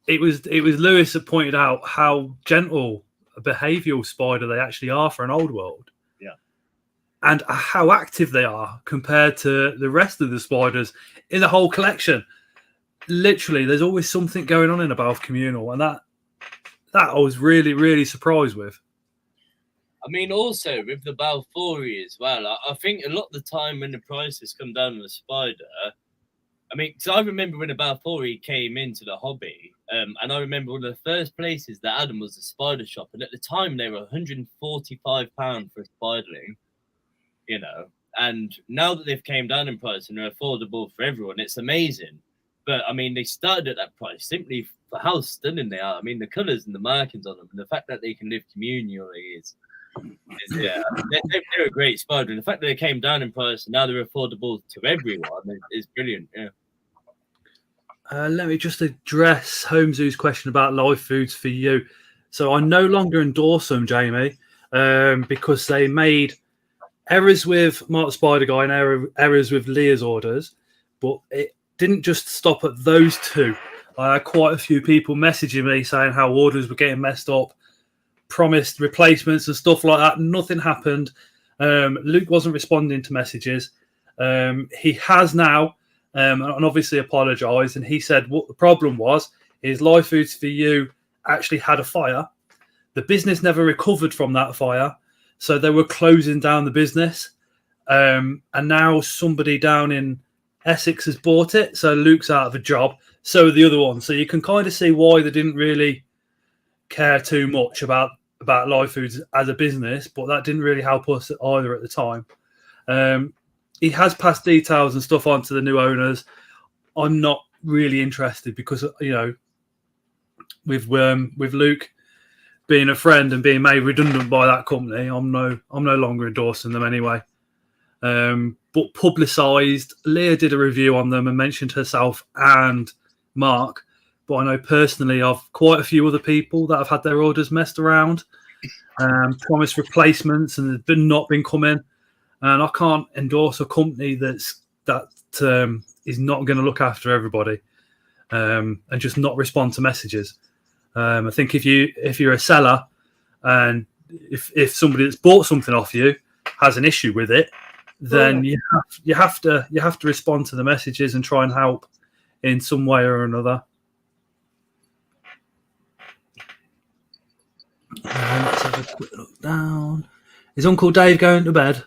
it was Lewis that pointed out how gentle a behavioural spider they actually are for an old world. Yeah. And how active they are compared to the rest of the spiders in the whole collection. Literally, there's always something going on in a Balf communal, and that I was really, really surprised with. I mean, also with the Balfouri as well, I think a lot of the time when the prices come down on the spider, I mean, because I remember when about 4 he came into the hobby, and I remember one of the first places that Adam was a spider shop, and at the time they were £145 for a spiderling, you know. And now that they've came down in price and are affordable for everyone, it's amazing. But I mean, they started at that price simply for how stunning they are. I mean, the colours and the markings on them, and the fact that they can live communally is yeah, they're a great spider. And the fact that they came down in price and now they're affordable to everyone is brilliant. Yeah. Let me just address Holmesu's question about live foods for you. So I no longer endorse them, Jamie, because they made errors with Mark the Spider Guy and errors with Leah's orders, but it didn't just stop at those two. I had quite a few people messaging me saying how orders were getting messed up, promised replacements and stuff like that. Nothing happened. Luke wasn't responding to messages. He has now, and obviously apologised, and he said what the problem was is Live Foods for You actually had a fire. The business never recovered from that fire, so they were closing down the business. And now somebody down in Essex has bought it, so Luke's out of a job. So are the other one. So you can kind of see why they didn't really care too much about Live Foods as a business, but that didn't really help us either at the time. He has passed details and stuff on to the new owners. I'm not really interested because, you know, with Luke being a friend and being made redundant by that company, I'm no longer endorsing them anyway. But publicised, Leah did a review on them and mentioned herself and Mark. But I know personally of quite a few other people that have had their orders messed around, promised replacements, and they've not been coming. And I can't endorse a company that is not going to look after everybody and just not respond to messages. I think if you're a seller and if somebody that's bought something off you has an issue with it, then you have to respond to the messages and try and help in some way or another. Let's have a quick look down. Is Uncle Dave going to bed?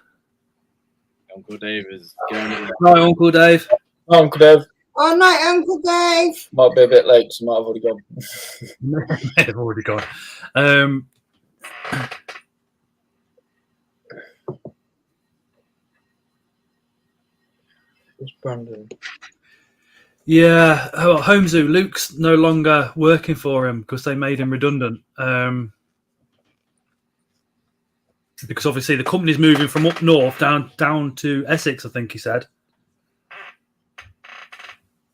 Uncle Dave is going to bed. Hi, Uncle Dave. Hi, Uncle Dave. Oh, night, Uncle Dave. Might be a bit late, so might have already gone. May have already gone. It's Brandon. Yeah, Homesu, Luke's no longer working for him because they made him redundant. Because obviously the company's moving from up north down to Essex, I think he said.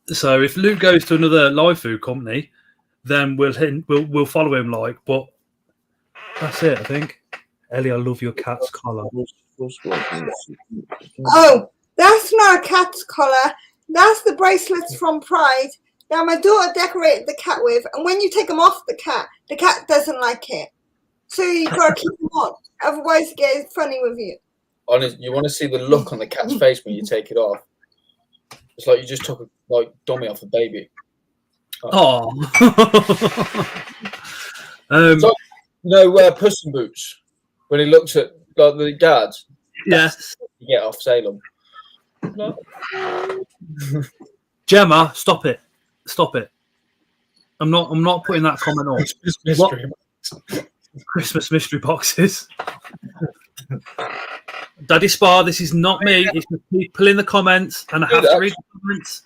So if Luke goes to another live food company, then we'll follow him. But that's it, I think. Ellie, I love your cat's collar. Oh, that's not a cat's collar. That's the bracelets from Pride that my daughter decorated the cat with. And when you take them off the cat doesn't like it. So you got to keep them on. Otherwise it gets funny with you. Honest, you want to see the look on the cat's face when you take it off. It's like you just took a dummy off a baby. Oh. It's like, Puss in Boots, when he looks at like the guards. Yes. You get off Salem. Gemma, stop it. I'm not putting that comment on. Christmas mystery boxes. Daddy Spa, this is not me. It's the people in the comments, and I have to read the comments.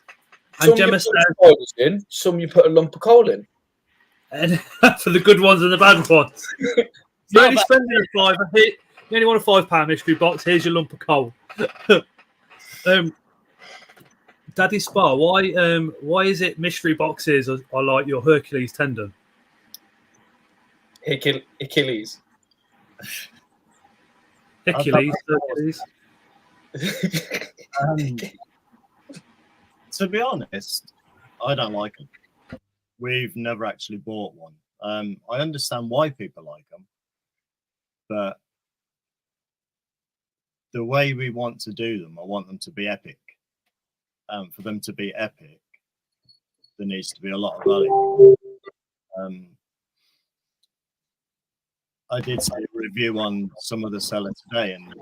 And Some Gemma you put in, some you put a lump of coal in. And for the good ones and the bad ones. You only spend a £5. You only want a £5 mystery box. Here's your lump of coal. Daddy Spa, why is it mystery boxes are like your Hercules tendon? Achilles. Hercules. To be honest, I don't like them. We've never actually bought one. I understand why people like them, but the way we want to do them, I want them to be epic. For them to be epic, there needs to be a lot of value. I did say a review on some of the seller today, and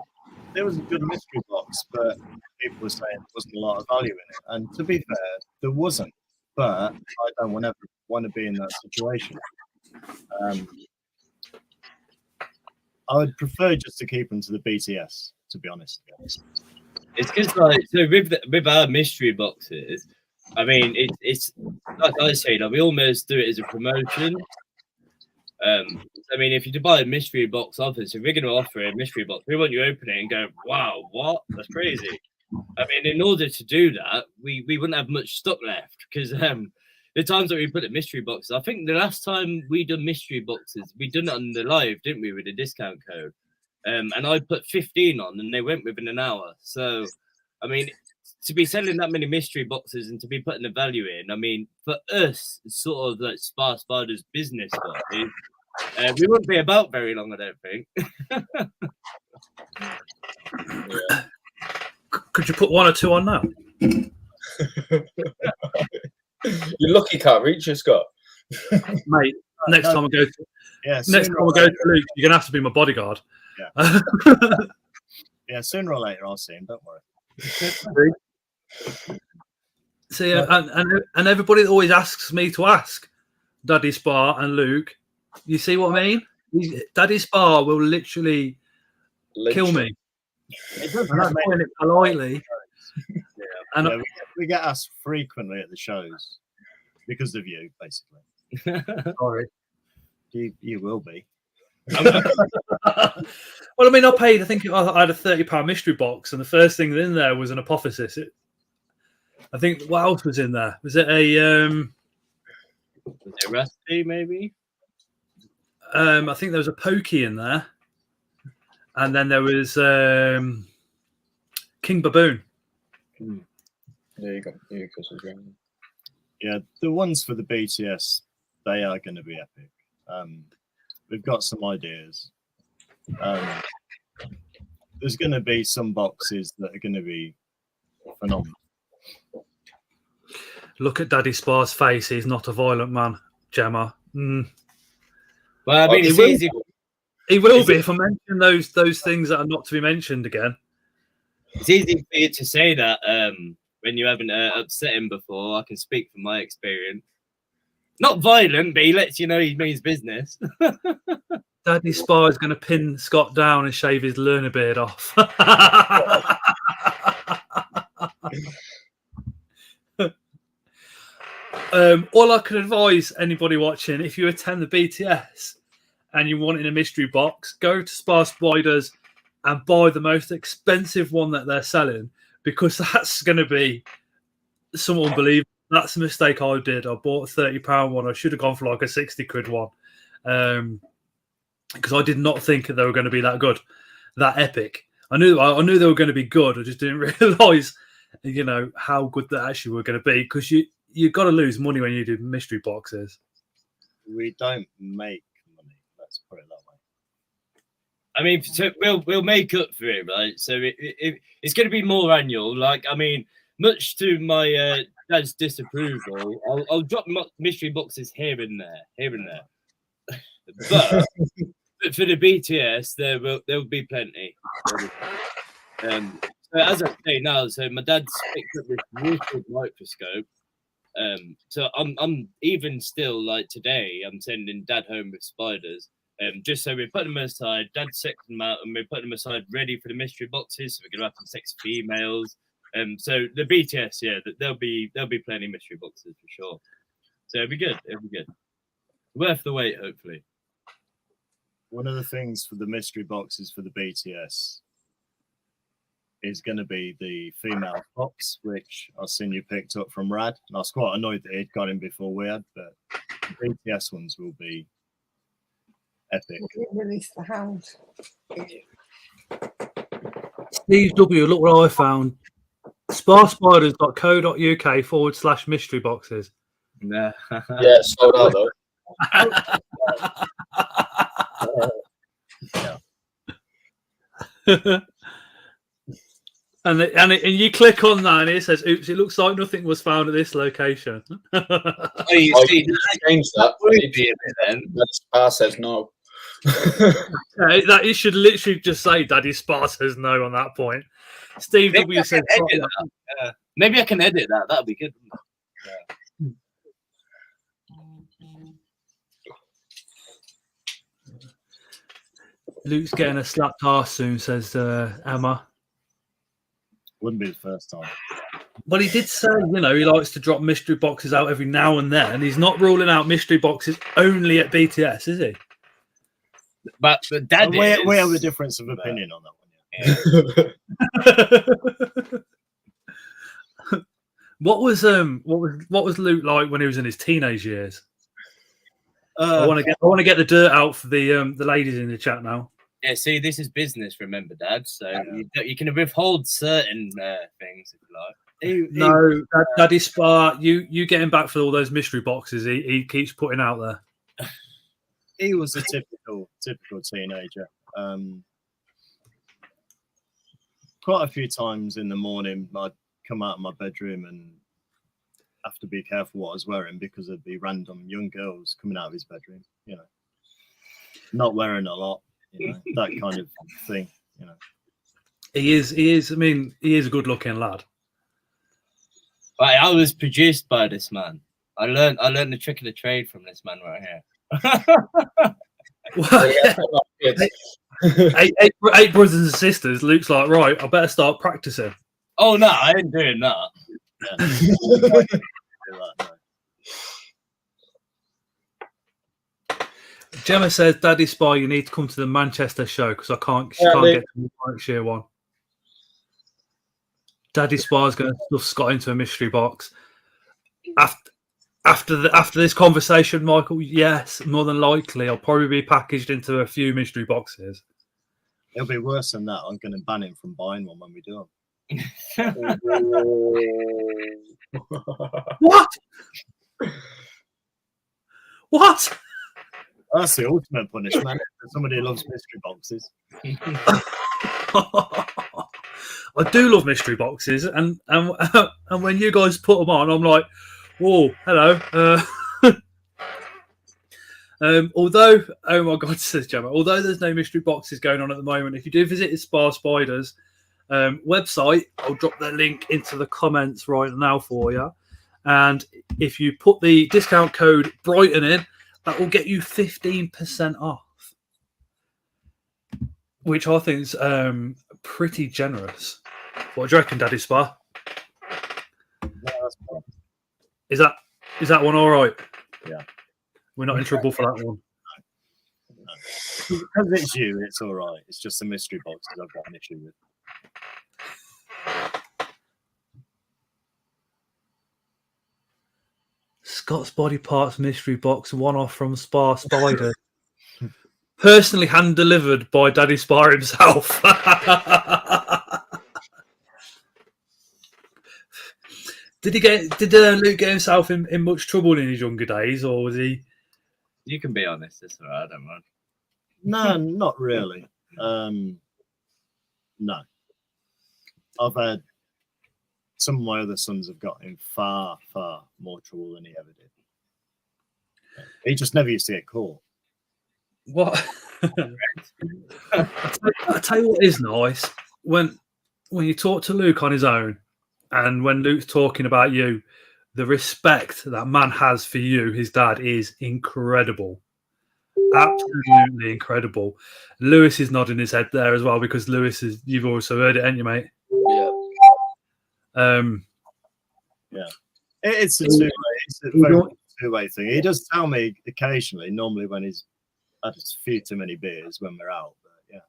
there was a good mystery box, but people were saying there wasn't a lot of value in it. And to be fair, there wasn't. But I don't want to be in that situation. I would prefer just to keep them to the BTS, to be honest. It's because like so with our mystery boxes, I mean it's like I say, like we almost do it as a promotion. I mean, if you buy a mystery box off us, if we're going to offer a mystery box, we want you to open it and go, "Wow, what? That's crazy." I mean, in order to do that, we wouldn't have much stock left because the times that we put the mystery boxes, I think the last time we done mystery boxes, we done it on the live, didn't we, with a discount code? And I put 15 on, and they went within an hour. So, I mean, to be selling that many mystery boxes and to be putting the value in, I mean, for us, it's sort of like Spar Spider's business, we wouldn't be about very long, I don't think. Yeah. Could you put 1 or 2 on now? You're lucky, can't reach you, Scott. Mate, next time I go to Luke, you're gonna have to be my bodyguard. Yeah. Yeah, sooner or later I'll see him. Don't worry. See, and everybody always asks me to ask Daddy Spar and Luke. You see what I mean? Daddy Spar will literally kill me. It doesn't And I'm putting it politely. And Yeah, we get asked frequently at the shows because of you, basically. sorry. You will be. Well, I mean, I think I had a £30 mystery box, and the first thing in there was an apophysis. I think, what else was in there? Was it a Rusty, maybe? I think there was a pokey in there, and then there was King Baboon. There you go. Yeah, the ones for the BTS, they are going to be epic. We've got some ideas. There's going to be some boxes that are going to be phenomenal. Look at Daddy Spar's face. He's not a violent man, Gemma. Well, I mean, it's easy. He will be if I mention those things that are not to be mentioned again. It's easy for you to say that when you haven't upset him before. I can speak from my experience. Not violent, but he lets you know he means business. Daddy Spar is going to pin Scott down and shave his learner beard off. All I can advise anybody watching, if you attend the BTS and you want in a mystery box, go to Spar Spiders and buy the most expensive one that they're selling, because that's going to be some unbelievable. That's a mistake I did. I bought a £30 one. I should have gone for like a 60 quid one, because I did not think they were going to be that good, that epic. I knew they were going to be good. I just didn't realise, how good they actually were going to be, because you've got to lose money when you do mystery boxes. We don't make money. Let's put it that way. I mean, so we'll make up for it, right? So it's going to be more annual. Like, I mean, much to my dad's disapproval, I'll drop mystery boxes here and there. But for the BTS, there will be plenty. So as I say now, so my dad's picked up this water microscope. So I'm even still, like today, I'm sending Dad home with spiders. Just so we put them aside, Dad sets them out, and we put them aside ready for the mystery boxes. So we're gonna have some 6 females. So the BTS, yeah, there'll be plenty of mystery boxes for sure. So it'll be good. Worth the wait, hopefully. One of the things for the mystery boxes for the BTS is going to be the female box, which I've seen you picked up from Rad. And I was quite annoyed that he'd got him before we had, but the BTS ones will be epic. Release the hound. Steve W, look what I found. Sparspiders.co.uk/mystery boxes. Nah. Yeah, sold out though. And you click on that and it says, "Oops, it looks like nothing was found at this location." Oh, you see, change that. would be a bit then. That Spar says no. That you should literally just say Daddy Spa says no on that point. Steve Maybe W I says can edit that. Maybe I can edit that. That'd be good. Luke's getting a slapped arse soon, says Emma. Wouldn't be the first time. Well, he did say, you know, he likes to drop mystery boxes out every now and then. He's not ruling out mystery boxes only at BTS, is he? But Dad, we have a difference of opinion on that one. Yeah. What was Luke like when he was in his teenage years? I want to get the dirt out for the ladies in the chat now. Yeah, see, this is business, remember, Dad. So you can withhold certain things if you like. Daddy Spa, you get him back for all those mystery boxes he keeps putting out there. He was a typical teenager. Quite a few times in the morning, I'd come out of my bedroom and have to be careful what I was wearing because there'd be random young girls coming out of his bedroom. You know, not wearing a lot. You know, that kind of thing. You know, he is. I mean, he is a good-looking lad. Right, I was produced by this man. I learned the trick of the trade from this man right here. eight brothers and sisters. Luke's like, right, I better start practicing. Oh no, I ain't doing that. Gemma says, Daddy Spy, you need to come to the Manchester show because I can't get to the Warwickshire one. Daddy Spy's going to stuff Scott into a mystery box. After this conversation, Michael, yes, more than likely, I'll probably be packaged into a few mystery boxes. It'll be worse than that. I'm going to ban him from buying one when we do them. What? That's the ultimate punishment for somebody who loves mystery boxes. I do love mystery boxes, and when you guys put them on, I'm like, whoa, hello. Although, oh my God, says Gemma, although there's no mystery boxes going on at the moment, if you do visit the Spa Spiders website, I'll drop the link into the comments right now for you. And if you put the discount code Brighton in, that will get you 15% off, which I think is pretty generous. What do you reckon, Daddy Spa? Is that one all right? Yeah. We're not in trouble for that one. No. Because it's you, it's all right. It's just the mystery boxes I've got an issue with. Scott's Body Parts mystery box, one off from Spa Spider. Personally hand delivered by Daddy Spa himself. Did Luke get himself in much trouble in his younger days, or was he? You can be honest, it's all right, I don't mind. No, not really. No. I've had some of my other sons have got in far, far more trouble than he ever did. He just never used to get caught. What? I tell you what is nice when you talk to Luke on his own, and when Luke's talking about you, the respect that man has for you, his dad, is incredible. Absolutely incredible. Lewis is nodding his head there as well because Lewis is. You've also heard it, haven't you, mate? Yeah. Yeah. It's a two-way. It's a very two-way thing. He does tell me occasionally, normally when he's had a few too many beers when we're out. But yeah.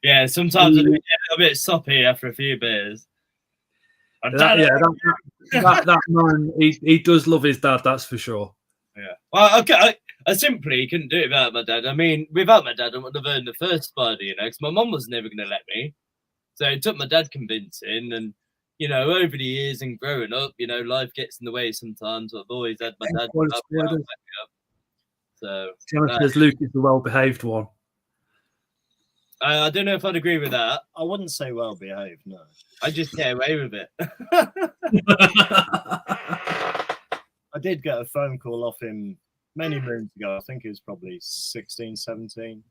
Yeah, sometimes I get a little bit soppy after a few beers. That man, he does love his dad, that's for sure. Yeah. Well, okay. I simply couldn't do it without my dad. I mean, without my dad, I wouldn't have earned the first Spider, you know, because my mum was never going to let me. So it took my dad convincing, and you know, over the years and growing up, you know, life gets in the way sometimes. I've always had my dad. So Gemma says Luke is the well-behaved one. I don't know if I'd agree with that. I wouldn't say well-behaved, no. I just get away with it. I did get a phone call off him many moons ago. I think it was probably 16, 17.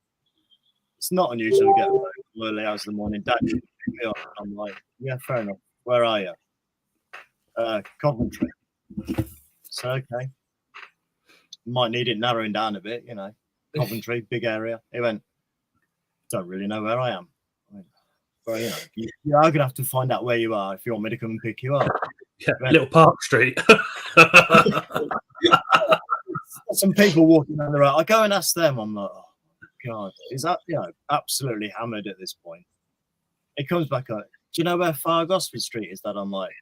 It's not unusual to get home early hours of the morning. Dad, you pick me up. I'm like, yeah, fair enough. Where are you? Coventry. So, okay. Might need it narrowing down a bit, you know. Coventry, big area. He went, don't really know where I am. I went, well, you know, you are going to have to find out where you are if you want me to come and pick you up. Yeah, Little Park Street. Some people walking down the road. I go and ask them. I'm like, oh, God, is that, you know, absolutely hammered at this point. It comes back up. Do you know where Far Gosford Street is? That I'm like,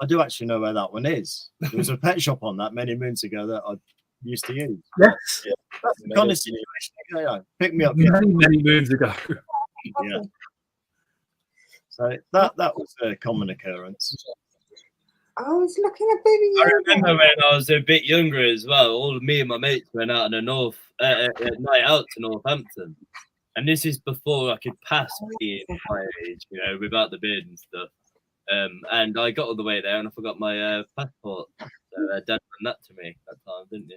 I do actually know where that one is. There was a pet shop on that many moons ago that I used to use. Yes. Yeah. That's the kind of situation. You know, pick me up. Many moons ago. Yeah. So that was a common occurrence. I was looking at baby I Yoda. remember when I was a bit younger as well. All of me and my mates went out on a night out to Northampton, and this is before I could pass being my age, you know, without the beard and stuff. And I got all the way there and I forgot my passport. So Dad sent that to me that time, didn't you?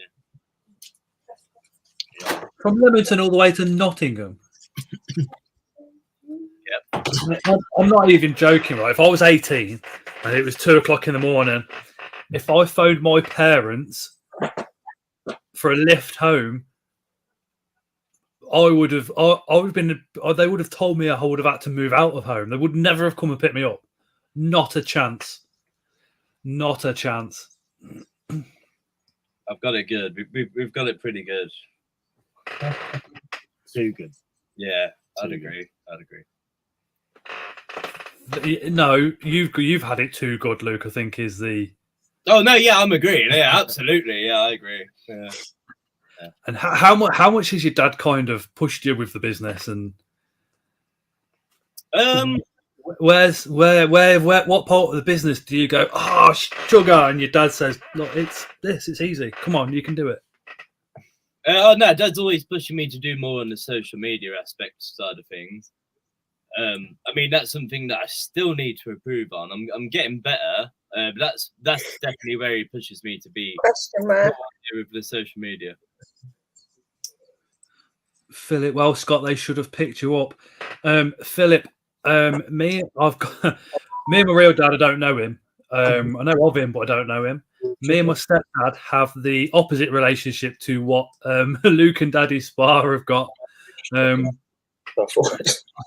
Yeah. From Leamington all the way to Nottingham. Yep. I'm not even joking, right? If I was 18 and it was 2 o'clock in the morning, if I phoned my parents for a lift home, they would have told me I would have had to move out of home. They would never have come and picked me up. Not a chance. Not a chance. I've got it good. We've got it pretty good. Too good. Yeah, I'd agree. No, you've had it too good, Luke. I think is the. Oh no, yeah, I'm agreeing. Yeah, absolutely. Yeah, I agree. Yeah. And how much has your dad kind of pushed you with the business and? What part of the business do you go, oh, sugar, and your dad says, look, it's easy. Come on, you can do it. Oh no, Dad's always pushing me to do more on the social media aspect side of things. I mean, that's something that I still need to improve on. I'm getting better, but that's definitely where he pushes me to be with the social media. Philip, well, Scott, they should have picked you up. Philip, me and my real dad, I don't know him. I know of him, but I don't know him. Me and my stepdad have the opposite relationship to what Luke and Daddy Spa have got. I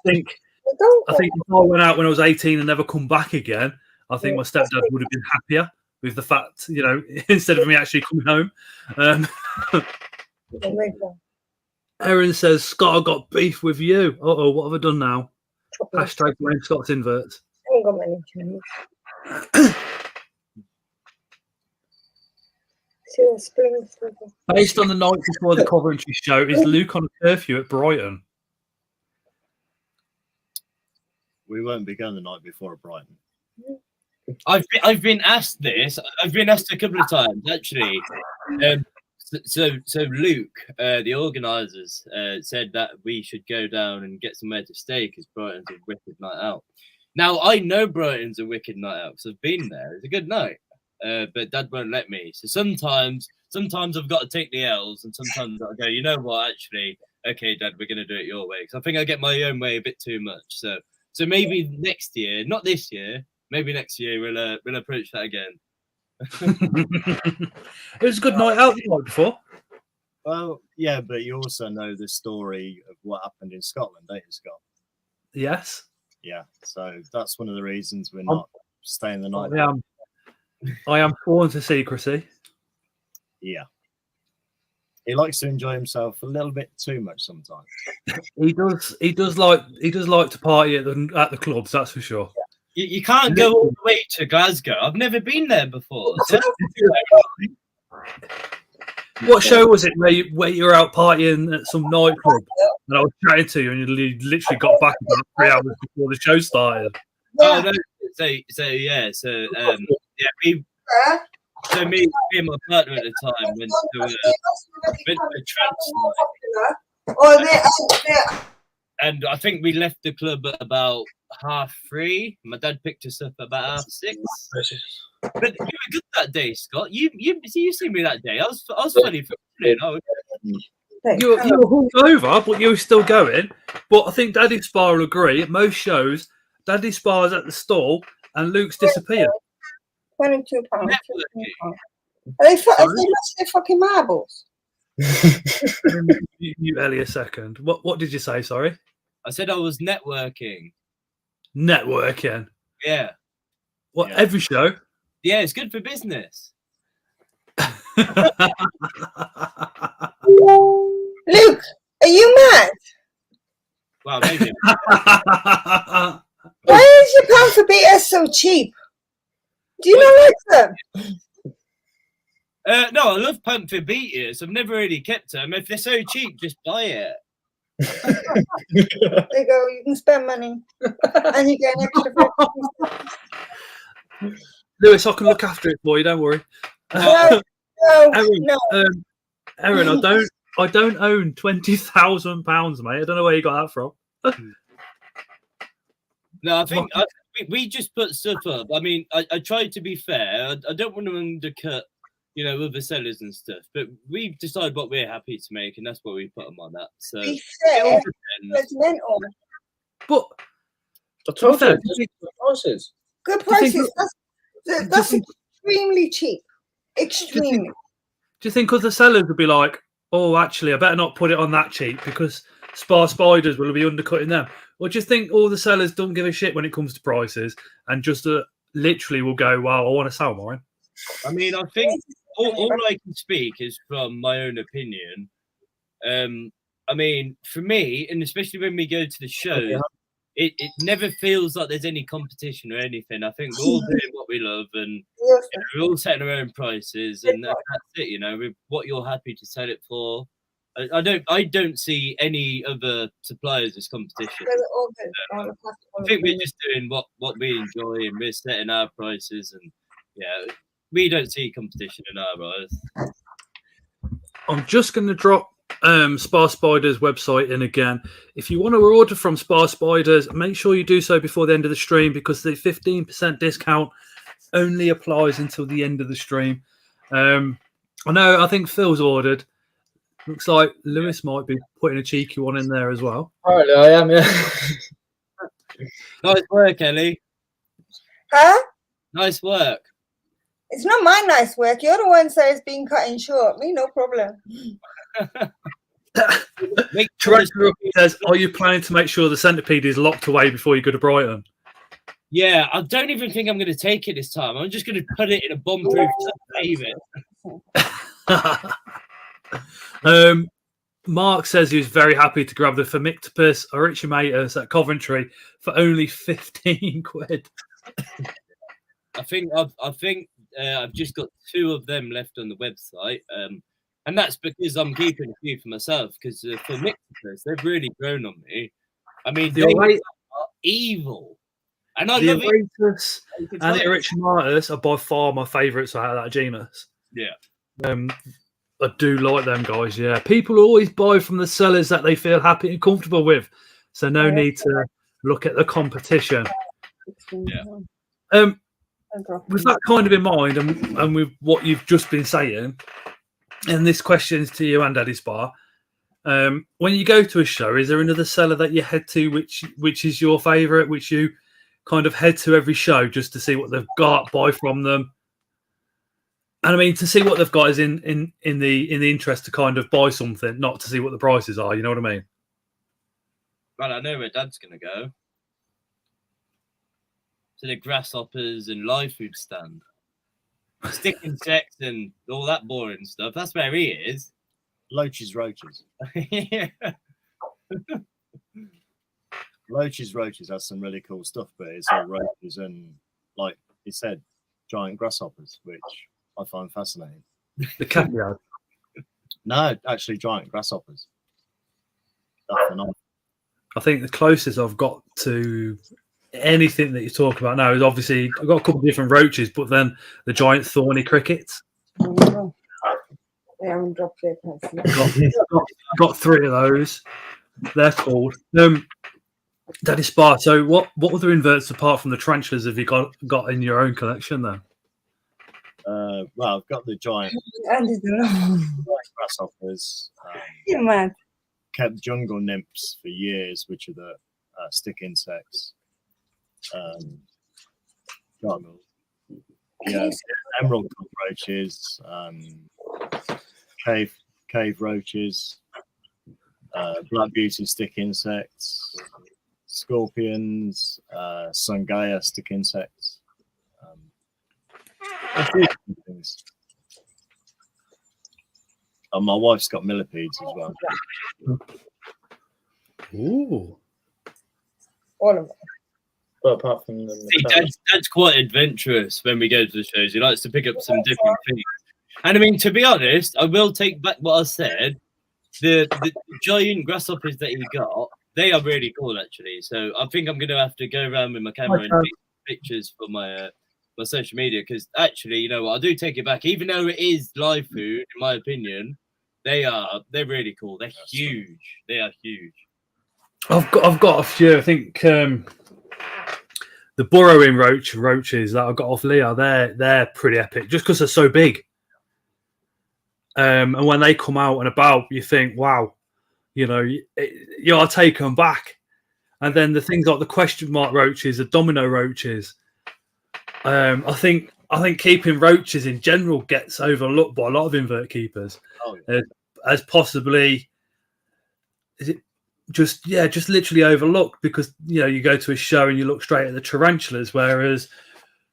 think if I went out when I was 18 and never come back again, I think my stepdad would have been happier with the fact, you know, instead of me actually coming home. Erin says, Scott, I got beef with you. Uh-oh, what have I done now? Hashtag blame Scott's inverts. I ain't got many channels. Based on the night before the Coventry show, is Luke on a curfew at Brighton? We won't be going the night before at Brighton. I've been asked this. I've been asked a couple of times actually. So Luke, the organisers, said that we should go down and get somewhere to stay because Brighton's a wicked night out. Now I know Brighton's a wicked night out because I've been there. It's a good night, but Dad won't let me. So sometimes I've got to take the L's, and sometimes I go, you know what? Actually, okay, Dad, we're going to do it your way because I think I get my own way a bit too much. So maybe next year, not this year, maybe next year we'll approach that again. It was a good night out the night before. Well, yeah, but you also know the story of what happened in Scotland, don't you, Scott? Yes. Yeah, so that's one of the reasons we're not staying the night. I am sworn to secrecy. Yeah. He likes to enjoy himself a little bit too much sometimes. He does like to party at the clubs, that's for sure. You can't go all the way to Glasgow. I've never been there before. So. What show was it where you were out partying at some nightclub and I was chatting to you and you literally got back about 3 hours before the show started? Oh no! Me and my partner at the time went to a trance night. And I think we left the club at about 3:30. My dad picked us up about 6:30. But you were good that day, Scott. You seen me that day. I was funny for you know. You were hungover, but you were still going. But I think Daddy Spa will agree. At most shows, Daddy Spa's at the stall and Luke's disappeared. £22. Are they lost their fucking marbles? You Ellie a second. What did you say? Sorry. I said I was networking. Networking. Yeah. What? Yeah. Every show? Yeah, it's good for business. Luke, are you mad? Well, maybe. Why is your pound for beer so cheap? Do you not like them? No, I love Panther Beaters. I've never really kept them. If they're so cheap, just buy it. There you go. You can spend money, and you get an extra. Lewis, I can look after it for you. Don't worry. No, Aaron, no. Aaron, I don't own £20,000, mate. I don't know where you got that from. No, I think we just put stuff up. I mean, I tried to be fair. I don't want to undercut, other sellers and stuff. But we decide what we're happy to make, and that's what we put them on that. So Be fair. It's mental. But I told you, good prices. Good prices. That's extremely cheap. Extremely. Do you think other sellers would be like, oh, actually, I better not put it on that cheap because Spa Spiders will be undercutting them? Or do you think all the sellers don't give a shit when it comes to prices and just literally will go, well, I want to sell mine? I mean, I think all I can speak is from my own opinion. I mean, for me, and especially when we go to the show, it never feels like there's any competition or anything. I think we're all doing what we love, and we're all setting our own prices, and that's it. With what you're happy to sell it for. I don't see any other suppliers as competition. I think we're just doing what we enjoy, and we're setting our prices, and we don't see competition in our eyes. I'm just going to drop Spa Spiders website in again. If you want to order from Spa Spiders, make sure you do so before the end of the stream because the 15% discount only applies until the end of the stream. I think Phil's ordered. Looks like Lewis might be putting a cheeky one in there as well. Apparently I am, yeah. Nice work, Ellie. Huh? Nice work. It's not my nice work. You're the one that is being cutting short. Me, no problem. Director says, are you planning to make sure the centipede is locked away before you go to Brighton? Yeah, I don't even think I'm going to take it this time. I'm just going to put it in a bomb-proof save it. Mark says he was very happy to grab the Phomictopus orichamatus at Coventry for only 15 quid. I think I've just got 2 of them left on the website, and that's because I'm keeping a few for myself. Because the Phomictopus, they've really grown on me. I mean, they are evil, and I love it. And the orichamatus are by far my favourites out of that genus. Yeah. I do like them guys, yeah. People always buy from the sellers that they feel happy and comfortable with. So no need to look at the competition. Yeah. With that kind of in mind and with what you've just been saying, and this question is to you and Daddy Spa, when you go to a show, is there another seller that you head to which is your favourite, which you kind of head to every show just to see what they've got, buy from them? And I mean, to see what they've got is in the interest to kind of buy something, not to see what the prices are. You know what I mean? Well, I know where Dad's going to go. To the grasshoppers and live food stand. Stick insects and all that boring stuff. That's where he is. Loach's Roaches. Yeah. Loach's Roaches has some really cool stuff, but it's all roaches and, like he said, giant grasshoppers, which I find fascinating. The caviar. No, actually, giant grasshoppers. That's phenomenal. I think the closest I've got to anything that you talk about now is obviously I've got a couple of different roaches, but then the giant thorny crickets. They haven't dropped their Got 3 of those. They're called. Daddy Spa. So what other inverts apart from the tarantulas have you got in your own collection then? Well, I've got the giant grasshoppers. You're mad. Kept jungle nymphs for years, which are the stick insects. Yeah, emerald cockroaches, cave roaches, black beauty stick insects, scorpions, sungaya stick insects. A few things. And my wife's got millipedes as well. Ooh. All of it. But apart from them, See, Dad's quite adventurous when we go to the shows. He likes to pick up some different things. And I mean, to be honest, I will take back what I said. The giant grasshoppers that he got, they are really cool, actually. So I think I'm going to have to go around with my camera and take pictures for my my social media, because actually, you know what, I do take it back. Even though it is live food, in my opinion, they're really cool. They're huge. They are huge. I've got a few. I think the burrowing roaches that I got off Leah, they're pretty epic just because they're so big. And when they come out and about, you think, wow, you know, you gotta take them back. And then the things like the question mark roaches, the domino roaches. I think keeping roaches in general gets overlooked by a lot of invert keepers. Oh, yeah. As possibly, is it just literally overlooked because, you know, you go to a show and you look straight at the tarantulas, whereas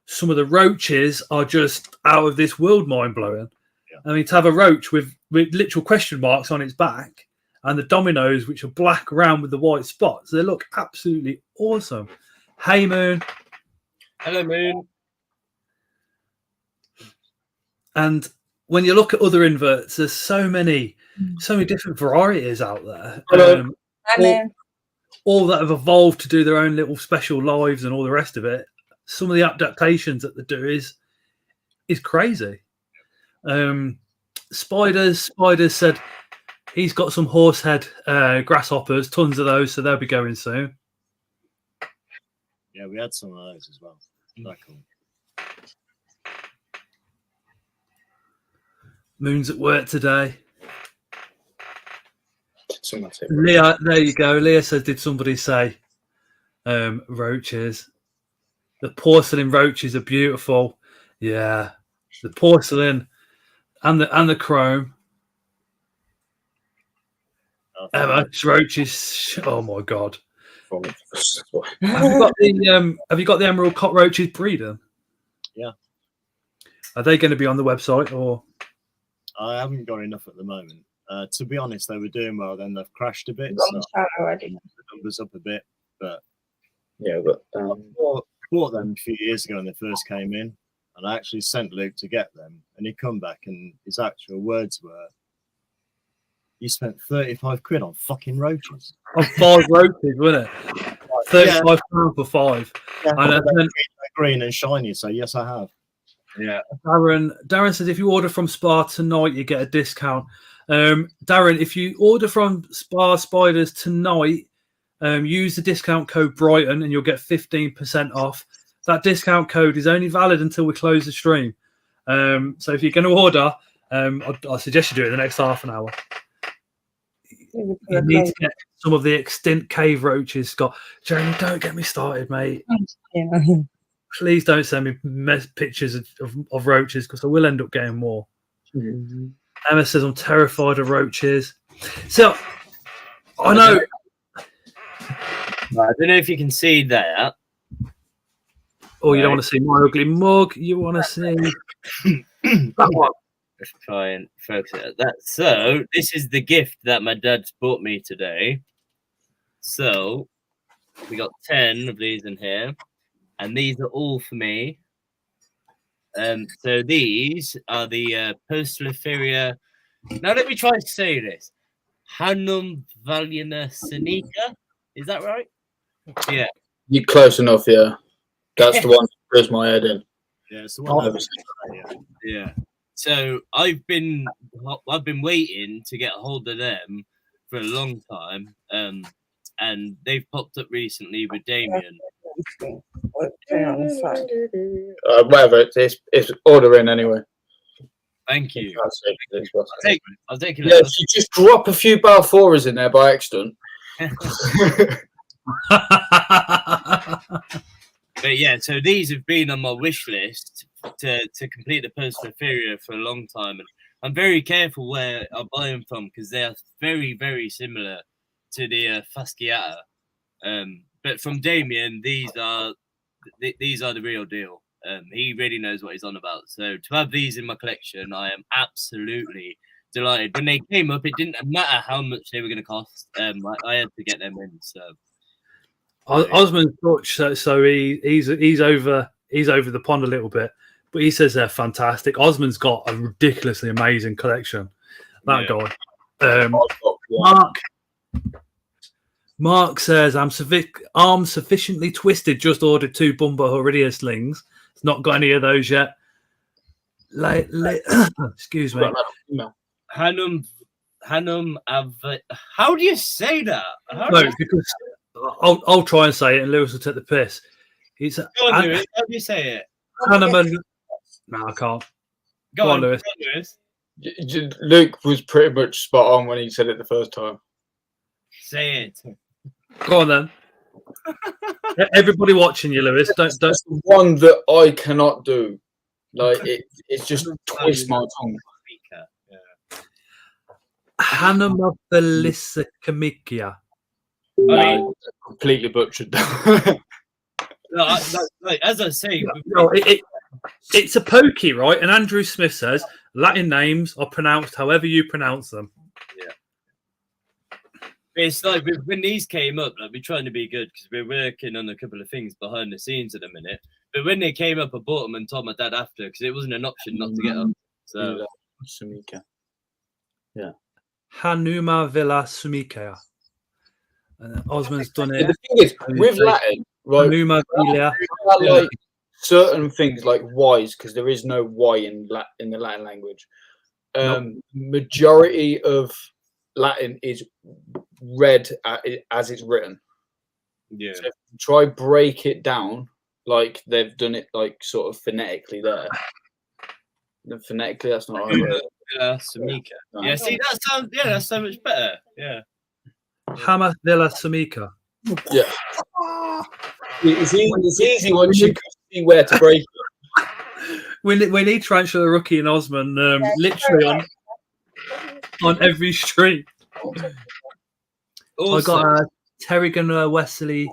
some of the roaches are just out of this world, mind blowing. Yeah. I mean, to have a roach with literal question marks on its back and the dominoes, which are black around with the white spots, they look absolutely awesome. Hey, Moon. Hello, Moon. And when you look at other inverts, there's so many different varieties out there. All that have evolved to do their own little special lives and all the rest of it. Some of the adaptations that they do is crazy. Spiders said he's got some horsehead grasshoppers, tons of those, so they'll be going soon. Yeah, we had some of those as well. They're cool. Moon's at work today. Somatic. Leah, there you go. Leah says, did somebody say roaches? The porcelain roaches are beautiful. Yeah, the porcelain and the chrome. Emma, roaches. Oh my god. Have you got the emerald cockroaches breeding? Yeah. Are they going to be on the website or? I haven't got enough at the moment. To be honest, they were doing well. Then they've crashed a bit. So the numbers up a bit, but yeah. But I bought them a few years ago when they first came in, and I actually sent Luke to get them, and he come back, and his actual words were, "You spent 35 quid on fucking roaches." On 5 roaches, wasn't it? 35 pounds for 5. Yeah, and they're green and shiny. So yes, I have. Yeah. Darren says if you order from Spa tonight, you get a discount. Darren, if you order from Spa Spiders tonight, use the discount code Brighton and you'll get 15% off. That discount code is only valid until we close the stream. So if you're going to order, I suggest you do it in the next half an hour. You need to get some of the extinct cave roaches, Scott. Jeremy, don't get me started, mate. Please don't send me pictures of roaches because I will end up getting more. Mm-hmm. Emma says I'm terrified of roaches. So I know. I don't know if you can see that. Oh, you don't want to see my ugly mug. You want to see that one. Let's try and focus it at that. So this is the gift that my dad's bought me today. So we got 10 of these in here. And these are all for me. So these are the Postlepharia. Now let me try to say this. Hanum Valiana Seneca. Is that right? Yeah. You're close enough, yeah. That's the one that goes my head in. Yeah, it's the one. Yeah. So I've been waiting to get a hold of them for a long time. And and they've popped up recently with Damien. Whatever, it's ordering anyway. Thank you. I'll take it. Yeah, if you just drop a few Balfouras in there by accident. But yeah, so these have been on my wish list to complete the personal inferior for a long time, and I'm very careful where I buy them from because they are very, very similar to the Fasciata. But from Damien, these are the real deal. He really knows what he's on about. So to have these in my collection, I am absolutely delighted. When they came up, it didn't matter how much they were going to cost. I had to get them in. So Osman's Dutch, so he's over the pond a little bit, but he says they're fantastic. Osman's got a ridiculously amazing collection. That guy. Mark says I'm sufficiently twisted. Just ordered 2 Bumba Horidia slings. It's not got any of those yet. Excuse me. Hanum how do you say that? Because I'll try and say it, and Lewis will take the piss. Go on, Lewis. How do you say it? No, I can't. Go on, Lewis. Lewis. Luke was pretty much spot on when he said it the first time. Say it. Go on then. Everybody watching you, Lewis. Don't. That's the one that I cannot do. Like it's just twist my tongue. Hanamabelisakamikia. No, completely butchered. No, as I say, it's a pokey, right? And Andrew Smith says Latin names are pronounced however you pronounce them. Yeah. It's like when these came up, like we're trying to be good because we're working on a couple of things behind the scenes at the minute. But when they came up, I bought them and told my dad after because it wasn't an option not to get them. So, Sumika. Yeah. Hanuma Villa Sumikea. Osman's done it. The thing is, with Latin, right? Hanuma Villa. Like certain things like Y's, because there is no Y in the Latin language. Majority of Latin is read as it's written. Yeah. So if you try break it down like they've done it, like sort of phonetically there. Phonetically, that's not right. Sumika. Yeah, see, that's so much better. Yeah. Hama Villa Sumika. Yeah. It's easy once you can see where to break it. We need to transfer the rookie and Osman literally on every stream. Also, I got a Terrigan Wesley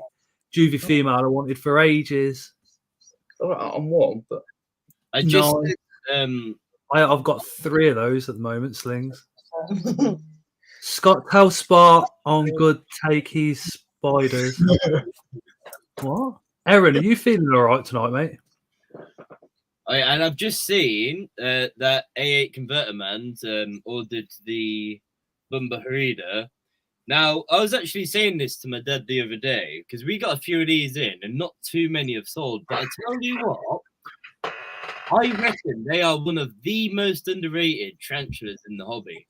Juvie female I wanted for ages. All right, I'm warm, but I just I've got 3 of those at the moment, slings. Scott Telspar on good take his spiders. What? Aaron, are you feeling all right tonight, mate? And I've just seen that A8 Converter Man ordered the Bumba Harida. Now, I was actually saying this to my dad the other day because we got a few of these in and not too many have sold. But I tell you what, I reckon they are one of the most underrated tarantulas in the hobby.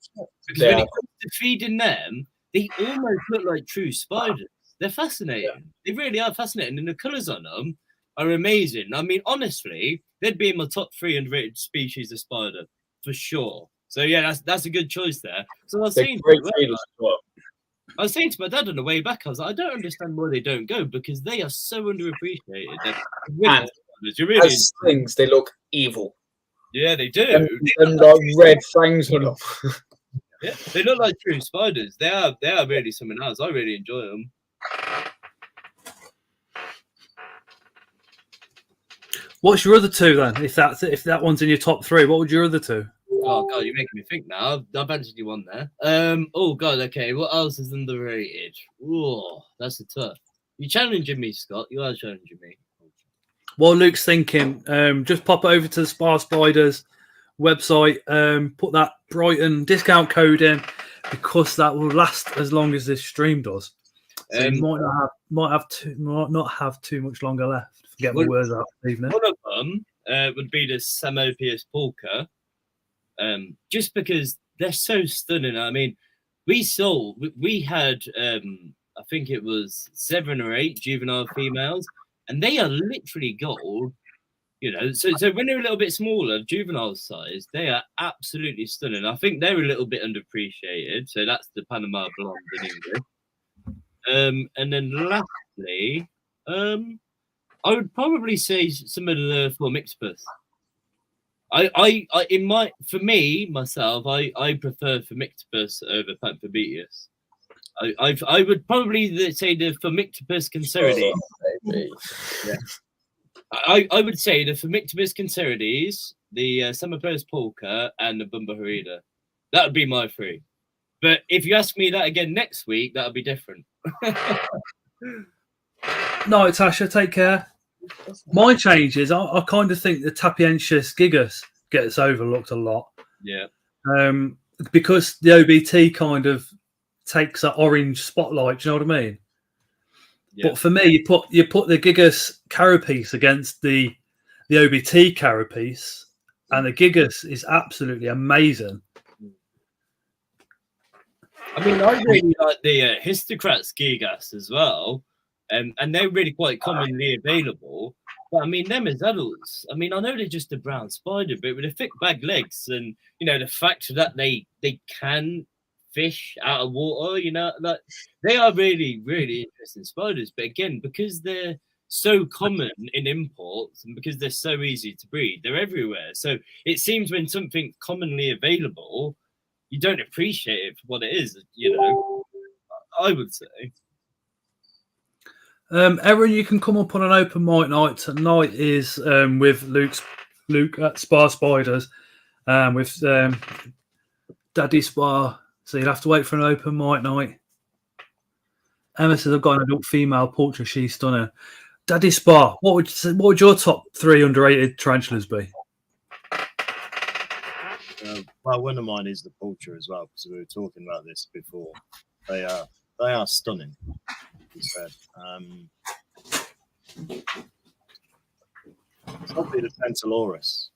Because when it comes to feeding them, they almost look like true spiders. They're fascinating. Yeah. They really are fascinating. And the colours on them are amazing. I mean, honestly, they'd be in my top 3 underrated species of spider for sure. So, yeah, that's a good choice there. So I was saying to my dad on the way back, I was like, I don't understand why they don't go because they are so underappreciated. And as slings, they look evil. Yeah, they do. And like red fangs on them. Yeah, they look like true spiders. They are really something else. I really enjoy them. What's your other 2 then? If that one's in your top 3, what would your other 2? Oh god, you're making me think now. I've answered you one there. Oh god, okay. What else is underrated? Oh, that's a tough. You're challenging me, Scott. You are challenging me. Well, Luke's thinking, just pop over to the Spar Spiders website, put that Brighton discount code in because that will last as long as this stream does. So you might not have too much longer left. Get my words out this evening. One of them would be the Samopius Polka. Just because they're so stunning. I mean, we had I think it was 7 or 8 juvenile females, and they are literally gold. You know, so when they're a little bit smaller, juvenile size, they are absolutely stunning. I think they're a little bit underappreciated. So that's the Panama blonde in English. And then lastly, I would probably say some of the Formictopus. For me myself, I prefer Formictopus over Panthobeteus. I would probably say the Formictopus cancerides. Yeah. I would say the Formictopus cancerides, the Semapros polka, and the Bumbaharida. That would be my 3. But if you ask me that again next week, that would be different. No, Tasha, take care. My changes, I kind of think the Tapiensis gigas gets overlooked a lot. Yeah. Because the OBT kind of takes that orange spotlight. Do you know what I mean? Yeah. But for me, you put the gigas carapace against the OBT carapace, and the gigas is absolutely amazing. I mean, I really like the Histocrats gigas as well. And they're really quite commonly available. But I mean, them as adults, I mean, I know they're just a brown spider, but with the thick back legs and, you know, the fact that they can fish out of water, you know, like they are really, really interesting spiders. But again, because they're so common in imports and because they're so easy to breed, they're everywhere. So it seems when something's commonly available, you don't appreciate it for what it is, you know, I would say. Erin, you can come up on an open mic night. Tonight is with Luke at Spar Spiders, with Daddy Spar. So you'll have to wait for an open mic night. Emma says I've got an adult female portrait. She's stunning. Daddy Spar, what would your top 3 underrated tarantulas be? Well, one of mine is the Pulcher as well, because we were talking about this before. They are stunning. He said, probably the Pentaloris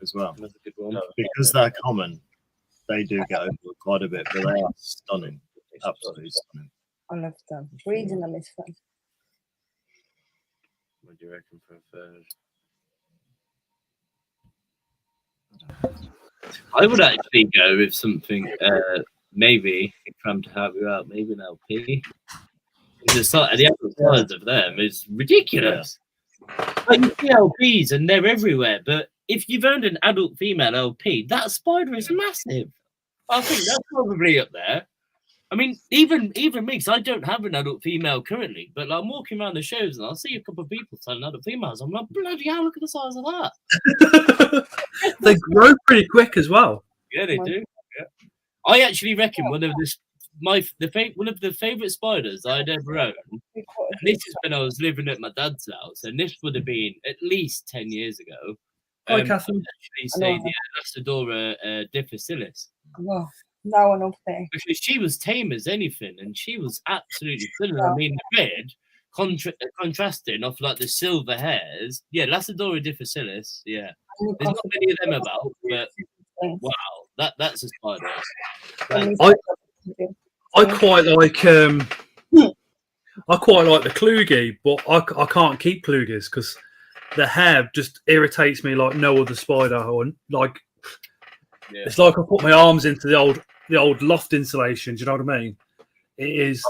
as well. That's a good one. Because they're common, they do get overlooked quite a bit, but they are stunning. Absolutely stunning. I love them. Breeding them is fun. What do you reckon for a 3rd? I would actually go with something, maybe, if I'm to help you out, maybe an LP. The other size of them is ridiculous. Yeah. Like you see LPs and they're everywhere, but if you've owned an adult female LP, that spider is massive. I think that's probably up there. I mean, even me, because I don't have an adult female currently, but like, I'm walking around the shows and I'll see a couple of people selling adult females. I'm like, bloody hell, look at the size of that. They grow pretty quick as well. Yeah, they do. Yeah. I actually reckon one of the favourite spiders I'd ever owned, and this is when I was living at my dad's house, and this would have been at least 10 years ago. Hi, Catherine. I'd actually say the Asteamed difficilis. Wow. That one up there. Because she was tame as anything, and she was absolutely stunning. I mean, the red contrasting off like the silver hairs. Yeah, Lacidora difficilis. Yeah, there's not many of them about, but wow, that's a spider. I quite like the Kluge, but I can't keep Kluges because the hair just irritates me like no other spider. Like it's like I put my arms into the old loft insulation. Do you know what I mean? It is.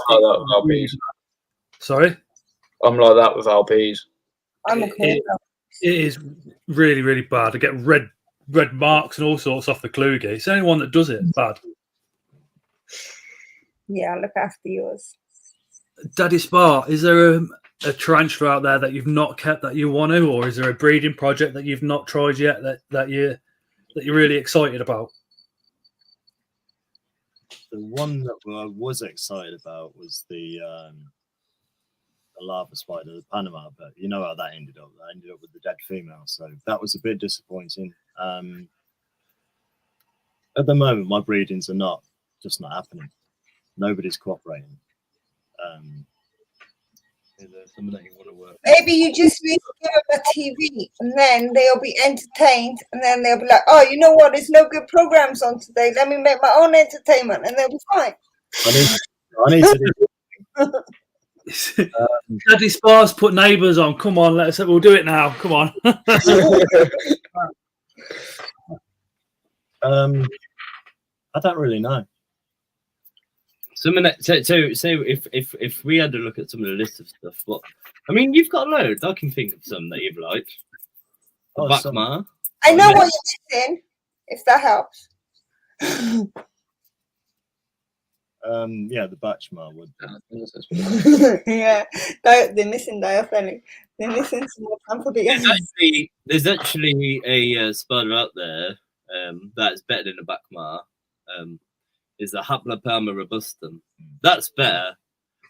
Sorry, I'm like that with LPs. I'm okay. It is really, really bad. I get red marks and all sorts off the Kluge. It's the only one that does it bad. Yeah, look after yours. Daddy Spar, is there a tarantula out there that you've not kept that you want to, or is there a breeding project that you've not tried yet that you're really excited about? The one that I was excited about was the lava spider, the Panama, but you know how that ended up. That ended up with the dead female, so that was a bit disappointing. At the moment, my breedings are just not happening. Nobody's cooperating. Is there something that you want to work? Maybe you just need to give them a TV, and then they'll be entertained, and then they'll be like, "Oh, you know what? There's no good programs on today. Let me make my own entertainment," and they'll be fine. I need to do Daddy Spar's put Neighbours on. Come on, we'll do it now. Come on. I don't really know. So if we had to look at some of the list of stuff, what I mean, you've got loads. I can think of some that you've liked. Bakma. I know what you're missing, if that helps. Yeah, the Bachmar would. Yeah, they're missing Diaphonic. They're missing some more Pamphlebia. There's actually a spider out there that's better than a Bakma. Is the Haplopelma robustum. That's better.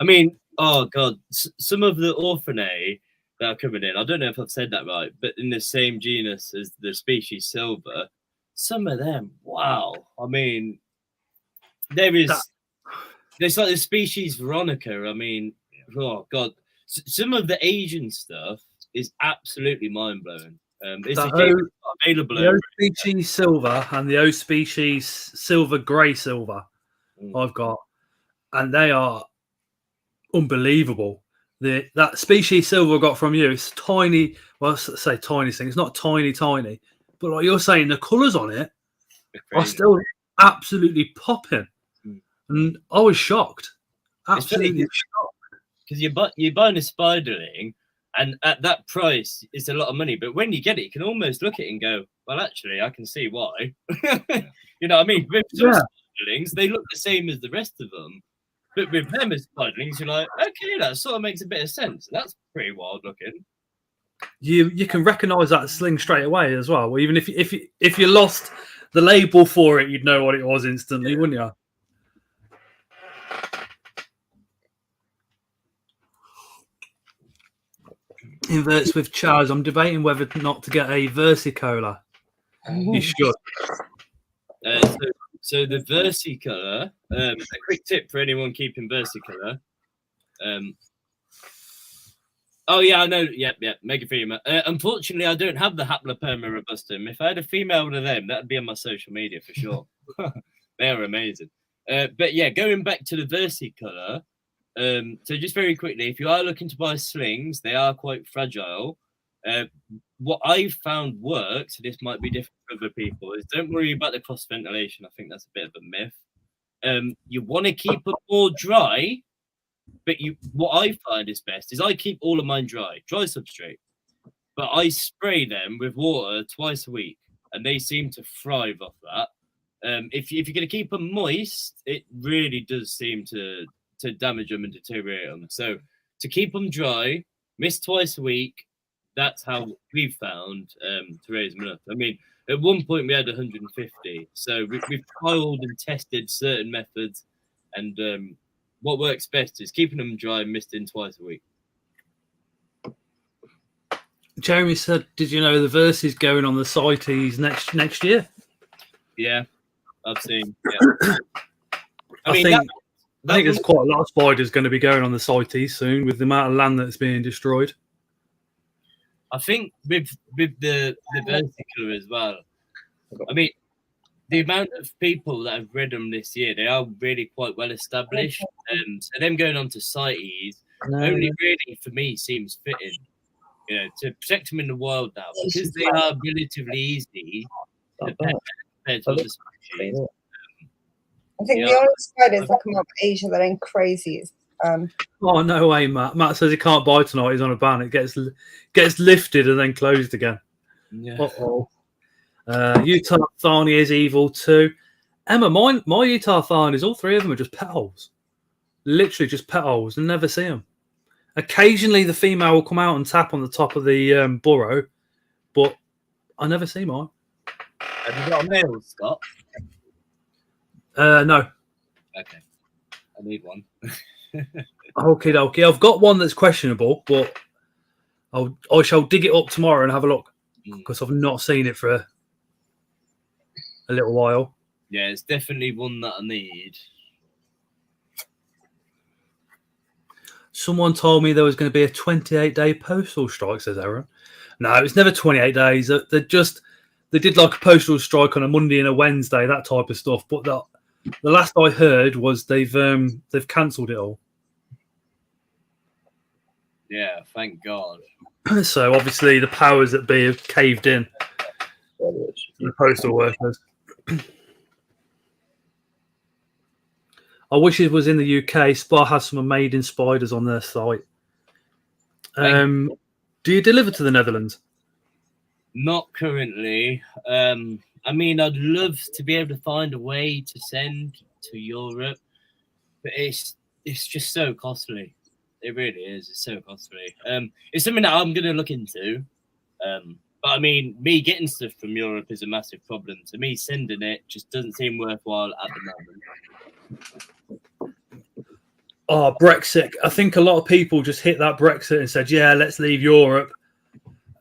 I mean, oh god, some of the orphanae that are coming in, I don't know if I've said that right, but in the same genus as the species silver, some of them, wow. I mean, there's like the species Veronica. I mean, oh god, some of the Asian stuff is absolutely mind blowing. It's available. The O species silver and the O species silver grey silver I've got, and they are unbelievable. That species silver I got from you, it's tiny. Well, I say tiny thing. It's not tiny, but like you're saying, the colours on it are still absolutely popping, and I was shocked. Absolutely shocked. Because you're buying a spiderling. And at that price, it's a lot of money. But when you get it, you can almost look at it and go, well, actually, I can see why. You know what I mean? With some spiderlings, they look the same as the rest of them. But with them as spiderlings, you're like, okay, that sort of makes a bit of sense. That's pretty wild looking. You can recognise that sling straight away as well. Even if you lost the label for it, you'd know what it was instantly, wouldn't you? Inverts with Charles. I'm debating whether or not to get a versicolor. You should. So the versicolor, a quick tip for anyone keeping versicolor. Oh yeah, I know. Yep, mega female. Unfortunately, I don't have the Haplopelma robustum. If I had a female to them, that'd be on my social media for sure. They are amazing. But yeah, going back to the versicolor. So just very quickly, if you are looking to buy slings, they are quite fragile. What I've found works, and this might be different for other people, is don't worry about the cross ventilation. I think that's a bit of a myth. You want to keep them more dry, but what I find is best is I keep all of mine dry substrate, but I spray them with water twice a week, and they seem to thrive off that. If you're going to keep them moist, it really does seem to damage them and deteriorate them. So to keep them dry, miss twice a week, that's how we've found to raise them up. I mean, at one point we had 150. So we've trialed and tested certain methods, and what works best is keeping them dry and misting twice a week. Jeremy said, did you know the verse is going on the CITES next year? Yeah, I've seen. Yeah. I think there's quite a lot of spiders going to be going on the CITES soon with the amount of land that's being destroyed. I think with the versicolor as well. I mean, the amount of people that have read them this year, they are really quite well established. So them going on to CITES only really for me seems fitting. You know, to protect them in the wild now because they are relatively easy compared to other species. I think the only spiders that come out of Asia that ain't crazy is oh no way, Matt. Matt says he can't buy tonight. He's on a ban. It gets lifted and then closed again. Yeah. Utah Thorny is evil too. Emma, my Utah Thornies, all three of them are just petals. Literally just petals, and never see them. Occasionally the female will come out and tap on the top of the burrow, but I never see mine. Have you got a male, Scott? No. Okay. I need one. Okay. I've got one that's questionable, but I shall dig it up tomorrow and have a look because I've not seen it for a little while. Yeah, it's definitely one that I need. Someone told me there was going to be a 28-day postal strike, says Aaron. No, it's never 28 days. They did like a postal strike on a Monday and a Wednesday, that type of stuff. But the last I heard was they've cancelled it all. Yeah, thank God. So obviously the powers that be have caved in. The postal workers. I wish it was in the UK. Spar has some made in spiders on their site. Do you deliver to the Netherlands? Not currently. I mean, I'd love to be able to find a way to send to Europe, but it's just so costly. It really is. It's so costly. It's something that I'm going to look into. But I mean, me getting stuff from Europe is a massive problem. To me, sending it just doesn't seem worthwhile at the moment. Oh, Brexit. I think a lot of people just hit that Brexit and said, yeah, let's leave Europe.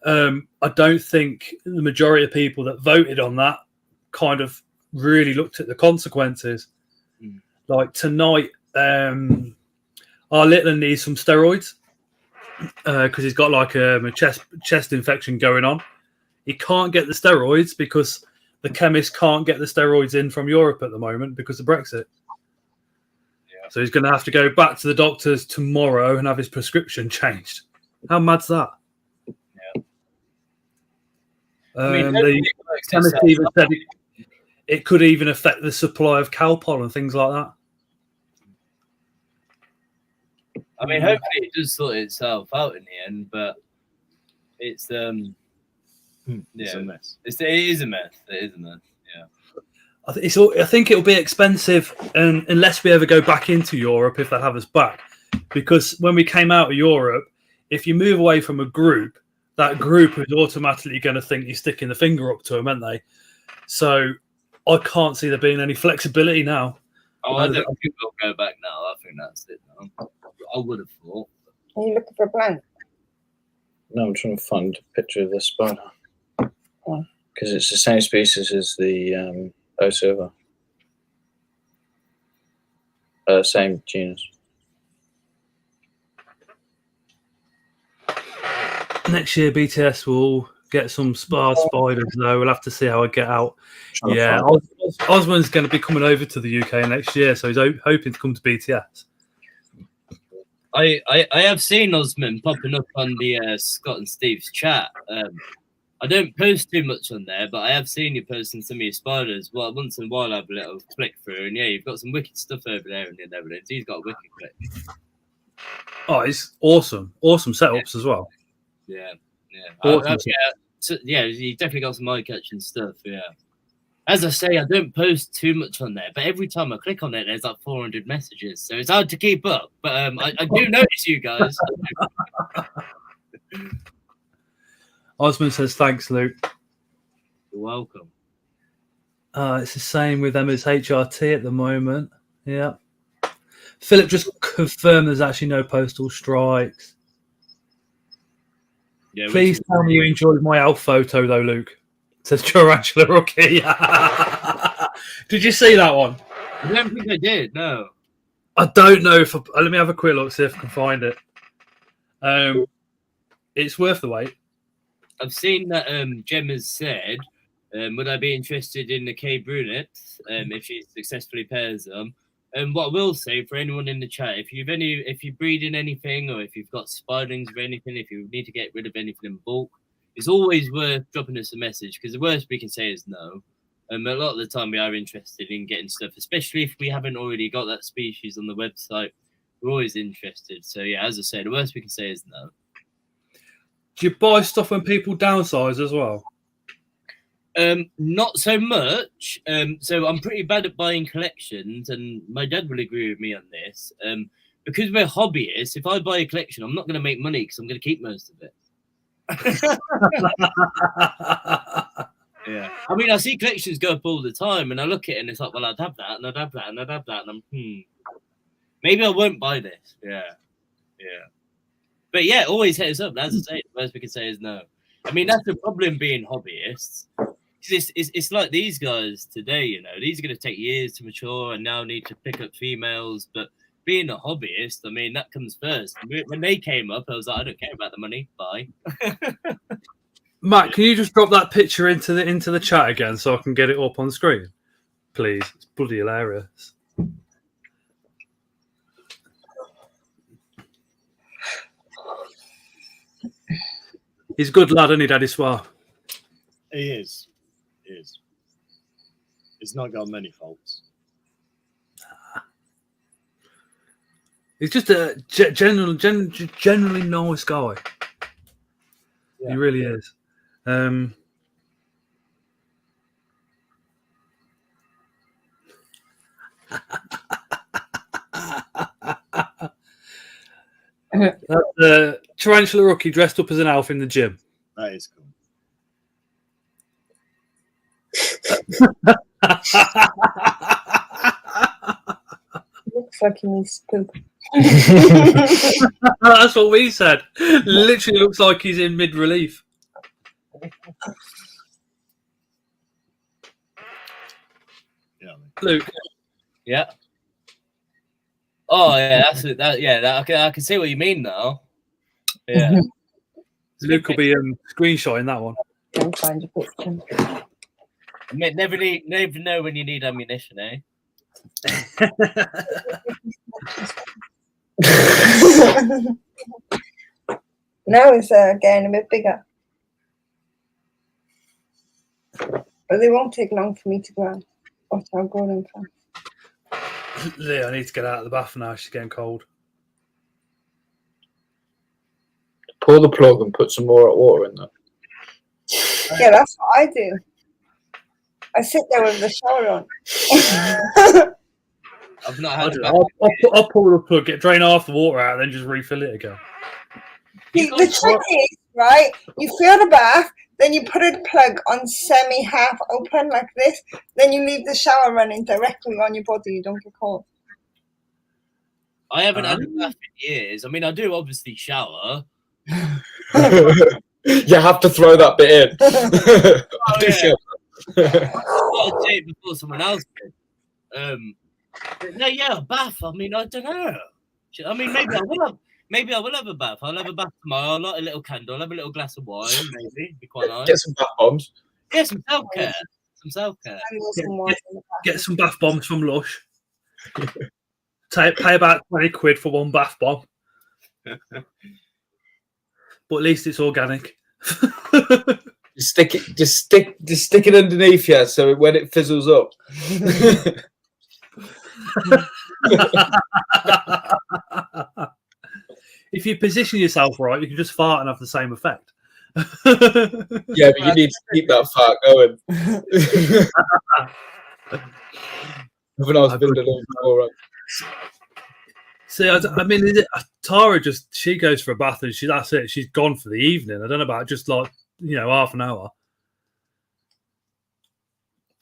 I don't think the majority of people that voted on that kind of really looked at the consequences. Like tonight, our little needs some steroids because he's got like a chest infection going on. He can't get the steroids because the chemist can't get the steroids in from Europe at the moment because of Brexit. Yeah. So he's going to have to go back to the doctors tomorrow and have his prescription changed. How mad's that? Yeah. I mean, the chemist even said it could even affect the supply of Calpol and things like that. I mean, hopefully it does sort itself out in the end, but it's It's a mess. It is a mess. It is a mess. Yeah. I think it'll be expensive unless we ever go back into Europe, if they have us back. Because when we came out of Europe, if you move away from a group, that group is automatically going to think you're sticking the finger up to them, aren't they? So I can't see there being any flexibility now. Oh, I don't think we'll go back now. I think that's it now. I would have thought. Are you looking for a blank? No, I'm trying to find a picture of the spider. Because it's the same species as the Osova. Same genus. Next year, BTS will get some spiders, though. We'll have to see how I get out. Yeah, Osman's going to be coming over to the UK next year, so he's hoping to come to BTS. I have seen Osman popping up on the Scott and Steve's chat. I don't post too much on there, but I have seen you posting some of your spiders. Well, once in a while I have a little flick through, and yeah, you've got some wicked stuff over there in the Netherlands. He's got a wicked clip. Oh, it's awesome. Awesome setups as well. Yeah, yeah. Awesome. Yeah, you definitely got some eye-catching stuff, yeah. As I say, I don't post too much on there, but every time I click on it, there's like 400 messages, so it's hard to keep up. But I do notice you guys. Osman says, thanks, Luke. You're welcome. It's the same with Emma's HRT at the moment. Yeah. Philip just confirmed there's actually no postal strikes. Yeah, please tell me you enjoyed my elf photo, though, Luke. Says Tarantula Rookie. Did you see that one? I don't think I did, no. I don't know if let me have a quick look, see if I can find it. It's worth the wait. I've seen that Gemma's said, would I be interested in the K brunette if she successfully pairs them? And what I will say for anyone in the chat, if you're breeding anything, or if you've got spiderlings or anything, if you need to get rid of anything in bulk, it's always worth dropping us a message, because the worst we can say is no. A lot of the time we are interested in getting stuff, especially if we haven't already got that species on the website. We're always interested. So yeah, as I say, the worst we can say is no. Do you buy stuff when people downsize as well? Not so much. So I'm pretty bad at buying collections, and my dad will agree with me on this. Because we're hobbyists, if I buy a collection, I'm not going to make money because I'm going to keep most of it. Yeah. I mean, I see collections go up all the time, and I look at it and it's like, well, I'd have that, and I'd have that, and I'd have that, and I'm, maybe I won't buy this. Yeah. Yeah. But yeah, always hit us up. As I say, the worst we can say is no. I mean, that's the problem being hobbyists. It's like these guys today, you know, these are going to take years to mature and now need to pick up females. But being a hobbyist, I mean, that comes first. When they came up, I was like, I don't care about the money. Bye. Matt, can you just drop that picture into the chat again so I can get it up on screen, please? It's bloody hilarious. He's a good lad, isn't he, Daddy Swar? He is. He is. He's not got many faults. He's just a generally nice guy. Yeah. He really is. That's Tarantula Rookie dressed up as an elf in the gym. That is cool. Looks like he needs to poop. That's what we said. Literally looks like he's in mid-relief. Yeah. Luke. Yeah. Oh yeah, that's it. I can see what you mean now. Yeah. Luke will be screenshotting that one. Don't find a picture. Never know when you need ammunition, eh? Now it's getting a bit bigger. But they won't take long for me to grow. Watch how grow them fast. Lee, I need to get out of the bath now. She's getting cold. Pull the plug and put some more hot water in there. Yeah, that's what I do. I sit there with the shower on. I've not had. I'll pull the plug, drain half the water out, and then just refill it again. The trick is, right, you fill the bath, then you put a plug on semi-half open like this, then you leave the shower running directly on your body, you don't get cold. I haven't had a bath in years. I mean, I do obviously shower. You have to throw that bit in. Oh, yeah. I did it before someone else did. But no, yeah, a bath. I mean, I don't know. I mean, maybe I will have. Maybe I will have a bath. I'll have a bath tomorrow. I'll light a little candle. I'll have a little glass of wine. Maybe be quite nice. Get some bath bombs. Yeah, some self care. Some self care. Get some bath bombs from Lush. Pay about 20 quid for one bath bomb. But at least it's organic. Just stick it underneath you, so when it fizzles up. If you position yourself right, you can just fart and have the same effect. Yeah, but you need to keep that fart going. Have a nice vindaloo all right. See, I mean, Tara she goes for a bath and that's it. She's gone for the evening. I don't know about just like, half an hour.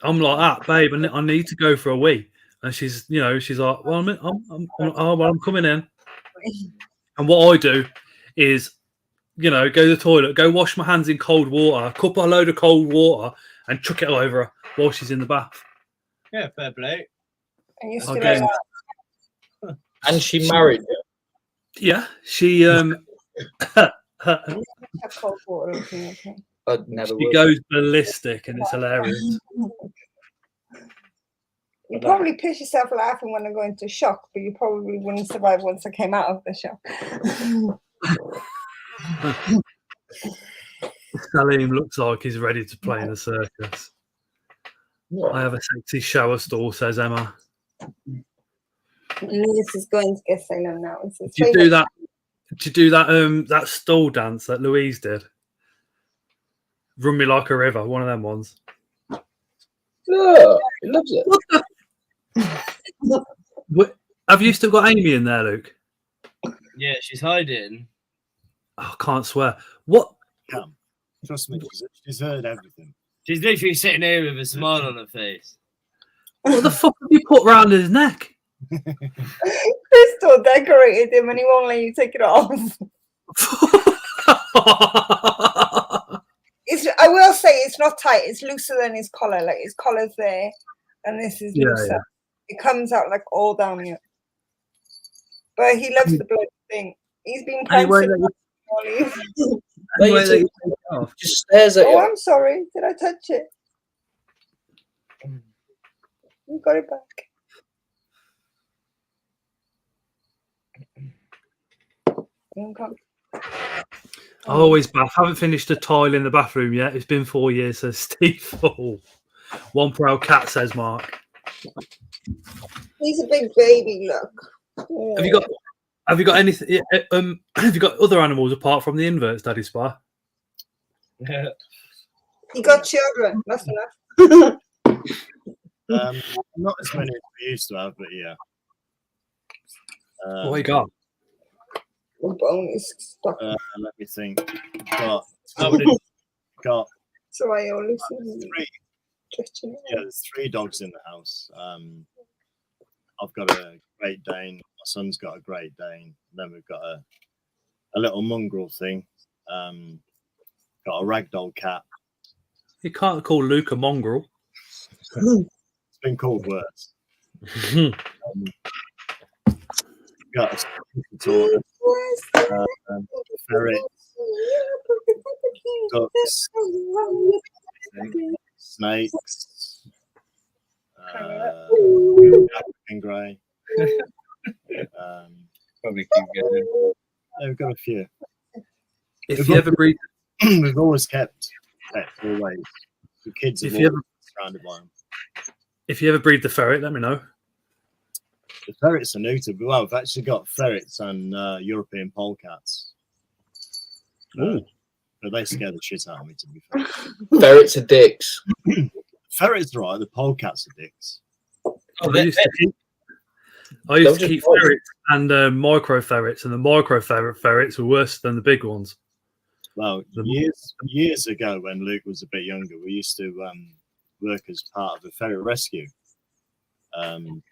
I'm like that, babe. I need to go for a wee, and she's like, well, I'm coming in. And what I do is, go to the toilet, go wash my hands in cold water, cup a load of cold water, and chuck it all over her while she's in the bath. Yeah, fair play. And you still like that? And she married you. Yeah, she Cold water, okay. I'd never. She goes ballistic, and it's hilarious. You probably piss yourself laughing when I go into shock, but you probably wouldn't survive once I came out of the shock. Salim looks like he's ready to play in a circus. I have a sexy shower stall, says Emma. This is going to get Salem now. Did you do that? Did you do that stall dance that Louise did? Run Me Like a River, one of them ones. Yeah, he loves it. Have you still got Amy in there, Luke? Yeah, she's hiding. Oh, I can't swear. What? Come. Trust me, she's heard everything. She's literally sitting here with a smile on her face. What the fuck have you put round his neck? Crystal decorated him and he won't let you take it off. I will say it's not tight. It's looser than his collar. Like his collar's there, and this is looser. Yeah. It comes out like all down here. But he loves the bloody thing. He's been prancing. Just stares at you. Oh, I'm sorry. Did I touch it? You got it back. I always bath. Haven't finished a tile in the bathroom yet. It's been 4 years, says Steve. Oh, one proud cat, says Mark. He's a big baby. Look. Have you got anything? Have you got other animals apart from the inverts, Daddy Spa? You got children. That's enough. Not as many as we used to have, but yeah. What you got? The bone is stuck. Let me think. Got So I only see three. Yeah, there's 3 dogs in the house. I've got a Great Dane. My son's got a Great Dane. And then we've got a little mongrel thing. Got a ragdoll cat. You can't call Luke a mongrel. It's been called worse. Got a tortoise, ferret, ducks, snakes, African grey. Probably keep going. Yeah, we've got a few. If you ever breed, We've always kept pets, always. The kids have If you always been surrounded by them. if you ever breed the ferret, let me know. The ferrets are new to me. Well, we've actually got ferrets and European polecats. But they scare the shit out of me, to be fair. Ferrets are dicks. Ferrets are right, the polecats are dicks. I used to keep ferrets and micro ferrets, and the micro ferrets were worse than the big ones. Well, years ago, when Luke was a bit younger, we used to work as part of a ferret rescue,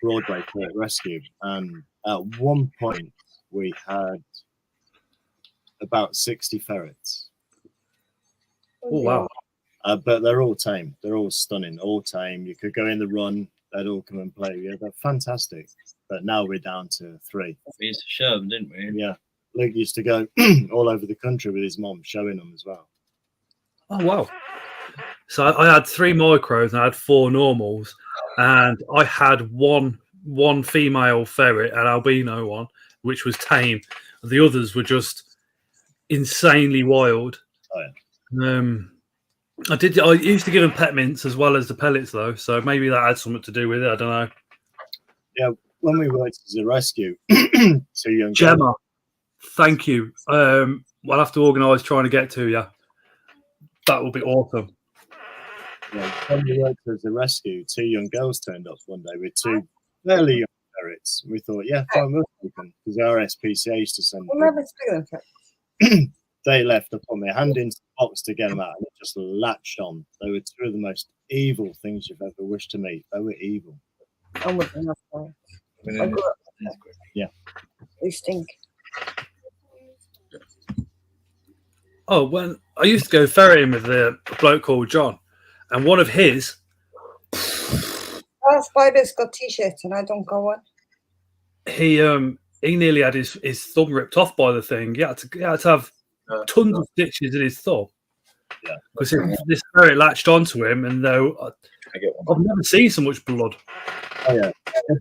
Broadway ferret rescue, and at one point we had about 60 ferrets. Oh wow! But they're all tame. They're all stunning, all tame. You could go in the run; they'd all come and play. Yeah, they're fantastic. But now we're down to 3. We used to show them, didn't we? Yeah, Luke used to go all over the country with his mom, showing them as well. Oh wow! So I had 3 micros and I had 4 normals, and I had one female ferret, an albino one, which was tame. The others were just insanely wild. Oh, yeah. I used to give them pet mints as well as the pellets though, so maybe that had something to do with it. I don't know. Yeah, when we worked as a rescue, 2 young Gemma, girls, thank you. I'll have to organise trying to get to you. That will be awesome. yeah, when we worked as a rescue, 2 young girls turned up one day with 2 fairly young ferrets. We thought, yeah, fine, we'll take them, because our SPCA used to send them. They left. I put my hand into the box to get them out, and it just latched on. They were 2 of the most evil things you've ever wished to meet. They were evil. Yeah. They stink. Oh, when I used to go ferreting with a bloke called John, and one of his, Our spider's got t-shirts and I don't go on. he nearly had his thumb ripped off by the thing. He had to have tons of stitches in his thumb. Yeah. Because this ferret latched onto him, and though I've never seen so much blood. Oh, yeah.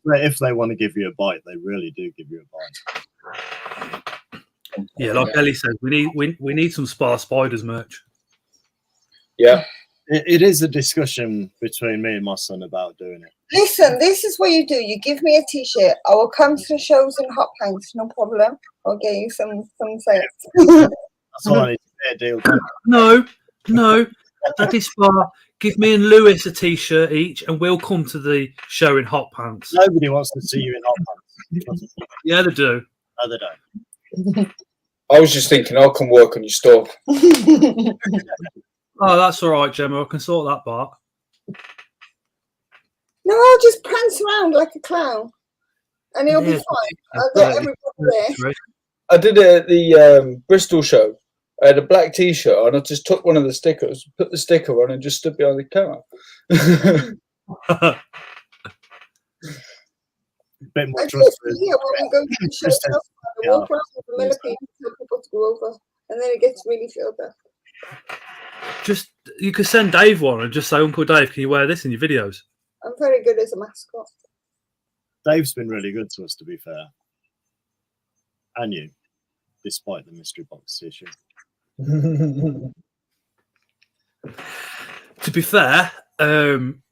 If they want to give you a bite, they really do give you a bite. Yeah, like Ellie says, we need some Spa Spiders merch. Yeah. It is a discussion between me and my son about doing it. Listen, this is what you do. You give me a t-shirt. I will come to the shows in hot pants, no problem. I'll get you some sales. That's all I need to be a deal. No, that is far. Give me and Lewis a t-shirt each, and we'll come to the show in hot pants. Nobody wants to see you in hot pants. Yeah, they do. No, they don't. I was just thinking, I'll come work on your stuff. Oh, that's all right, Gemma. I can sort that part. No, I'll just prance around like a clown, and it'll be fine. I'll get everybody there. I did it at the Bristol show. I had a black t-shirt on. I just took one of the stickers, put the sticker on, and just stood behind the camera. Bit more I trust. when we go to the show, I walk around with the millipede and tell people to go over, and then it gets really filled up. Just you could send Dave one and just say, Uncle Dave, can you wear this in your videos? I'm very good as a mascot. Dave's been really good to us, to be fair. And you, despite the mystery box issue. To be fair,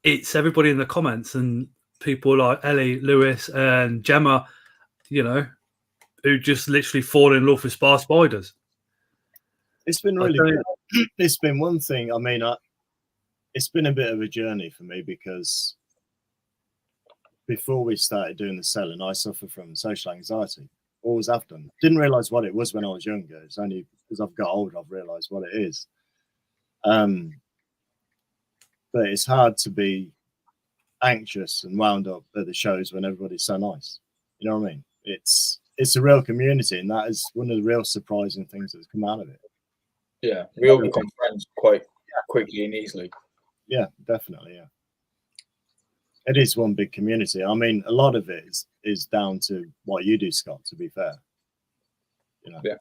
it's everybody in the comments and people like Ellie, Lewis, and Gemma, you know, who just literally fall in love with spa spiders. It's been really good. It's been one thing. I mean, it's been a bit of a journey for me because before we started doing the selling, I suffer from social anxiety. Always have done. Didn't realise what it was when I was younger. It's only because I've got older I've realised what it is. But it's hard to be anxious and wound up at the shows when everybody's so nice. You know what I mean? It's a real community, and that is one of the real surprising things that's come out of it. Yeah, we all become friends quite quickly and easily. Yeah, definitely. Yeah, it is one big community. I mean, a lot of it is down to what you do, Scott. To be fair, you know. Yeah.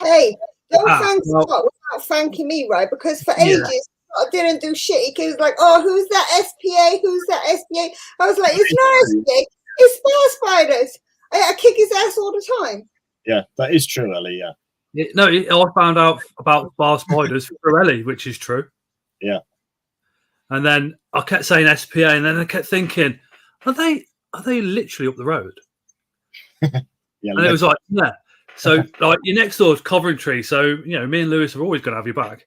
Hey, don't thank Scott without thanking me, right? Because for ages I didn't do shit. He was like, "Oh, who's that SPA? Who's that SPA?" I was like, "It's not SPA. It's spa spiders." I kick his ass all the time. Yeah, that is true, Ellie. Yeah. I found out about spa spiders through Ellie, which is true. Yeah. And then I kept saying SPA, and then I kept thinking, are they literally up the road? Yeah. And it was like, yeah. So like your next door is Coventry, so you know me and Lewis are always going to have you back.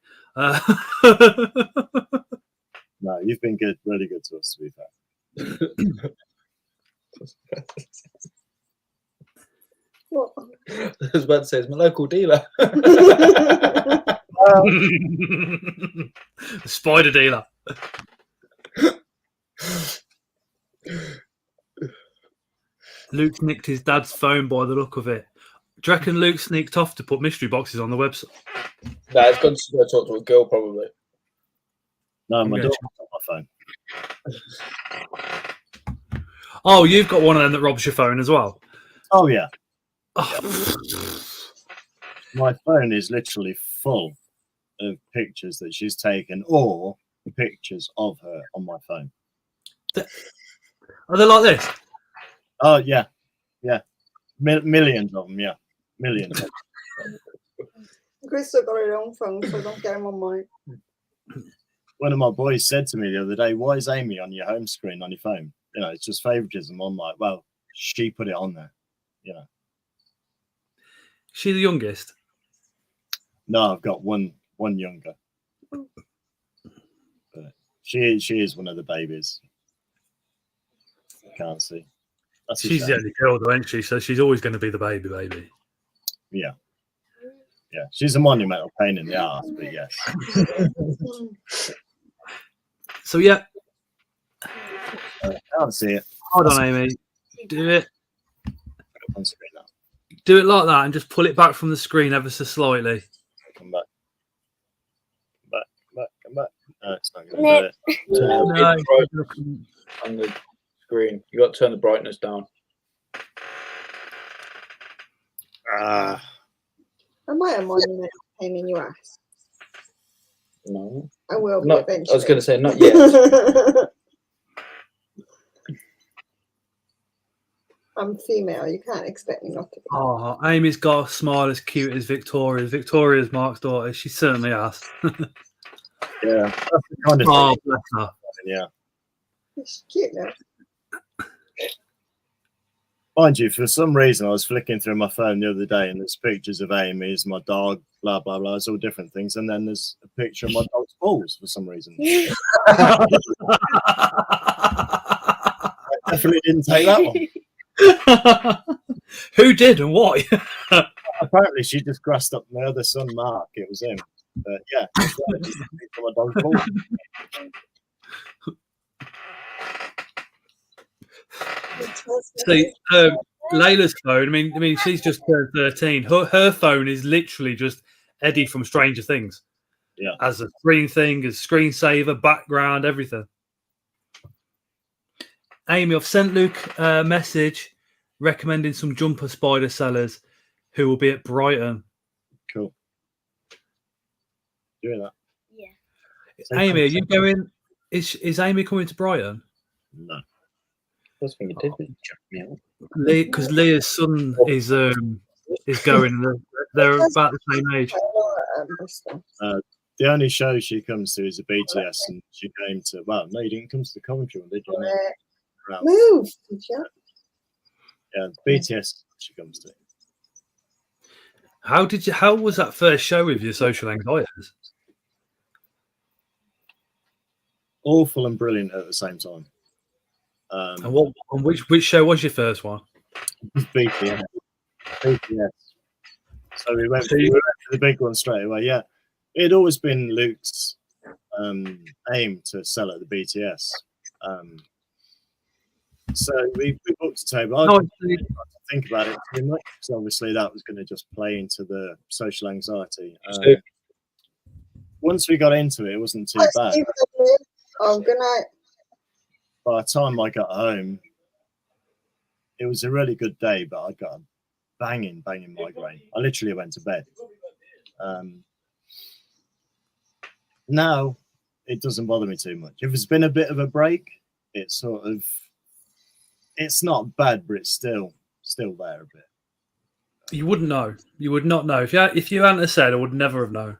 No, you've been good, really good to us, to be fair. What? I was about to say, it's my local dealer. Spider dealer. Luke nicked his dad's phone by the look of it. Do you reckon Luke sneaked off to put mystery boxes on the website? No, it's gone to go talk to a girl, probably. No, my daughter's on my phone. Oh, you've got one of them that robs your phone as well. Oh yeah. Oh. My phone is literally full of pictures that she's taken or pictures of her on my phone. Are they like this? Oh yeah, yeah, millions of them. Yeah, millions. Of them. Crystal got her own phone, so don't get him on mine. One of my boys said to me the other day, "Why is Amy on your home screen on your phone? You know, it's just favoritism." I'm like, "Well, she put it on there, you know." She the youngest? No, I've got one younger. But she is one of the babies. Can't see. She's the only girl, though, isn't she? So she's always going to be the baby. Yeah. Yeah. She's a monumental pain in the ass, but yes. So yeah. I can't see it. Hold on, Amy. Do it. On screen now. Do it like that and just pull it back from the screen ever so slightly. Come back. Come back. No, it's not going to do it. On the screen, you got to turn the brightness down. Am I a monumental pain in your ass? No. I will be Not, eventually. I was going to say, not yet. I'm female. You can't expect me not to be. Oh, Amy's got a smile as cute as Victoria's. Victoria's Mark's daughter. She certainly has. Yeah. That's the kind of Oh, thing. bless her. Yeah. She's cute now. Mind you, for some reason, I was flicking through my phone the other day and there's pictures of Amy, there's my dog, blah, blah, blah. It's all different things. And then there's a picture of my dog's balls for some reason. I definitely didn't take that one. Who did and why? Apparently, she just grassed up my other son, Mark. It was him. But yeah, just a picture of my dog's balls. See, Layla's phone. I mean, she's just turned 13. Her phone is literally just Eddie from Stranger Things. Yeah, as a screen thing, as screensaver, background, everything. Amy, I've sent Luke a message recommending some jumper spider sellers who will be at Brighton. Cool. Doing that. Yeah. Amy, are you going? Is Amy coming to Brighton? No. First thing you did was chuck me out. Because Leah's son is going. they're about the same age. The only show she comes to is a BTS, and she came to. Well, no, you didn't come to the Coventry one, did you? No. Move. Yeah. Yeah, BTS she comes to. How was that first show with your social anxieties? Awful and brilliant at the same time. And which show was your first one? BTS. So we went for the big one straight away. Yeah, it had always been Luke's aim to sell at the BTS. So we booked a table. I didn't think about it too much because obviously that was going to just play into the social anxiety. Once we got into it, it wasn't too bad. Oh, good night. By the time I got home, it was a really good day, but I got a banging migraine. I literally went to bed. Now it doesn't bother me too much. If it's been a bit of a break, it's not bad, but it's still there a bit. You wouldn't know. You would not know. If you hadn't have said, I would never have known.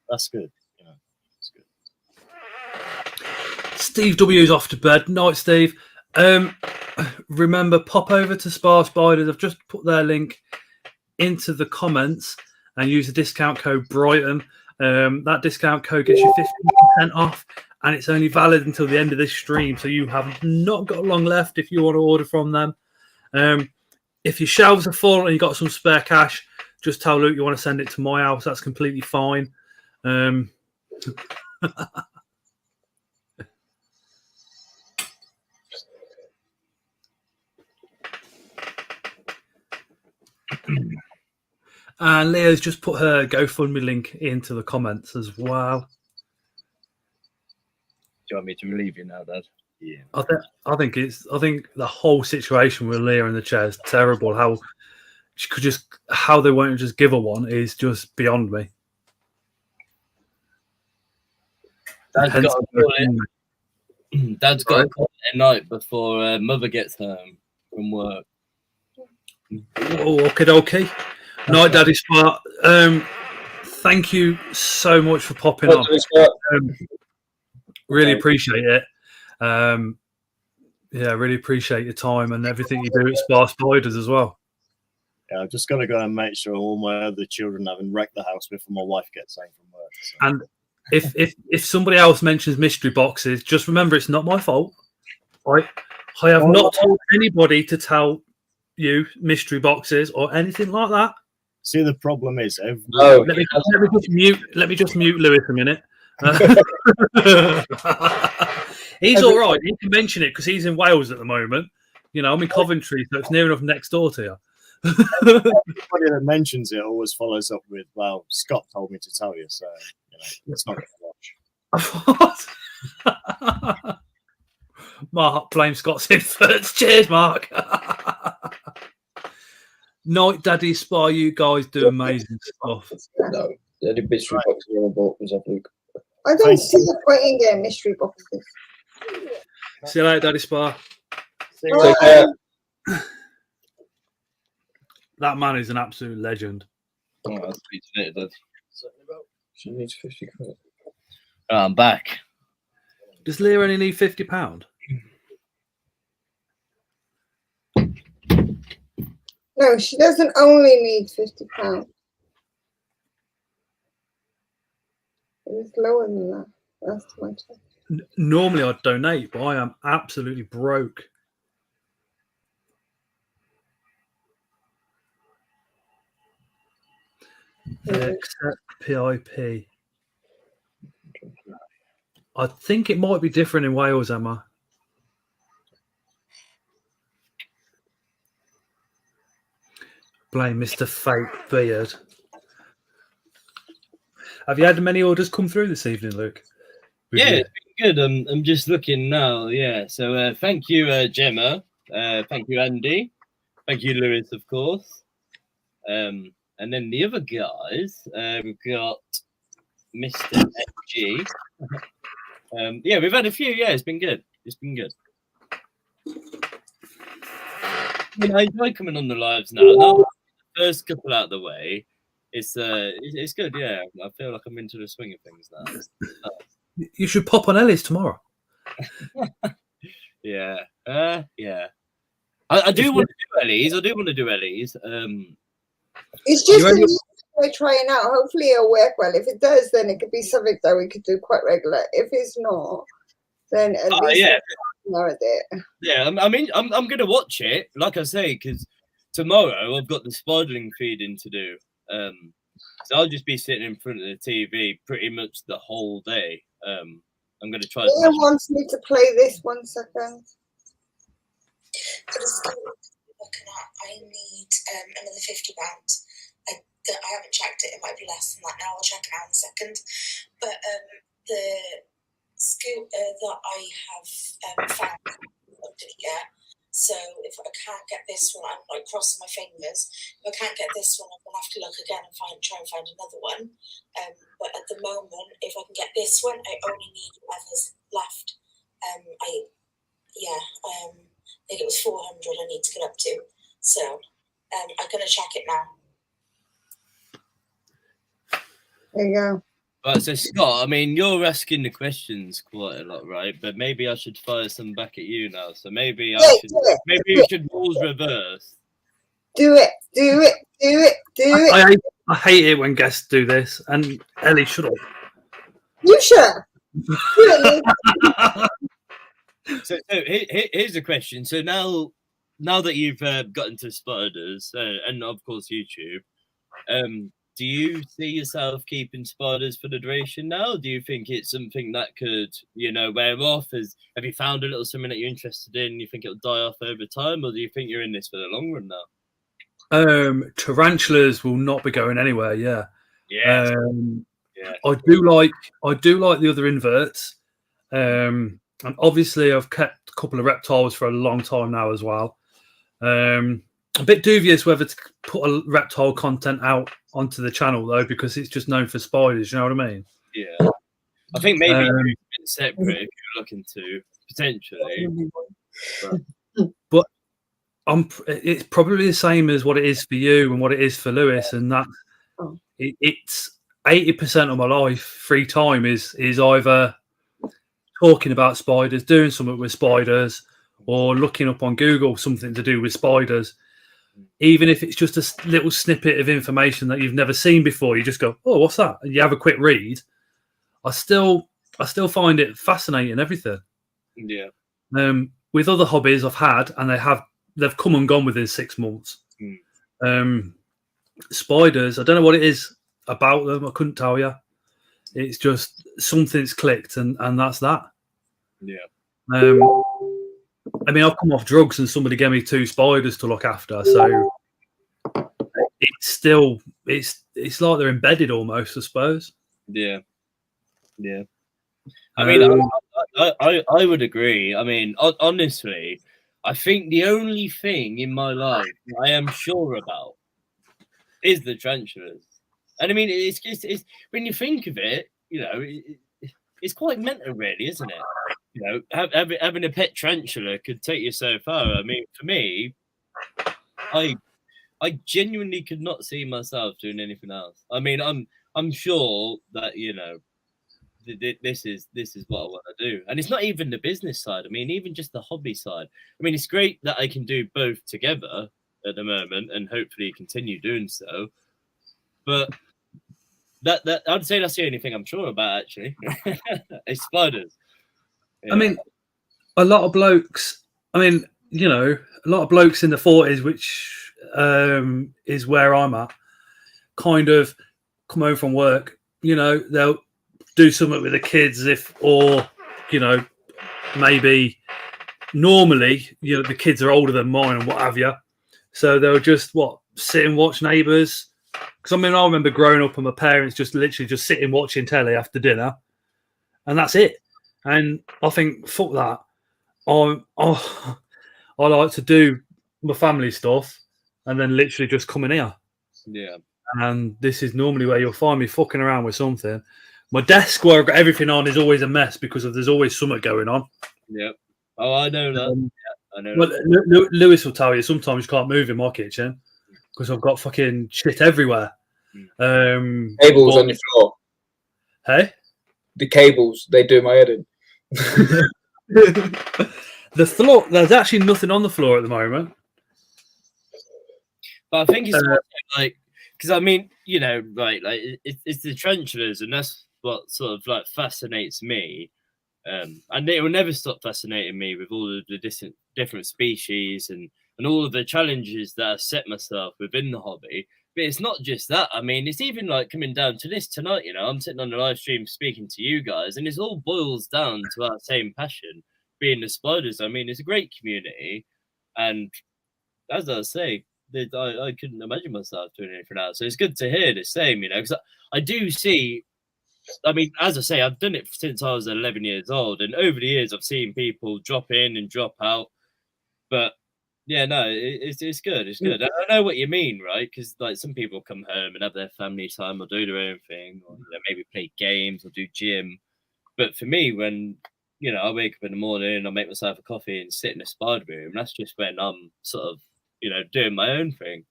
That's good. That's good. Steve W's off to bed. Night, Steve. Remember, pop over to Spar Spiders. I've just put their link into the comments and use the discount code Brighton. That discount code gets you 15% off, and it's only valid until the end of this stream. So you have not got long left if you want to order from them. If your shelves are full and you got some spare cash, just tell Luke you want to send it to my house. That's completely fine. And Leah's just put her GoFundMe link into the comments as well. Do you want me to relieve you now, Dad? Yeah. I think the whole situation with Leah in the chair is terrible. How they won't just give her one is just beyond me. Dad's got to call it at night before Mother gets home from work. Oh, okay. Night, Daddy Spart. Thank you so much for popping on. Really appreciate it. Really appreciate your time and everything you do at Spar Spiders as well. Yeah, I've just got to go and make sure all my other children haven't wrecked the house before my wife gets home from work. So. And if somebody else mentions mystery boxes, just remember it's not my fault. I have not told anybody to tell you mystery boxes or anything like that. See, the problem is, let me just mute Lewis a minute. He's all right. He can mention it because he's in Wales at the moment. You know, I'm in Coventry, so it's near enough next door to you. Everybody that mentions it always follows up with, "Well, Scott told me to tell you," so it's not going to watch. What? Mark, blame Scott's Inverts. Cheers, Mark. Night, Daddy Spy. You guys do amazing stuff. No, the only mystery boxes I bought was off Luke. I don't see the point in getting mystery boxes. See you later, Daddy Spy. Take care. That man is an absolute legend. Oh, that's it, Dad. She needs 50 quid. I'm back. Does Leah only need £50? No, she doesn't only need £50. It's lower than that. That's too much. Normally I'd donate, but I am absolutely broke. Except PIP. I think it might be different in Wales, Emma. Blame Mr. Fake Beard. Have you had many orders come through this evening, Luke? Yeah, it's been good. I'm just looking now. Yeah, so thank you, Gemma. Thank you, Andy. Thank you, Lewis, of course. And then the other guys, we've got Mr. FG. Yeah, we've had a few. Yeah, it's been good. It's been good. I enjoy coming on the lives now. Not the first couple out of the way, it's good. Yeah, I feel like I'm into the swing of things now. You should pop on Ellie's tomorrow. Yeah, yeah. I do want to do Ellie's. I do want to do Ellie's. It's just a new we're trying out. Hopefully it'll work well. If it does, then it could be something that we could do quite regular. If it's not, then at least know it. Yeah, I mean, I'm gonna watch it, like I say, because tomorrow I've got the Spiderling feeding to do. So I'll just be sitting in front of the TV pretty much the whole day. I'm gonna try. Leah wants me to play this 1 second. For the skill I'm looking at, I need another £50. I haven't checked it. It might be less than that now. I'll check it out in a second. But the skill that I have found, I haven't looked at it yet. So if I can't get this one, I'm like crossing my fingers. If I can't get this one, I'm gonna have to look again and try and find another one. But at the moment, if I can get this one, I only need whatever's left. I think it was 400 I need to get up to. So I'm gonna check it now. There you go. Right, so Scott, I mean, you're asking the questions quite a lot, right? But maybe I should fire some back at you now. So maybe you should rules reverse. Do it. I hate it when guests do this. And Ellie, shut up. You sure? So here's a question. So now that you've got into spiders and of course YouTube, do you see yourself keeping spiders for the duration now? Do you think it's something that could, wear off? Have you found a little something that you're interested in? You think it'll die off over time, or do you think you're in this for the long run now? Tarantulas will not be going anywhere. Yeah. Yeah. I do like the other inverts. And obviously I've kept a couple of reptiles for a long time now as well. A bit dubious whether to put a reptile content out onto the channel though, because it's just known for spiders. You know what I mean? Yeah. I think maybe separate if you're looking to potentially. But it's probably the same as what it is for you and what it is for Lewis, and that it's 80% of my life free time is either talking about spiders, doing something with spiders, or looking up on Google something to do with spiders. Even if it's just a little snippet of information that you've never seen before, you just go, "Oh, what's that?" and you have a quick read. I still find it fascinating, everything. Yeah. With other hobbies I've had, and they've come and gone within 6 months. Spiders, I don't know what it is about them. I couldn't tell you. It's just something's clicked, and that's that. Yeah. I mean, I've come off drugs and somebody gave me 2 spiders to look after, so it's like they're embedded almost, I suppose. Yeah. I mean, I would agree. I mean, honestly, I think the only thing in my life I am sure about is the tarantulas. And I mean, it's when you think of it, it's quite mental, really, isn't it? Having a pet tarantula could take you so far. I mean, for me, I genuinely could not see myself doing anything else. I mean, I'm sure that this is what I want to do, and it's not even the business side. I mean, even just the hobby side. I mean, it's great that I can do both together at the moment, and hopefully continue doing so. But that I'd say that's the only thing I'm sure about, actually. It's spiders. Yeah. I mean, a lot of blokes. I mean, a lot of blokes in the 40s, which is where I'm at. Kind of come home from work. They'll do something with the kids, maybe normally, the kids are older than mine and what have you. So they'll just sit and watch Neighbours. Because I mean, I remember growing up and my parents just literally just sitting watching telly after dinner, and that's it. And I think, fuck that. I like to do my family stuff and then literally just come in here. Yeah. And this is normally where you'll find me fucking around with something. My desk where I've got everything on is always a mess because there's always something going on. Yep. Oh, I know that. I know. Well, Lewis will tell you sometimes you can't move in my kitchen. because I've got fucking shit everywhere. Cables but- on your floor. Hey. The cables, they do my head in. The floor. There's actually nothing on the floor at the moment. But I think it's also like, because I mean, you know, right, like it's the tarantulas, and that's what sort of like fascinates me. And it will never stop fascinating me with all of the different species and all of the challenges that I set myself within the hobby. But it's not just that. I mean, it's even like coming down to this tonight. You know, I'm sitting on the live stream speaking to you guys, and it all boils down to our same passion, being the spiders. I mean, it's a great community, and as I say, I couldn't imagine myself doing anything else. So it's good to hear the same, you know, because I do see. I mean, as I say, I've done it since I was 11 years old, and over the years, I've seen people drop in and drop out. But yeah, no, it's good. It's good. I know what you mean, right? Because like some people come home and have their family time or do their own thing, or you know, maybe play games or do gym. But for me, when you know I wake up in the morning and I make myself a coffee and sit in a spider room, that's just when I'm sort of you know doing my own thing.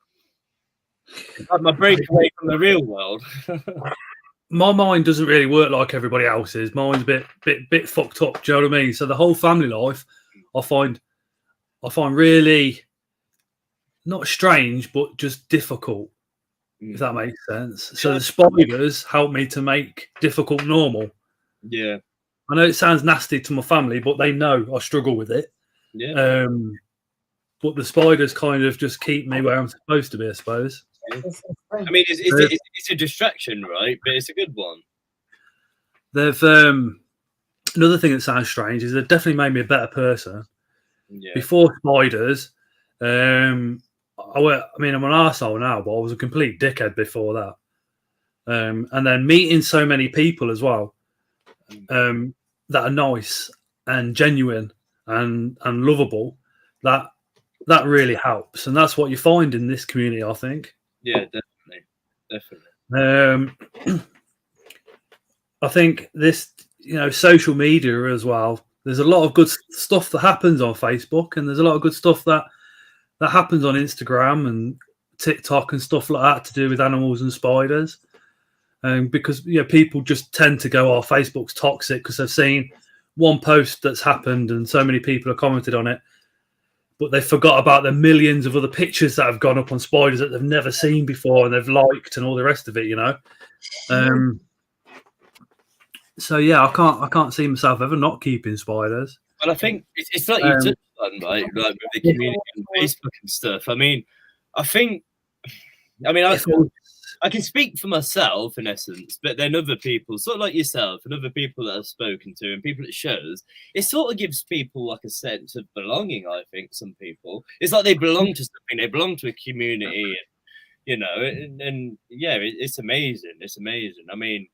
It's like my break away from the real world. My mind doesn't really work like everybody else's. Mine's a bit fucked up. Do you know what I mean? So the whole family life, I find really not strange, but just difficult. If that makes sense. So the spiders help me to make difficult normal. Yeah. I know it sounds nasty to my family, but they know I struggle with it. Yeah. But the spiders kind of just keep me where I'm supposed to be, I suppose. I mean, it's a distraction, right? But it's a good one. They've another thing that sounds strange is they've definitely made me a better person. Yeah. Before spiders, I'm an arsehole now, but I was a complete dickhead before that. And then meeting so many people as well, that are nice and genuine and lovable, that really helps, and that's what you find in this community, I think. Yeah, definitely. I think this, social media as well. There's a lot of good stuff that happens on Facebook, and there's a lot of good stuff that happens on Instagram and TikTok and stuff like that to do with animals and spiders. Because people just tend to go, "Oh, Facebook's toxic," because they've seen one post that's happened and so many people have commented on it, but they forgot about the millions of other pictures that have gone up on spiders that they've never seen before and they've liked and all the rest of it. So yeah, I can't see myself ever not keeping spiders. But I think it's like you touched on, right? Like with the community and Facebook and stuff. I mean, I can speak for myself in essence, but then other people, sort of like yourself and other people that I've spoken to and people at shows, it sort of gives people like a sense of belonging. I think some people, it's like they belong to something, they belong to a community, and yeah, it's amazing. It's amazing. I mean,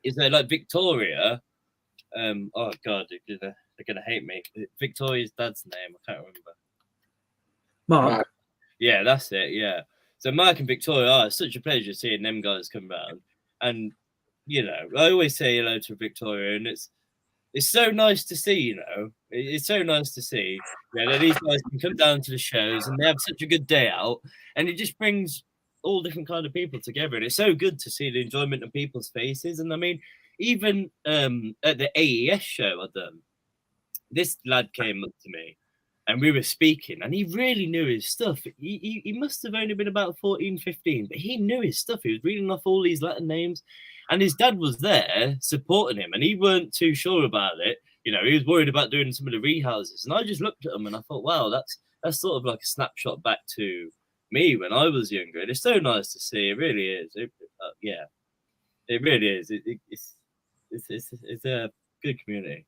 is there like Victoria? Oh God, they're gonna hate me. Victoria's dad's name, I can't remember. Mark. Yeah, that's it. Yeah. So Mark and Victoria, it's such a pleasure seeing them guys come round. And I always say hello to Victoria, and it's so nice to see. It's so nice to see that these guys can come down to the shows and they have such a good day out, and it just brings all different kind of people together. And it's so good to see the enjoyment of people's faces. And I mean, even at the AES show I done, this lad came up to me and we were speaking, and he really knew his stuff. He must have only been about 14, 15, but he knew his stuff. He was reading off all these Latin names, and his dad was there supporting him, and he weren't too sure about it. He was worried about doing some of the rehouses, and I just looked at him and I thought, wow, that's sort of like a snapshot back to me when I was younger, and it's so nice to see. It really is. Yeah, it really is. It's a good community.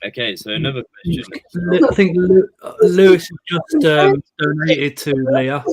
Okay, so another question. I think Lewis just donated to Leah.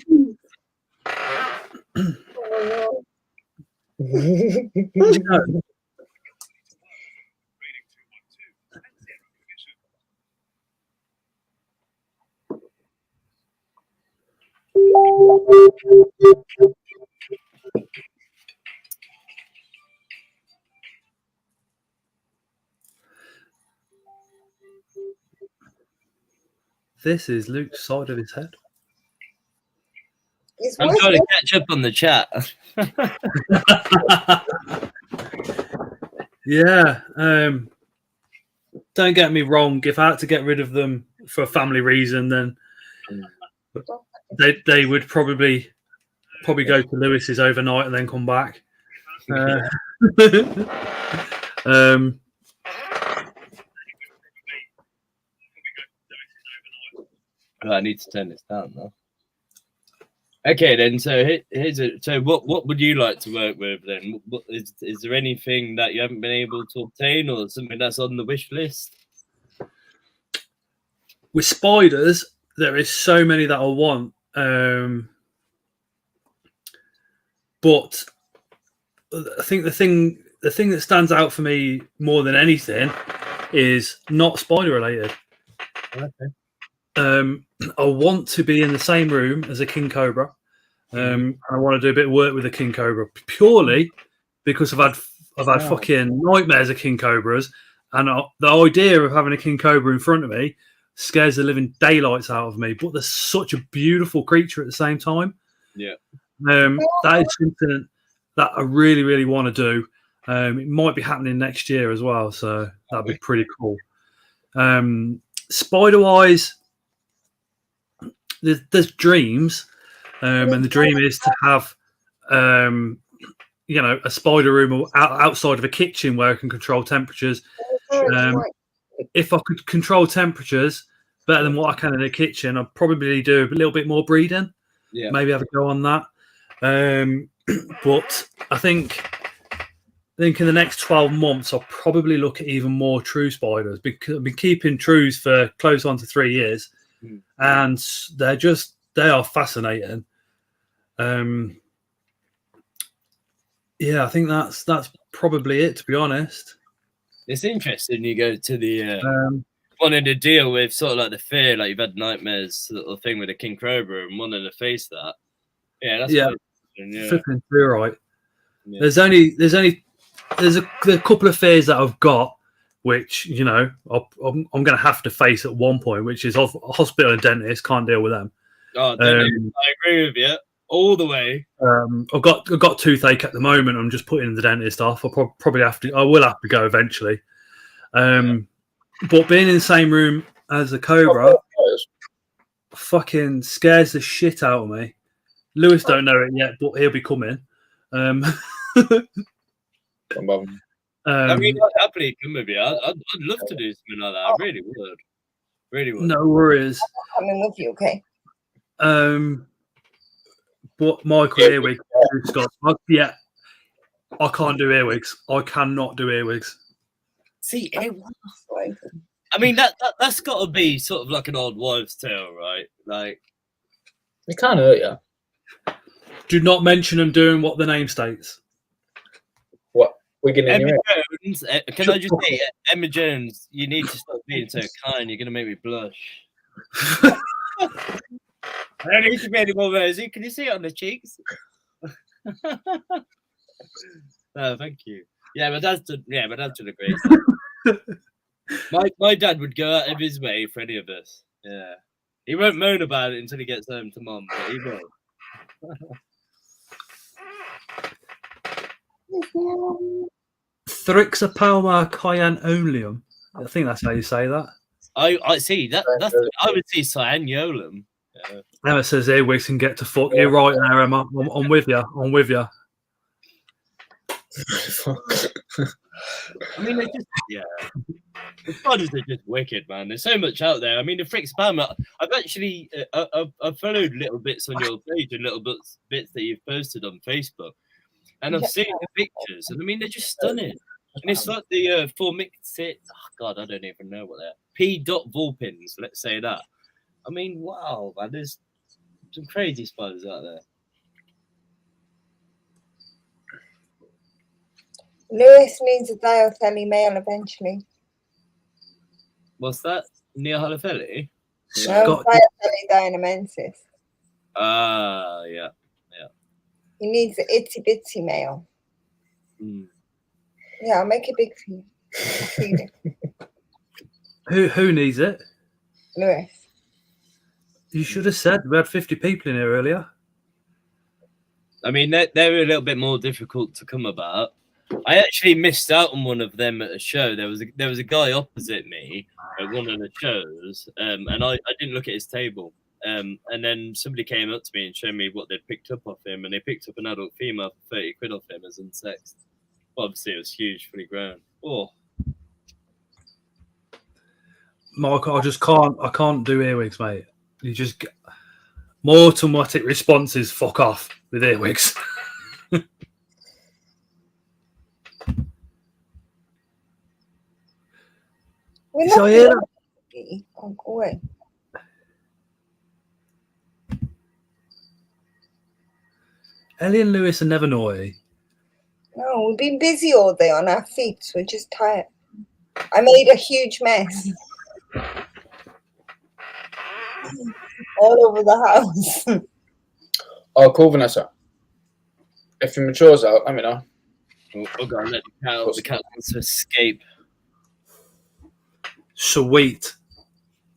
This is Luke's side of his head. It's I'm worth trying it. to catch up on the chat. Yeah. Don't get me wrong. If I had to get rid of them for a family reason, then they would probably go to Lewis's overnight and then come back. I need to turn this down now. Okay, then. So here's it. So what would you like to work with then? Is there anything that you haven't been able to obtain, or something that's on the wish list? With spiders, there is so many that I want, but I think the thing that stands out for me more than anything is not spider related. Okay. I want to be in the same room as a king cobra. I want to do a bit of work with a king cobra purely because I've had fucking nightmares of king cobras, and the idea of having a king cobra in front of me scares the living daylights out of me. But they're such a beautiful creature at the same time. Yeah. That is something that I really, really want to do. It might be happening next year as well, so that'd be pretty cool. Spider-wise, there's dreams, and the dream is to have, a spider room outside of a kitchen where I can control temperatures. If I could control temperatures better than what I can in a kitchen, I'd probably do a little bit more breeding. Yeah. Maybe have a go on that. But I think in the next 12 months, I'll probably look at even more true spiders, because I've been keeping trues for close on to 3 years, and they are fascinating. Yeah, I think that's probably it, to be honest. It's interesting. You go to the wanting to deal with sort of like the fear, like you've had nightmares sort of thing with a king cobra, and wanting to face that. Yeah, that's flipping through, right. Yeah. There's a couple of fears that I've got, which I'm going to have to face at one point, which is hospital and dentist. Can't deal with them. Oh, I agree with you all the way. I've got toothache at the moment. I'm just putting the dentist off. I will have to go eventually. But being in the same room as a cobra fucking scares the shit out of me. Lewis don't know it yet, but he'll be coming. I mean, I'd happily come with you. I'd love to do something like that. I really would. Really would. No worries. I'm coming with you, okay? But Michael earwig, Scott. Yeah, I can't do earwigs. I cannot do earwigs. See, I mean that's got to be sort of like an old wives' tale, right? Like, it can't hurt you. Do not mention them doing what the name states. What? Emma Jones, can I just say, Emma Jones, you need to stop being so kind. You're going to make me blush. I don't need to be any more rosy. Can you see it on the cheeks? Oh, thank you. Yeah, my dad's done a great job. My dad would go out of his way for any of us. Yeah. He won't moan about it until he gets home to mum, but he will. Thrixopalma cyanolium. I think that's how you say that. I see that. I would see cyanolum. Yeah. Emma says earwigs can get to fuck. You're right there, Emma. I'm with you. I'm with you. I mean, the spiders are just wicked, man. There's so much out there. I mean, the Thrixopalma. I've actually I've followed little bits on your page and little bits that you've posted on Facebook, and I've seen the pictures, and I mean, they're just stunning. And it's like the formicid. Oh God, I don't even know what they're. P. vulpins. Let's say that. I mean, wow, man. There's some crazy spiders out there. Lewis needs a diothelly male eventually. What's that? Neoholophylle? No, diothelly dynamensis. Ah, yeah. He needs an itsy bitsy male. Yeah, I'll make it big for you. Who needs it? Lewis. You should have said we had 50 people in here earlier. I mean, they're a little bit more difficult to come about. I actually missed out on one of them at a show. There was a guy opposite me at one of the shows, and I didn't look at his table. And then somebody came up to me and showed me what they'd picked up off him, and they picked up an adult female for 30 quid off him as unsexed. Obviously, it was huge, fully grown. Oh, Mark, I can't do earwigs, mate. You just get more automatic responses. Fuck off with earwigs. We're So not yeah. lucky. Oh, go away. Ellie and Lewis are never naughty. No, we've been busy all day on our feet, so we're just tired. I made a huge mess. All over the house. Oh, cool, Vanessa. If your mature's out, let me know. oh God, let the cat out. The cat wants to escape. Sweet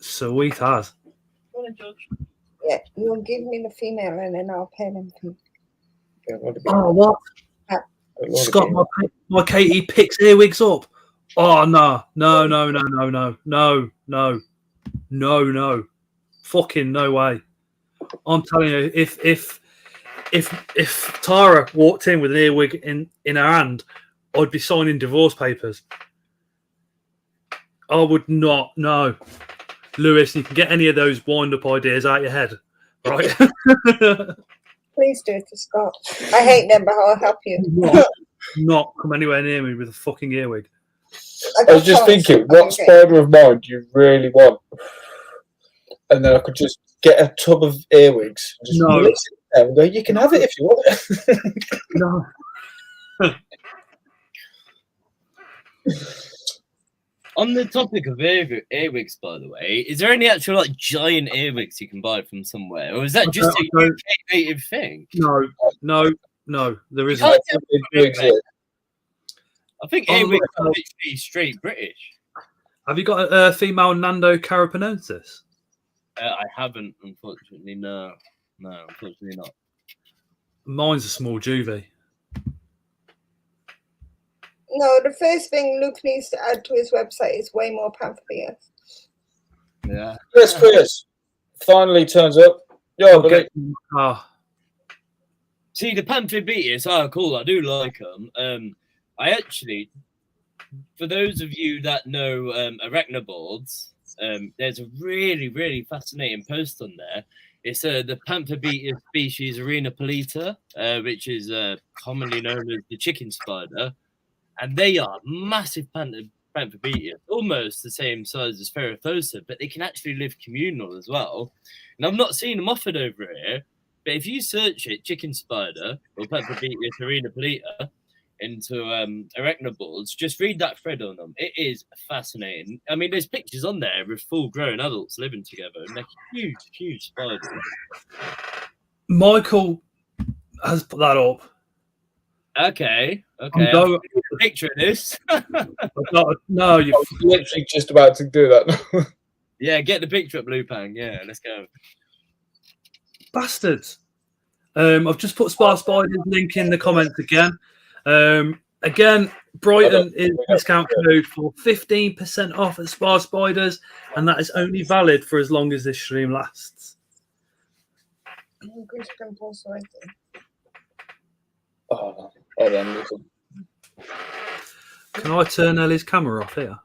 as. Yeah, you'll give me the female and then I'll pay them for you. Yeah, Oh, what? Scott, my Katie picks earwigs up. Oh no. Fucking no way. I'm telling you, if Tara walked in with an earwig in her hand, I'd be signing divorce papers. I would not. No, Lewis, you can get any of those wind-up ideas out your head, right? Please do it to Scott. I hate them, but I'll help you. Not come anywhere near me with a fucking earwig. I was just thinking, what spider of mine do you really want? And then I could just get a tub of earwigs. And just release it there and go, you can have it if you want it. No. On the topic of earwigs, by the way, is there any actual like giant earwigs you can buy from somewhere, or is that just a UK native thing? No, there isn't. I think earwigs are literally straight British. Have you got a female Nando Carapaноsis? I haven't, unfortunately. No, unfortunately not. Mine's a small juvie. No, the first thing Luke needs to add to his website is way more pamphlets. Yeah. Yes, Chris. Finally turns up. Yo, Okay. See, the Pantherbeaters are cool. I do like them. I actually, for those of you that know arachnoboards, there's a really, really fascinating post on there. It's the Pantherbeater species Arena polita, which is commonly known as the chicken spider. And they are massive Pantherbeaters, almost the same size as Ferrophosa, but they can actually live communal as well. And I've not seen them offered over here, but if you search it, chicken spider or Pantherbeater Arena polita into arachnoboards, just read that thread on them. It is fascinating. I mean, there's pictures on there with full-grown adults living together, and they're huge, huge spiders. Michael has put that up. Okay. I'll take a picture of this. No, you're literally just about to do that. Yeah, get the picture up, Lupang. Yeah, let's go. bastards. I've just put Spar Spiders link in the comments again. Again, Brighton is discount code for 15% off at Spar Spiders, and that is only valid for as long as this stream lasts. Oh, hold on. Can I turn Ellie's camera off here?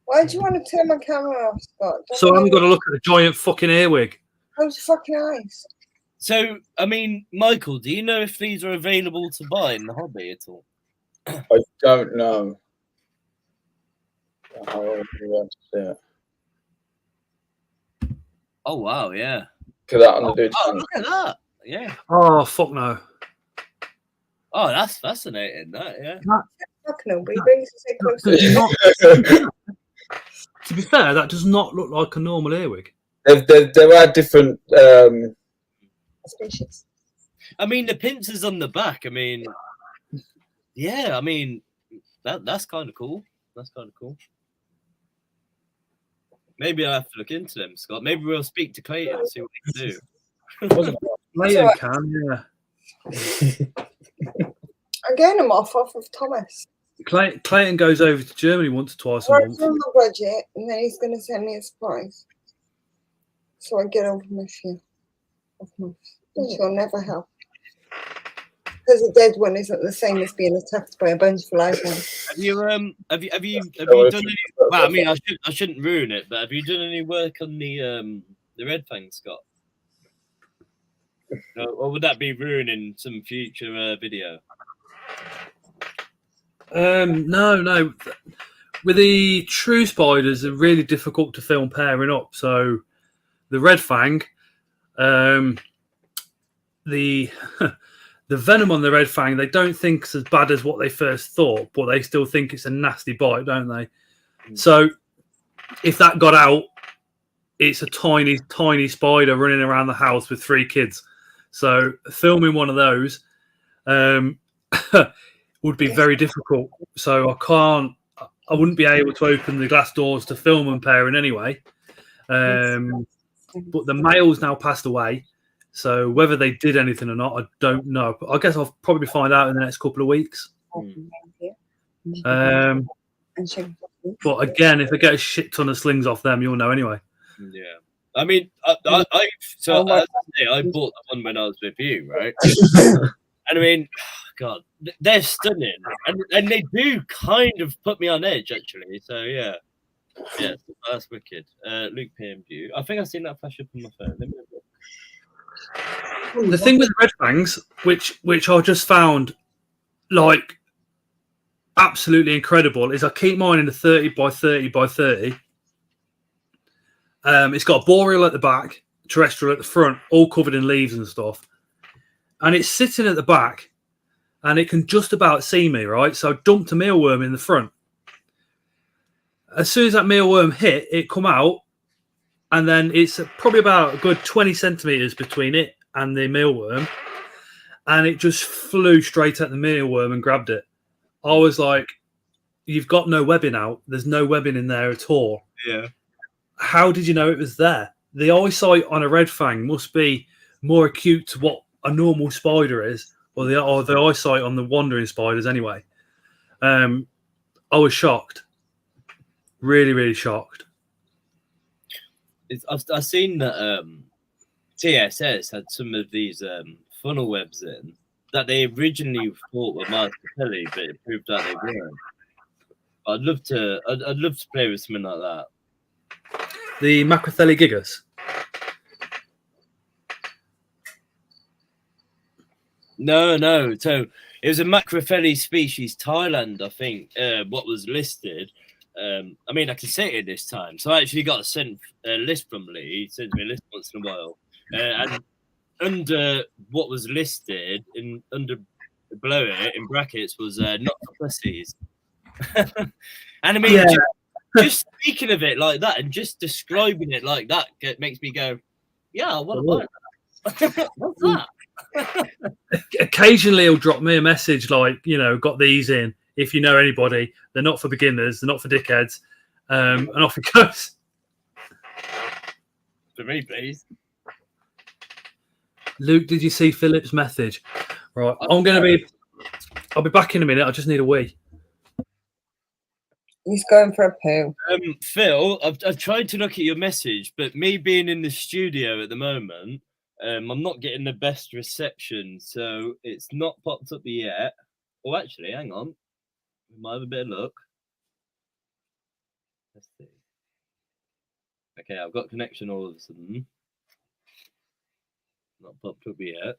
Why do you want to turn my camera off, Scott? So I haven't got to look at the giant fucking earwig. Those fucking eyes. So, I mean, Michael, do you know if these are available to buy in the hobby at all? I don't know. How old do you want to see it? Oh, wow, yeah. Look at that on the dude's Oh, hand. look at that. Yeah. Oh, fuck no. Oh, that's fascinating. That, yeah. Fuck no, but he brings us so close. To be fair, that does not look like a normal earwig. There are different. Species. I mean, the pincers on the back. I mean, yeah. I mean, that's kind of cool. That's kind of cool. Maybe I'll have to look into them, Scott. Maybe we'll speak to Clayton and see what he can do. Leighton can, yeah. Again, I'm off of Thomas. Clayton goes over to Germany once or twice a Right month. from the budget, and then he's going to send me a surprise. So I get over my fear of months, which will never help. Because a dead one isn't the same as being attacked by a bunch of live ones. Have you done any? Well, I mean, I shouldn't ruin it, but have you done any work on the red fang, Scott? Or would that be ruining some future video? No. With the true spiders, they're really difficult to film pairing up. So the red fang, the venom on the red fang, they don't think it's as bad as what they first thought, but they still think it's a nasty bite, don't they? So if that got out, it's a tiny, tiny spider running around the house with 3 kids. So filming one of those would be very difficult. So I wouldn't be able to open the glass doors to film and pairing anyway. But the male's now passed away. So whether they did anything or not, I don't know. But I guess I'll probably find out in the next couple of weeks. But again, if I get a shit ton of slings off them, you'll know anyway. Yeah. I mean, I bought the one when I was with you, right? And I mean, God, they're stunning, and they do kind of put me on edge, actually. So yeah, that's wicked. Luke PM'd you. I think I've seen that flash up on my phone. Let me have a look. The thing with red fangs, which I just found like absolutely incredible, is I keep mine in the 30 by 30 by 30. It's got a boreal at the back, terrestrial at the front, all covered in leaves and stuff. And it's sitting at the back, and it can just about see me, right? So I dumped a mealworm in the front. As soon as that mealworm hit, it come out, and then it's probably about a good 20 centimeters between it and the mealworm, and it just flew straight at the mealworm and grabbed it. I was like, "You've got no webbing out. There's no webbing in there at all." Yeah. How did you know it was there? The eyesight on a red fang must be more acute to what a normal spider is, or the eyesight on the wandering spiders anyway. I was shocked. Really, really shocked. I've seen that TSS had some of these funnel webs in that they originally thought were Martatelli, but it proved that they weren't. I'd love to play with something like that. The Macrothelli gigas. No. So it was a Macrophelli species, Thailand, I think. What was listed. I mean, I can say it this time. So I actually got a list from Lee. He sends me a list once in a while, and under what was listed under below it in brackets was not for pussies. And I mean, Yeah. just speaking of it like that and just describing it like that makes me go, yeah, I want to buy that. What's that? Occasionally he'll drop me a message like, got these in. If you know anybody, they're not for beginners, they're not for dickheads. And off it goes. For me, please. Luke, did you see Philip's message? Right. I'll be back in a minute. I just need a wee. He's going for a poo. Phil, I've tried to look at your message, but me being in the studio at the moment, I'm not getting the best reception, so it's not popped up yet. Oh, actually, hang on. We might have a bit of luck. Let's see. Okay, I've got connection all of a sudden. Not popped up yet.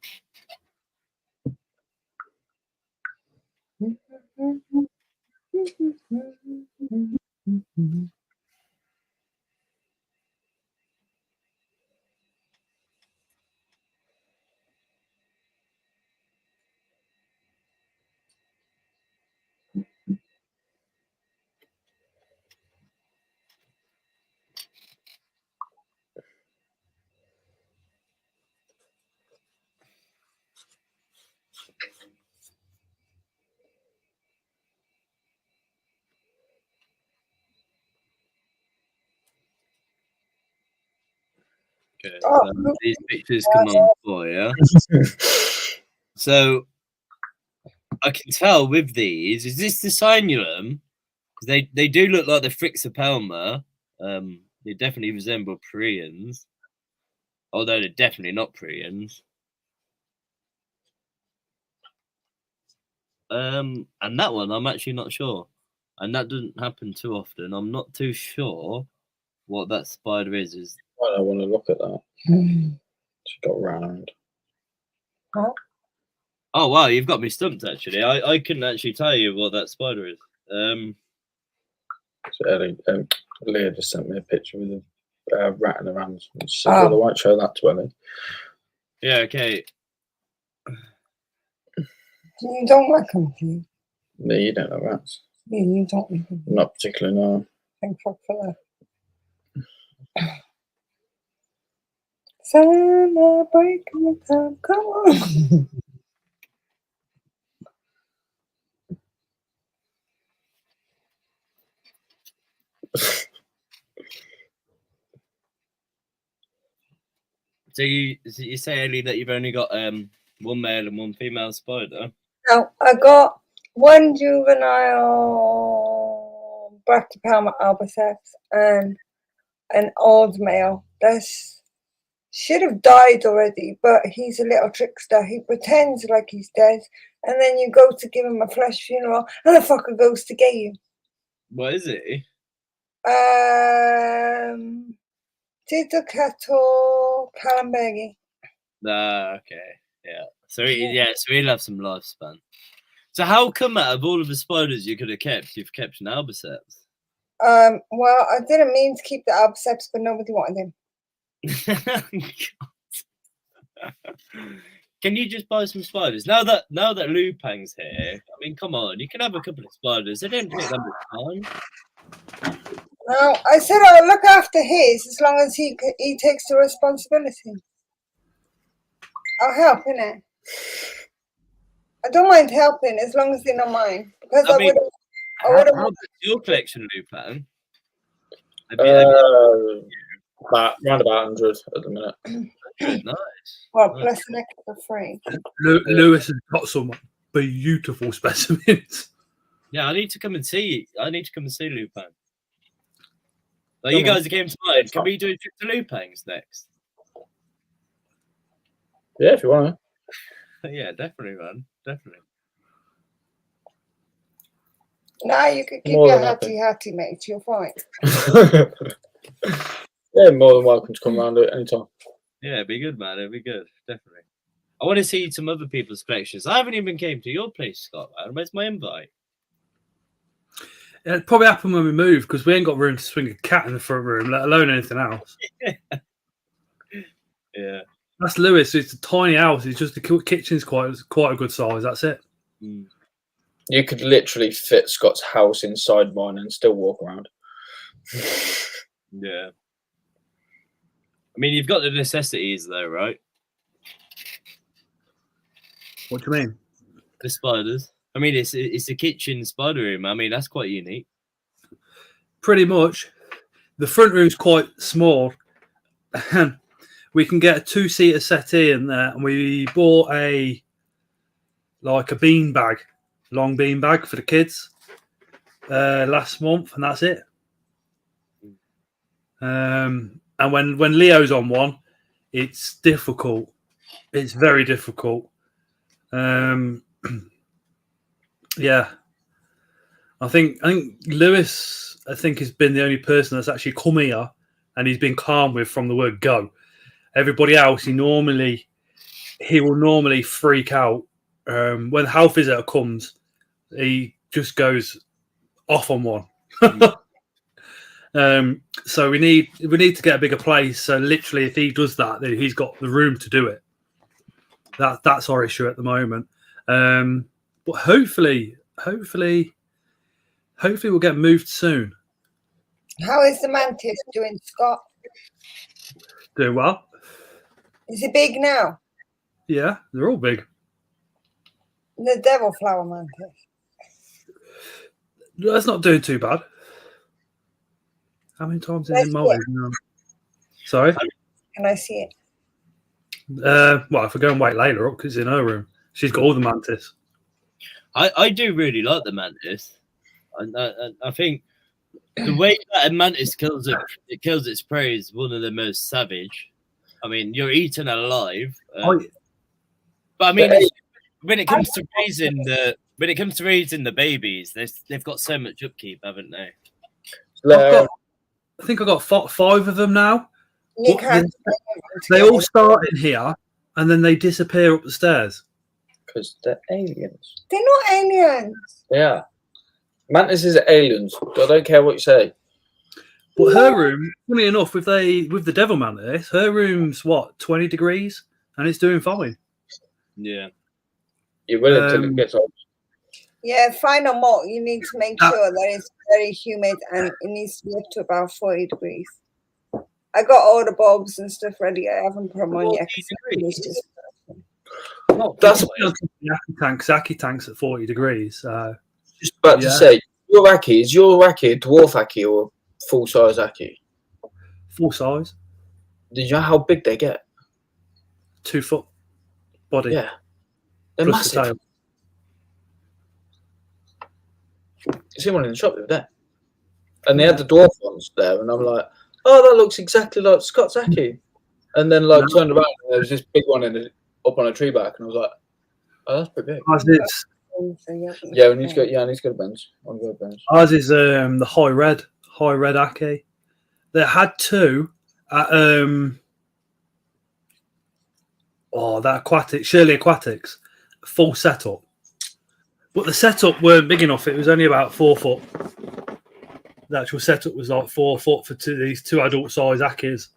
Okay. Oh, These pictures come on before, yeah. So I can tell with these. Is this the sinulum? Because they do look like the Frixapelma. They definitely resemble prions, although they're definitely not prions. And that one I'm actually not sure, and that doesn't happen too often. I'm not too sure what that spider is. I want to look at that. She got round. Oh wow, you've got me stumped. Actually, I couldn't actually tell you what that spider is. So Ellie, Leah just sent me a picture with a rat in the hands. So well, I won't show that to Ellie. Yeah, okay. You don't like them, do you? No, you don't know rats. Yeah, you don't like them. Not particularly, no. Thank fuck for that. Celebrating time, come on. So you say, Ellie, that you've only got one male and one female spider? Now, I got one juvenile Brachypelma albiceps and an old male. That's should have died already, but he's a little trickster. He pretends like he's dead, and then you go to give him a flesh funeral, and the fucker goes to get you. What is it? Tito Cato Calambergi. Okay, yeah. So he'll have some lifespan. So how come out of all of the spiders you could have kept, you've kept an albiceps? Well, I didn't mean to keep the albiceps, but nobody wanted him. Can you just buy some spiders now that Lupang's here? I mean, come on, you can have a couple of spiders. They don't take that much time. No, I said I'll look after his as long as he takes the responsibility. I'll help, innit? I don't mind helping as long as they're not mine. Because I would have. Your collection, Lupang? Around about 100 at the minute. Nice. Well, plus an extra 3. Lewis has got some beautiful specimens. Yeah, I need to come and see Lupang. Like, you guys came to mind. Can we do a trip to Lupang's next? Yeah, if you want to. Yeah, definitely, man. Definitely. Nah, you could keep your hattie, mate. You're fine. Yeah, more than welcome to come around at any time. Yeah, it'd be good, man. It'd be good. Definitely. I want to see some other people's collections. I haven't even came to your place, Scott, man. Where's my invite? It probably happened when we moved because we ain't got room to swing a cat in the front room, let alone anything else. Yeah. That's Lewis. It's a tiny house. It's just the kitchen's quite a good size. That's it. Mm. You could literally fit Scott's house inside mine and still walk around. Yeah. I mean, you've got the necessities, though, right? What do you mean? The spiders. I mean, it's a kitchen spider room. I mean, that's quite unique. Pretty much. The front room's quite small. We can get a 2-seater settee in there, and we bought a bean bag, long bean bag for the kids last month, and that's it. And when Leo's on one, it's difficult. It's very difficult. Yeah, I think Lewis, has been the only person that's actually come here and he's been calm with from the word go. Everybody else, he will normally freak out. When the health visitor comes, he just goes off on one. So we need to get a bigger place. So literally, if he does that, then he's got the room to do it. That's our issue at the moment. But hopefully we'll get moved soon. How is the mantis doing, Scott? Doing well. Is he big now? Yeah, they're all big. The devil flower mantis. That's not doing too bad. How many times is it molted? No. Sorry? Can I see it? Well, if I go and wait later up, because it's in her room. She's got all the mantis. I do really like the mantis. I think the way that a mantis kills its prey is one of the most savage. I mean, you're eaten alive. But I mean, when it comes to raising the babies, they've got so much upkeep, haven't they? I think I've got 5 of them now. You can't They all start in here and then they disappear up the stairs. Because they're aliens. They're not aliens. Yeah. Mantises are aliens. I don't care what you say. But her room, funny enough, with the devil mantis, her room's what, 20 degrees, and it's doing fine. Yeah. You will until it gets old. Yeah, final malt. You need to make sure that it's very humid and it needs to be up to about 40 degrees. I got all the bulbs and stuff ready. I haven't put them on yet. That's Aki tank's at 40 degrees. Just about to say, is your Aki a dwarf Aki or a full size Aki? Full size. Did you know how big they get? 2 foot body. Yeah. They're plus massive. You see one in the shop the other day. And they had the dwarf ones there, and I'm like, oh, that looks exactly like Scott's Aki. And then turned around and there was this big one up on a tree back, and I was like, oh, that's pretty big. Yeah, we need to go. Yeah, I need to go to Ben's. I'll go to Ben's. Ours is the high red Aki. They had 2 at that Shirley Aquatics, full setup. But the setup weren't big enough. It was only about 4 foot. The actual setup was like 4 foot for these 2 adult size Akis.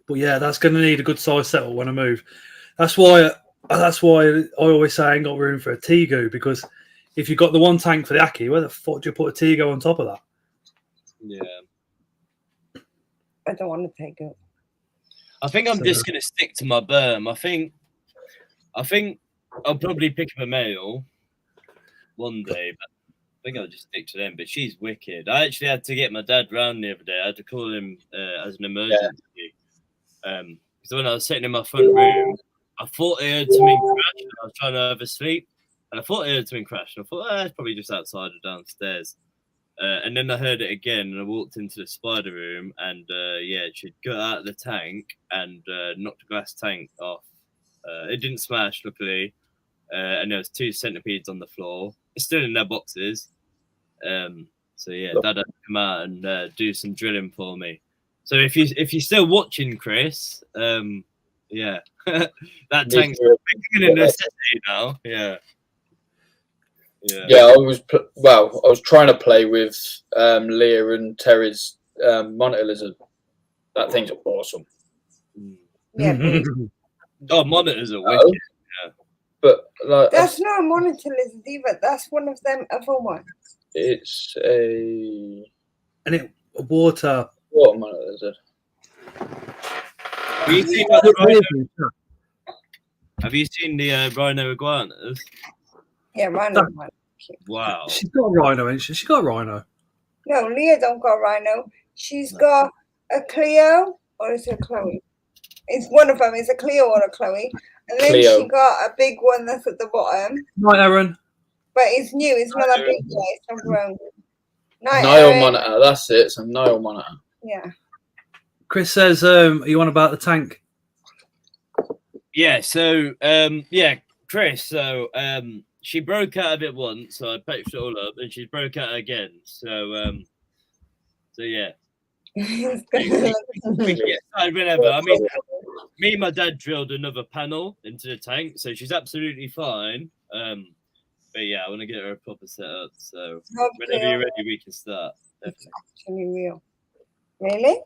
But yeah, that's going to need a good size setup when I move. That's why I always say I ain't got room for a Tegu, because if you've got the one tank for the Aki, where the fuck do you put a Tegu on top of that? Yeah. I don't want to take it. I think I'm just going to stick to my berm. I think I'll probably pick up a male one day, but I think I'll just stick to them. But she's wicked. I actually had to get my dad round the other day. I had to call him as an emergency. Because when I was sitting in my front room, I thought I heard something crash, and I was trying to oversleep, and I thought I heard something crash, and I thought, it's probably just outside or downstairs. And then I heard it again, and I walked into the spider room, and she'd got out of the tank and knocked the glass tank off. It didn't smash, luckily, and there was 2 centipedes on the floor. It's still in their boxes. Dad had to come out and do some drilling for me. So if you're still watching, Chris, that tank's becoming a necessity now. Yeah. I was trying to play with Leah and Terry's monitor lizard. That thing's awesome. Yeah. Monitors are wicked. Yeah. But that's not a monitor lizard either. That's one of them other ones. It's a water monitor lizard. Have you seen the rhino iguanas? Yeah, rhino. Wow. She's got a rhino, ain't she? She got a rhino. No, Leah don't got a rhino. She's got a Cleo, or is it a Chloe? It's one of them. It's a Cleo or a Chloe. And then she got a big one that's at the bottom. Night, Aaron. But it's new. It's not that big yet. It's not grown. Nile monitor. That's it. It's a Nile monitor. Yeah. Chris says, are you on about the tank? Yeah. So, Chris. So, she broke out of it once, so I patched it all up, and she broke out again. So yeah. We get started whenever. I mean, me and my dad drilled another panel into the tank, so she's absolutely fine. But yeah, I want to get her a proper setup. So whenever you're ready, we can start. Definitely. Actually real. Really?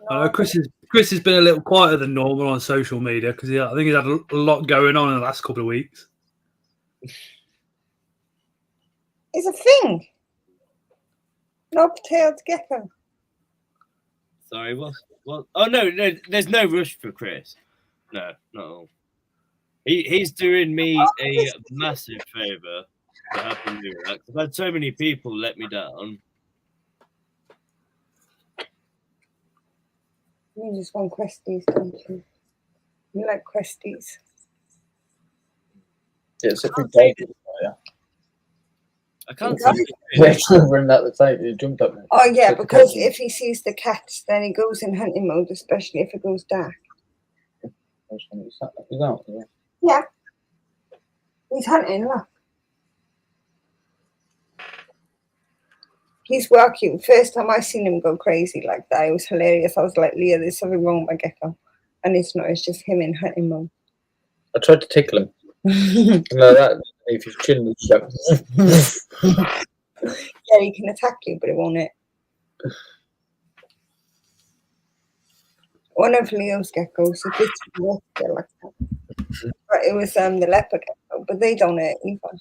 I know Chris has been a little quieter than normal on social media because I think he's had a lot going on in the last couple of weeks. It's a thing. Knob-tailed gecko. Sorry, what? Oh no, there's no rush for Chris. No, not at all. He's doing me a massive favour. to happen to that. I've had so many people let me down. You just want Questies, don't you? You like Questies. Yeah, it's a big day. I can't Yeah. see Yeah, it. children at the time, he jumped at me. Oh yeah, because if he sees the cats, then he goes in hunting mode, especially if it goes dark. Is that? Yeah. Yeah. He's hunting, look. He's well cute. First time I seen him go crazy like that, it was hilarious. I was like, Leah, there's something wrong with my gecko. And it's not, it's just him in hunting mode. I tried to tickle him. No, that if his chin was shut. Yeah, he can attack you, but it won't hit. One of Leo's geckos, it did like that. But it was the leopard gecko, but they don't hit either.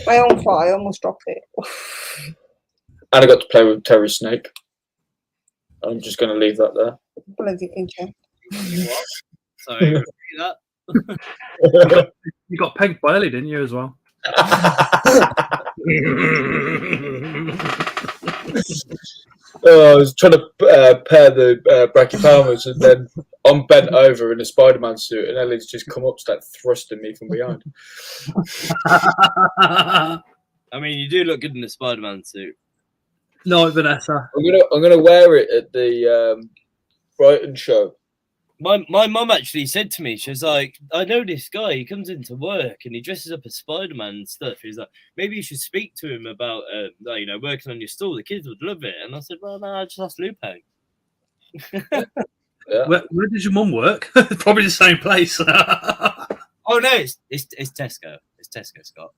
My own fault, I almost dropped it. And I got to play with Terry's snake. I'm just going to leave that there. Bloody idiot. What? Sorry, repeat that. You got pegged by Ellie, didn't you, as well? I was trying to pair the brachypalmas, and then I'm bent over in a Spider-Man suit, and Ellie's just come up, start thrusting me from behind. I mean, you do look good in a Spider-Man suit. No, Vanessa. I'm gonna wear it at the Brighton show. My mum actually said to me, she was like, I know this guy, he comes into work and he dresses up as Spider-Man and stuff. She's like, maybe you should speak to him about, working on your store. The kids would love it. And I said, well, no, I just asked Lupe. Yeah. Where did your mum work? Probably the same place. Oh, no, it's Tesco. It's Tesco, Scott.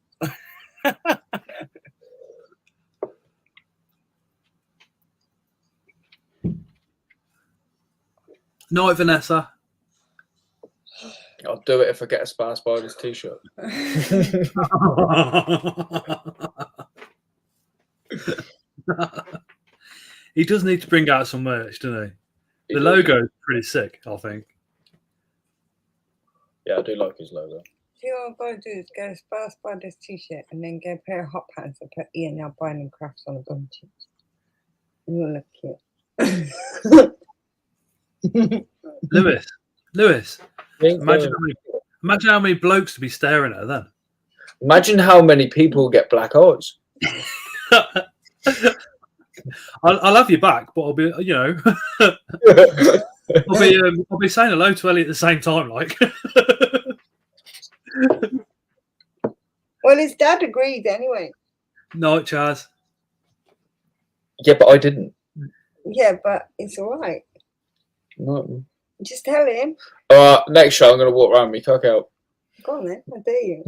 No, Vanessa. I'll do it if I get a Spar Spiders t-shirt. He does need to bring out some merch, doesn't he? The logo is pretty sick, I think. Yeah, I do like his logo. See, all I've got to do is get a Spar Spiders t-shirt and then get a pair of hot pants and put Ian Albine and Crafts on a bum cheeks. And you'll look cute. Lewis, imagine how many blokes to be staring at then. Imagine how many people get black eyes. I'll have you back, but I'll be, I'll be saying hello to Ellie at the same time, like. Well, his dad agreed anyway. No, Chaz. Yeah, but I didn't. Yeah, but it's all right. No. Just tell him. Next show, I'm going to walk around me cock out. Go on then, I dare you.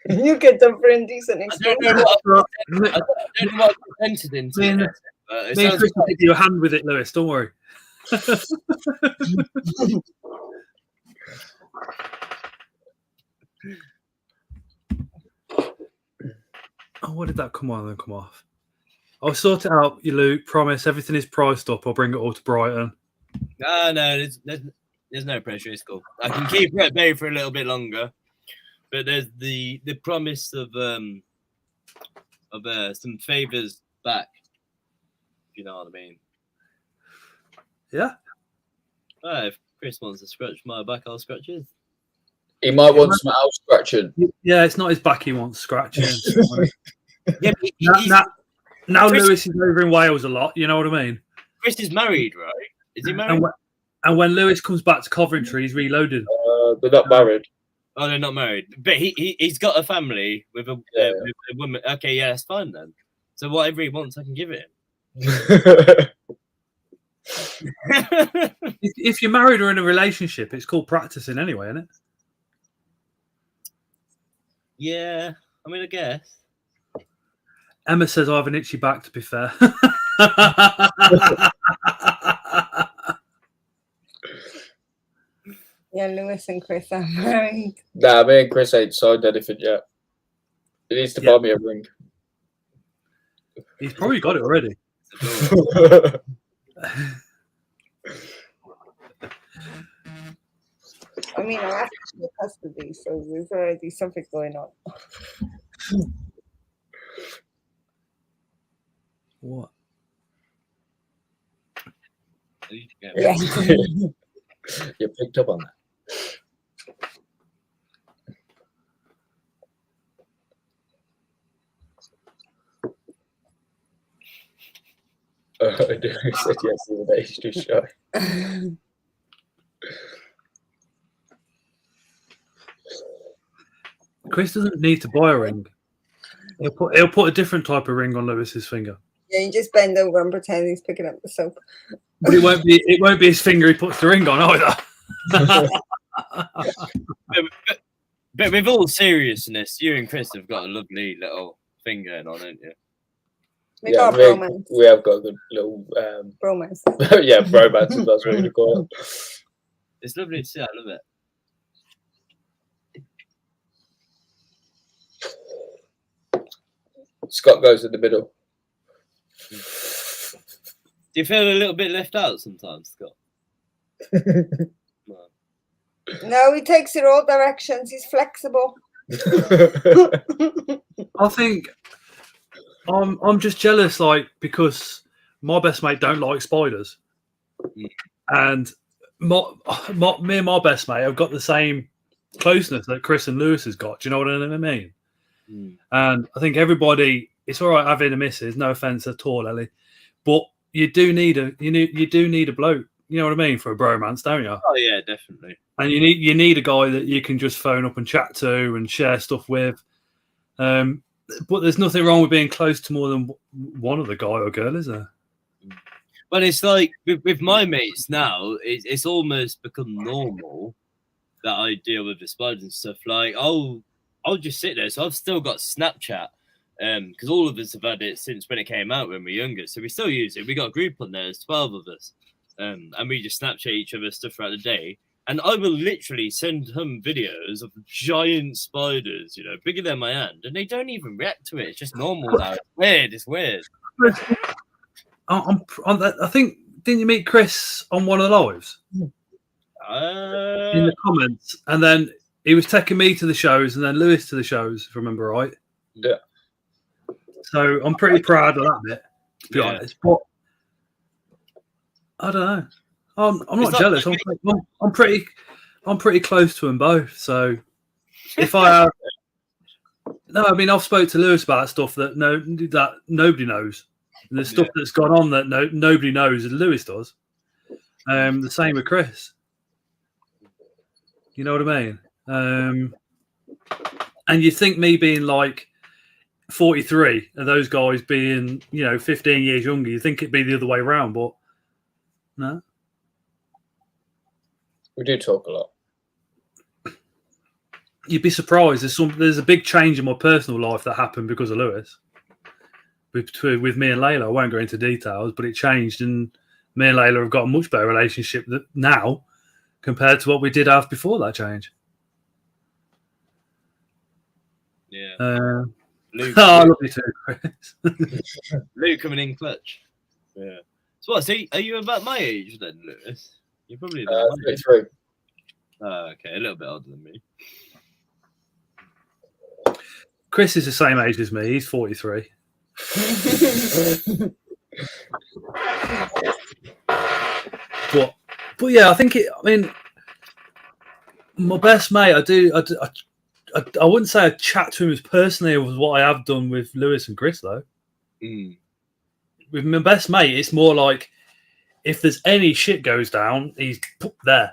You get them for indecent I don't know what I presented into. Me and Chris will give you a hand with it, Lewis. Don't worry. Oh, what did that come on and come off? I'll sort it out, you Luke. Promise, everything is priced up. I'll bring it all to Brighton. No, there's no pressure. It's cool. I can keep it at bay for a little bit longer, but there's the promise of some favors back. If you know what I mean. Yeah. If Chris wants to scratch my back, I'll scratch his. He might want some house scratching. Yeah, it's not his back he wants scratching. Yeah, now Chris, Lewis is over in Wales a lot. You know what I mean? Chris is married, right? Is he married? And when Lewis comes back to Coventry, he's reloaded. They're not married. Oh, they're not married, but he's got a family with a woman. Okay, yeah, that's fine then. So whatever he wants, I can give it him. If you're married or in a relationship, it's called practicing anyway, isn't it? Yeah, I mean, I guess. Emma says I have an itchy back, to be fair. Yeah, Lewis and Chris are married. Nah, me and Chris ain't signed anything yet. He needs to buy me a ring. He's probably got it already. I mean, I have to do custody, so there's already something going on. What? Yeah. You picked up on that. I do. He said yes the other day. He's too shy. Chris doesn't need to buy a ring. He'll put a different type of ring on Lewis's finger. Yeah, you just bend over and pretend he's picking up the soap. But it won't be his finger he puts the ring on either. But with all seriousness, you and Chris have got a lovely little thing going on, haven't you? We got a bromance. We have got a good little Bromance. yeah, bromance, if that's what you're call it. It's lovely to see. I love it. Scott goes in the middle. Do you feel a little bit left out sometimes, Scott? No. No, he takes it all directions. He's flexible. I think I'm just jealous, like, because my best mate don't like spiders, and me and my best mate have got the same closeness that Chris and Lewis has got. Do you know what I mean? And I think everybody, it's all right having a missus. No offense at all, Ellie, but you do need a bloke. You know what I mean, for a bromance, don't you? Oh yeah, definitely. And you need a guy that you can just phone up and chat to and share stuff with. But there's nothing wrong with being close to more than one other guy or girl, is there? Well, it's like with my mates now, it's almost become normal that I deal with the spiders and stuff. Like, I'll just sit there. So I've still got Snapchat because all of us have had it since when it came out when we were younger. So we still use it. We got a group on there. There's 12 of us. And we just Snapchat each other stuff throughout the day. And I will literally send him videos of giant spiders, bigger than my hand. And they don't even react to it. It's just normal now. It's weird. I think, didn't you meet Chris on one of the lives? In the comments. And then he was taking me to the shows and then Lewis to the shows, if I remember right. Yeah. So I'm pretty proud of that bit, to be honest. But I don't know. I'm not jealous. I'm pretty close to them both. So if I have, no, I mean I've spoke to Lewis about stuff that nobody knows. And there's stuff that's gone on that nobody knows, and Lewis does. The same with Chris. You know what I mean? And you think me being like 43 and those guys being 15 years younger, you think it'd be the other way around, but no. We do talk a lot. You'd be surprised. There's a big change in my personal life that happened because of Lewis. With me and Layla, I won't go into details, but it changed, and me and Layla have got a much better relationship now compared to what we did have before that change. Yeah. Luke, I love you too, Chris. Luke coming in clutch. Yeah. So what? Are you about my age then, Lewis? You're probably about my age. 33. Oh, okay, a little bit older than me. Chris is the same age as me. He's 43. but yeah, I think I mean, my best mate. I wouldn't say I chat to him as personally as what I have done with Lewis and Chris though. With my best mate, it's more like if there's any shit goes down, he's there.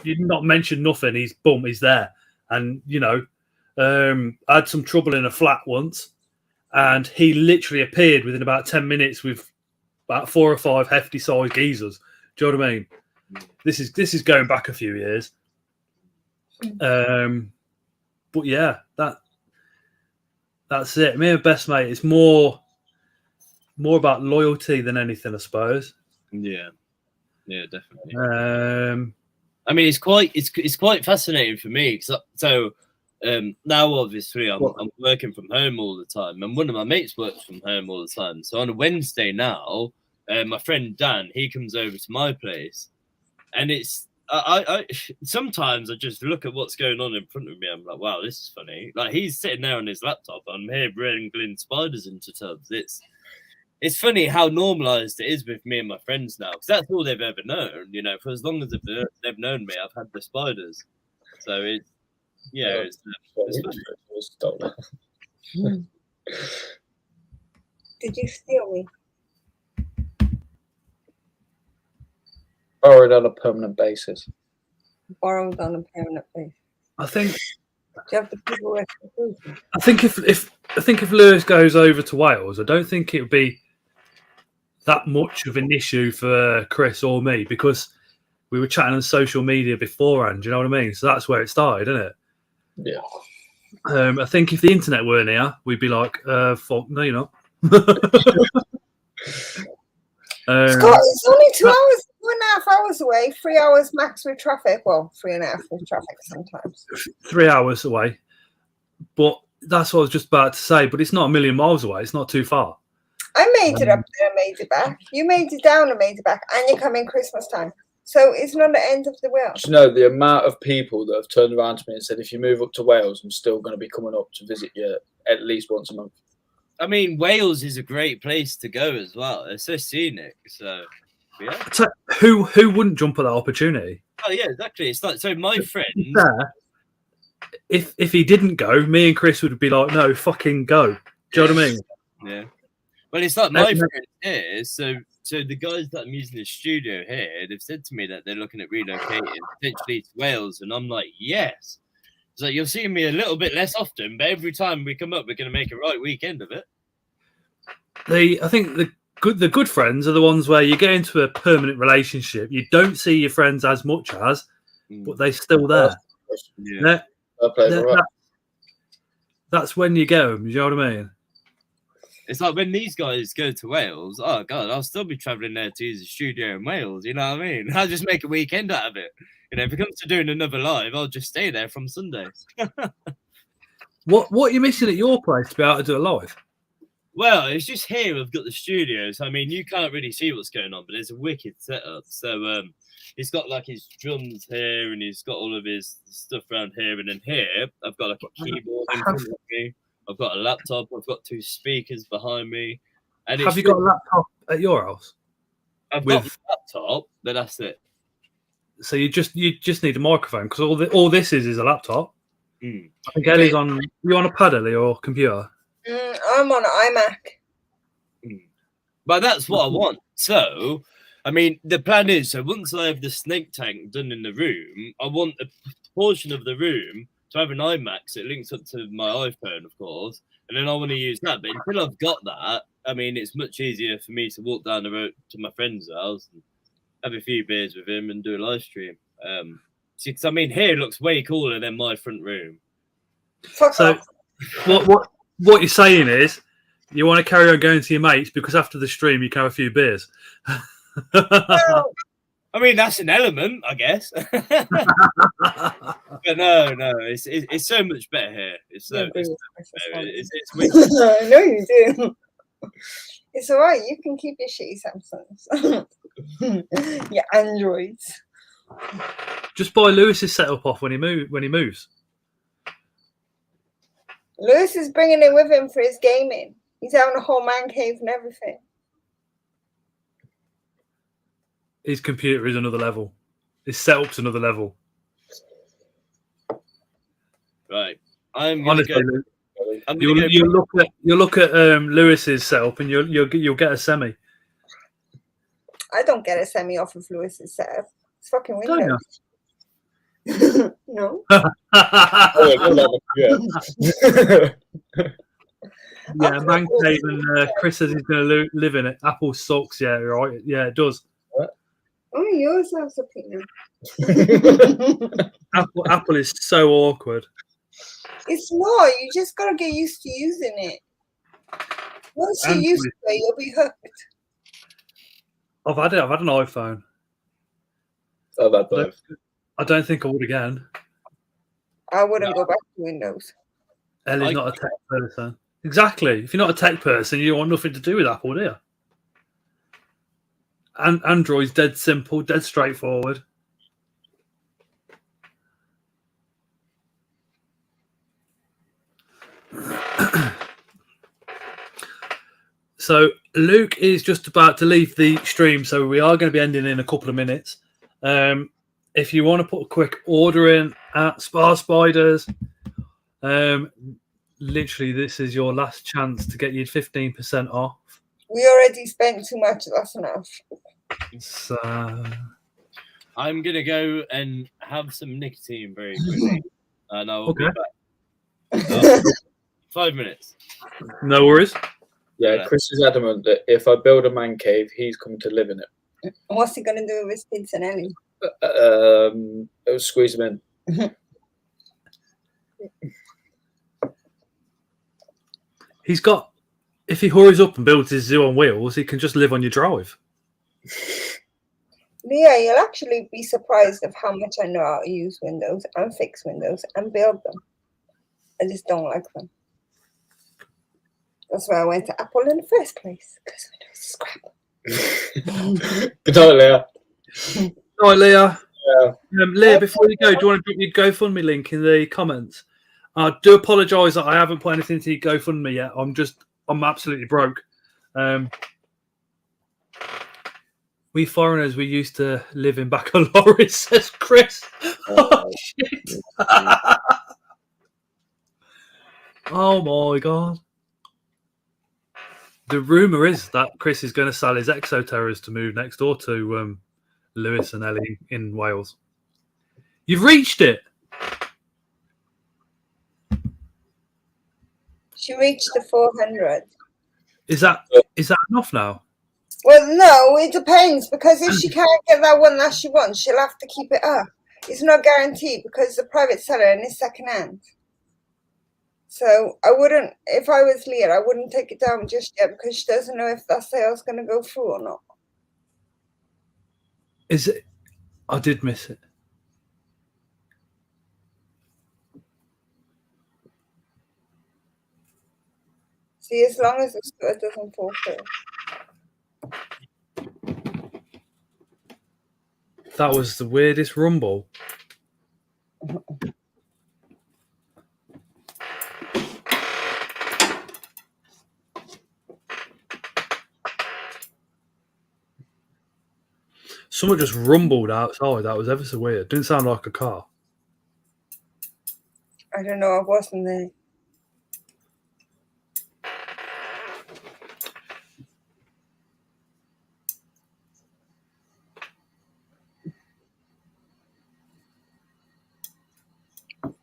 You not mention nothing. He's there. And I had some trouble in a flat once, and he literally appeared within about 10 minutes with about 4 or 5 hefty sized geezers. Do you know what I mean? This is going back a few years. But yeah, that's it. Me and my best mate, it's more about loyalty than anything, I suppose. Yeah, definitely. I mean, it's quite fascinating for me. So now, obviously, I'm working from home all the time, and one of my mates works from home all the time. So on a Wednesday now, my friend Dan, he comes over to my place, and I sometimes I just look at what's going on in front of me. I'm like, wow, this is funny. Like he's sitting there on his laptop. I'm here wrangling spiders into tubs. It's funny how normalized it is with me and my friends now, because that's all they've ever known. You know, for as long as they've known me, I've had the spiders. So it's funny. Did you steal me? Borrowed on a permanent basis. Borrowed on a permanent basis. I think. Do you have the people restitution? I think if Lewis goes over to Wales, I don't think it would be that much of an issue for Chris or me, because we were chatting on social media beforehand. Do you know what I mean? So that's where it started, isn't it? Yeah. I think if the internet weren't here, we'd be like, "Fuck, no, you're not." Scott, it's only 2.5 hours away. 3 hours max with traffic. Well, 3.5 with traffic sometimes. 3 hours away, but that's what I was just about to say. But it's not a million miles away. It's not too far. I made it up there and made it back. You made it down and made it back, and you come in Christmas time. So it's not the end of the world. Do you know the amount of people that have turned around to me and said, if you move up to Wales, I'm still going to be coming up to visit you at least once a month? I mean, Wales is a great place to go as well. It's so scenic. So, yeah. So who wouldn't jump at that opportunity? Oh, yeah, exactly. It's like, so my friend... If he didn't go, me and Chris would be like, no, fucking go. Do you know what I mean? Yeah. Well, it's like my friend here. So the guys that I'm using the studio here, they've said to me that they're looking at relocating potentially to Wales, and I'm like, yes. It's like, you'll see me a little bit less often, but every time we come up, we're going to make a right weekend of it. I think the good friends are the ones where you get into a permanent relationship. You don't see your friends as much as, but they're still there. Yeah. That's when you get them. You know what I mean? It's like when these guys go to Wales, oh God, I'll still be travelling there to use the studio in Wales. You know what I mean? I'll just make a weekend out of it. You know, if it comes to doing another live, I'll just stay there from Sunday. What are you missing at your place to be able to do a live? Well, it's just here. I've got the studios. I mean, you can't really see what's going on, but there's a wicked setup. So he's got like his drums here, and he's got all of his stuff around here, and then here I've got like a keyboard in front of me. I've got a laptop. I've got 2 speakers behind me. And have you got a laptop at your house? I've got a laptop, but that's it. So you just need a microphone, because all this is a laptop. I think Ellie's on. You on a pad, Ellie, or computer? I'm on an iMac. But that's what I want. So, I mean, the plan is, so once I have the snake tank done in the room, I want a portion of the room to have an iMac, so it links up to my iPhone, of course, and then I want to use that. But until I've got that, I mean, it's much easier for me to walk down the road to my friend's house and have a few beers with him and do a live stream. Because I mean, here it looks way cooler than my front room. So, what you're saying is, you want to carry on going to your mates because after the stream you can have a few beers. Well, I mean, that's an element, I guess. But no, it's so much better here. It's so much better. It's I know you do. It's all right. You can keep your shitty Samsungs, your Androids. Just buy Lewis's setup off when he moves. Lewis is bringing it with him for his gaming. He's having a whole man cave and everything. His computer is another level. His setup's another level. Right. I'm gonna Honestly, go. You'll look at Lewis's setup and you'll get a semi. I don't get a semi off of Lewis's setup. It's fucking Windows. No. Yeah, man cave and Chris says he's going to live in it. Apple sucks. Yeah, right. Yeah, it does. Only yours has a peanut. Apple is so awkward. It's not. You just gotta get used to using it. Once you're used to it, you'll be hooked. I've had it. I've had an iPhone. I don't think I would again. I wouldn't go back to Windows. Ellie's not a tech person. Exactly. If you're not a tech person, you want nothing to do with Apple, do you? And Android's dead simple, dead straightforward. So Luke is just about to leave the stream, so we are going to be ending in a couple of minutes. If you want to put a quick order in at Spar Spiders, literally this is your last chance to get you 15% off. We already spent too much. That's enough. So I'm gonna go and have some nicotine very quickly, and I will be back. 5 minutes. No worries. Yeah, Chris is adamant that if I build a man cave, he's coming to live in it. What's he gonna do with his kids and Ellie? It'll squeeze him in. He's got. If he hurries up and builds his zoo on wheels, he can just live on your drive. Leah, you'll actually be surprised of how much I know how to use Windows and fix Windows and build them. I just don't like them. That's why I went to Apple in the first place, because Windows is crap. Good night, Leah. All right, Leah. Yeah. Leah, before you go, do you want to put your GoFundMe link in the comments? I do apologise that I haven't put anything to your GoFundMe yet. I'm absolutely broke. We foreigners, we used to live in back of lorries, says Chris. Oh, shit. Oh, my God. The rumour is that Chris is going to sell his exoterrors to move next door to Lewis and Ellie in Wales. You've reached it. She reached the 400. Is that enough now? Well, no, it depends, because if she can't get that one that she wants, she'll have to keep it up. It's not guaranteed because it's a private seller and it's second hand. So I wouldn't, if I was Leah, I wouldn't take it down just yet because she doesn't know if that sale's going to go through or not. Is it? I did miss it. See, as long as the skirt doesn't fall through. That was the weirdest rumble. Someone just rumbled outside. That was ever so weird. Didn't sound like a car. I don't know. I wasn't there. Mm.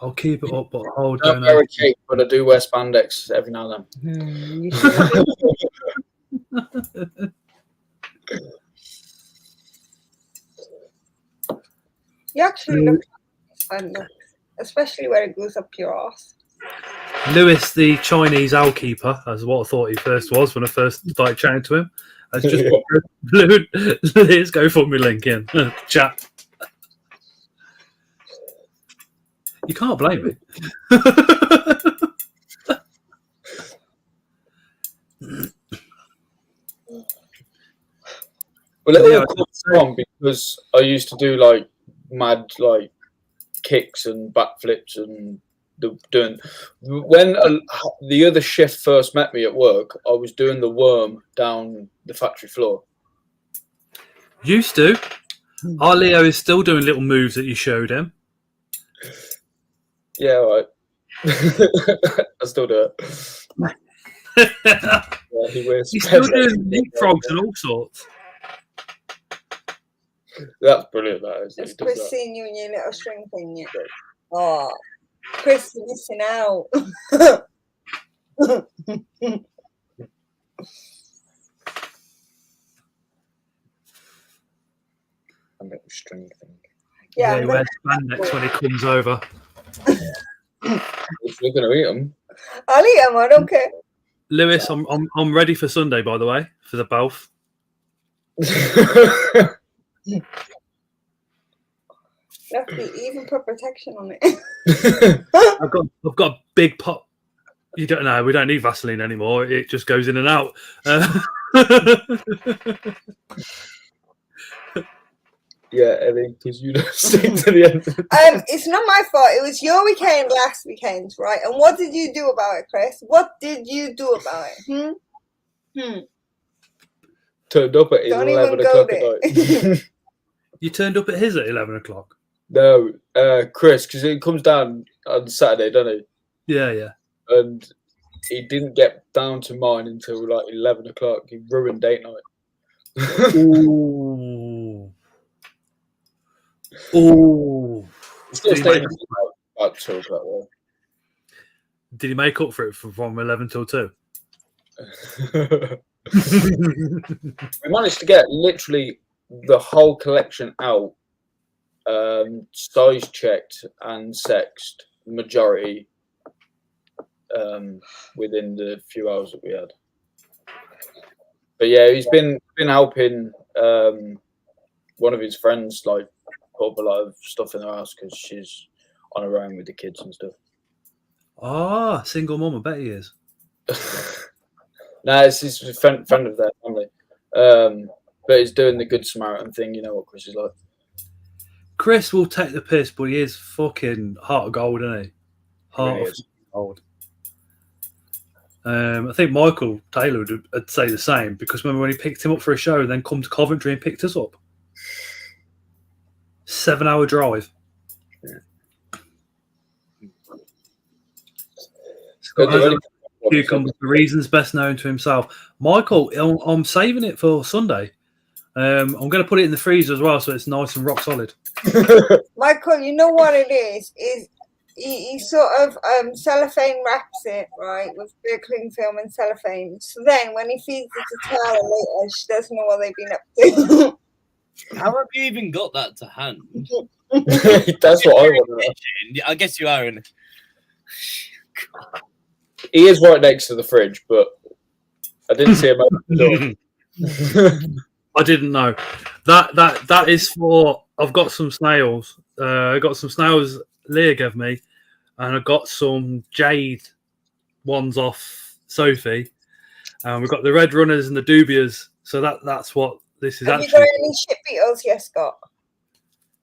I'll keep it up, but hold I on. don't wear a cape, but I do wear spandex every now and then. You actually look like spandex, especially where it goes up your ass. Lewis, the Chinese owl keeper, as what I thought he first was when I first started chatting to him, has just let's go for me link in chat. You can't blame me. Well, it all comes from because I used to do like mad like kicks and backflips and doing. When the other shift first met me at work, I was doing the worm down the factory floor. Used to. Our Leo is still doing little moves that you showed him. Yeah, right. I still do it. Yeah, he wears. He's still doing leapfrogs and all sorts. That's brilliant. That is. Has Chris seen you in your little string thing yet? Oh, Chris, you're missing out. A little string thing. Yeah, he wears spandex when he comes over. If you're gonna eat them, I'll eat them. I don't care. Lewis, I'm ready for Sunday, by the way, for the both. You have to even put protection on it. I've got a big pot. You don't know. We don't need Vaseline anymore. It just goes in and out. Yeah, Ellie, because you don't stick to the end. It's not my fault. It was your weekend last weekend, right? And what did you do about it, Chris? What did you do about it? Turned up at Don't 11 even go o'clock at night. You turned up at his at 11 o'clock? No, Chris, because he comes down on Saturday, doesn't Yeah, yeah. he? And he didn't get down to mine until like 11 o'clock. He ruined date night. Ooh. Ooh. Still Did he, stayed make, about 2 o'clock. did he make up for it from 11 till 2? We managed to get literally the whole collection out, size checked and sexed, majority, within the few hours that we had. But yeah, he's been helping one of his friends like put up a lot of stuff in her house because she's on her own with the kids and stuff. Ah, single mum, I bet he is. No, it's his friend of their family. But he's doing the good Samaritan thing. You know what Chris is like. Chris will take the piss, but he is fucking heart of gold, isn't he? Heart Really of is. gold. I think Michael Taylor would say the same, because remember when he picked him up for a show and then come to Coventry and picked us up? 7-hour drive. Yeah. Cucumber for reasons best known to himself. Michael, I'm saving it for Sunday. I'm going to put it in the freezer as well, so it's nice and rock solid. Michael, you know what it is he sort of cellophane wraps it, right, with clear cling film and cellophane. So then when he feeds it to Tara later, she doesn't know what they've been up to. How have you even got that to hand? That's what I want to know. I guess you are in. He is right next to the fridge, but I didn't see him open the door. I didn't know. That is for. I've got some snails. I got some snails Leah gave me, and I got some jade ones off Sophie. And we've got the red runners and the dubias. So that's what this is. Have actually. you got any shit beetles? Yes, Scott.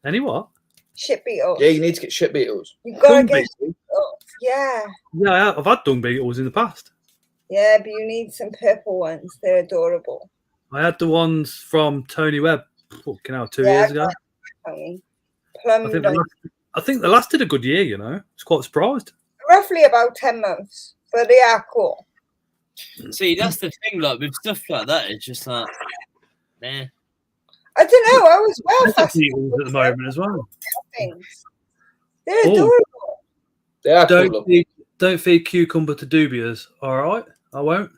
Any what? Shit beetles. Yeah, you need to get shit beetles. You've got to Dung get beetles? shit beetles. Yeah. Yeah, I've had dung beetles in the past. Yeah, but you need some purple ones. They're adorable. I had the ones from Tony Webb, fucking hell, 2 years ago. I think they lasted a good year, you know. I was quite surprised. Roughly about 10 months, but they are cool. See, that's the thing, like, with stuff like that, it's just like, nah. I don't know, I was well There's fascinated beetles at the moment as well. things. They're adorable. They are cool. Don't feed cucumber to dubias, all right? I won't.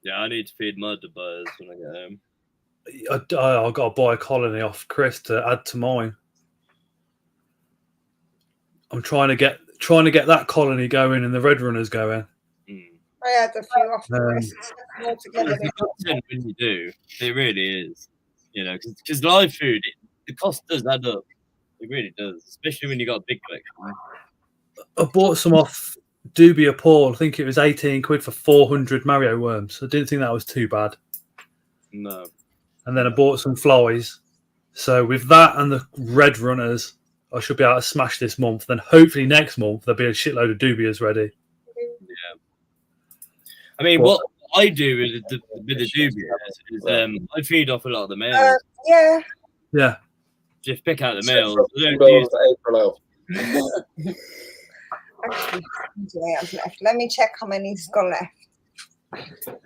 Yeah, I need to feed my Dubai's when I get home. I've got to buy a colony off Chris to add to mine. I'm trying to get that colony going and the red runners going. I had a few off the rest more together. When you do, it really is. You know, because live food, the cost does add up. It really does, especially when you got a big collection. I bought some off Dubia Paul. I think it was 18 quid for 400 Mario worms. I didn't think that was too bad. No. And then I bought some flies. So with that and the red runners, I should be able to smash this month. Then hopefully next month there'll be a shitload of dubias ready. Yeah. I mean, what I do with the dubias is I feed off a lot of the males. Yeah. Yeah. Just pick out the males. Actually, let me check how many's got left.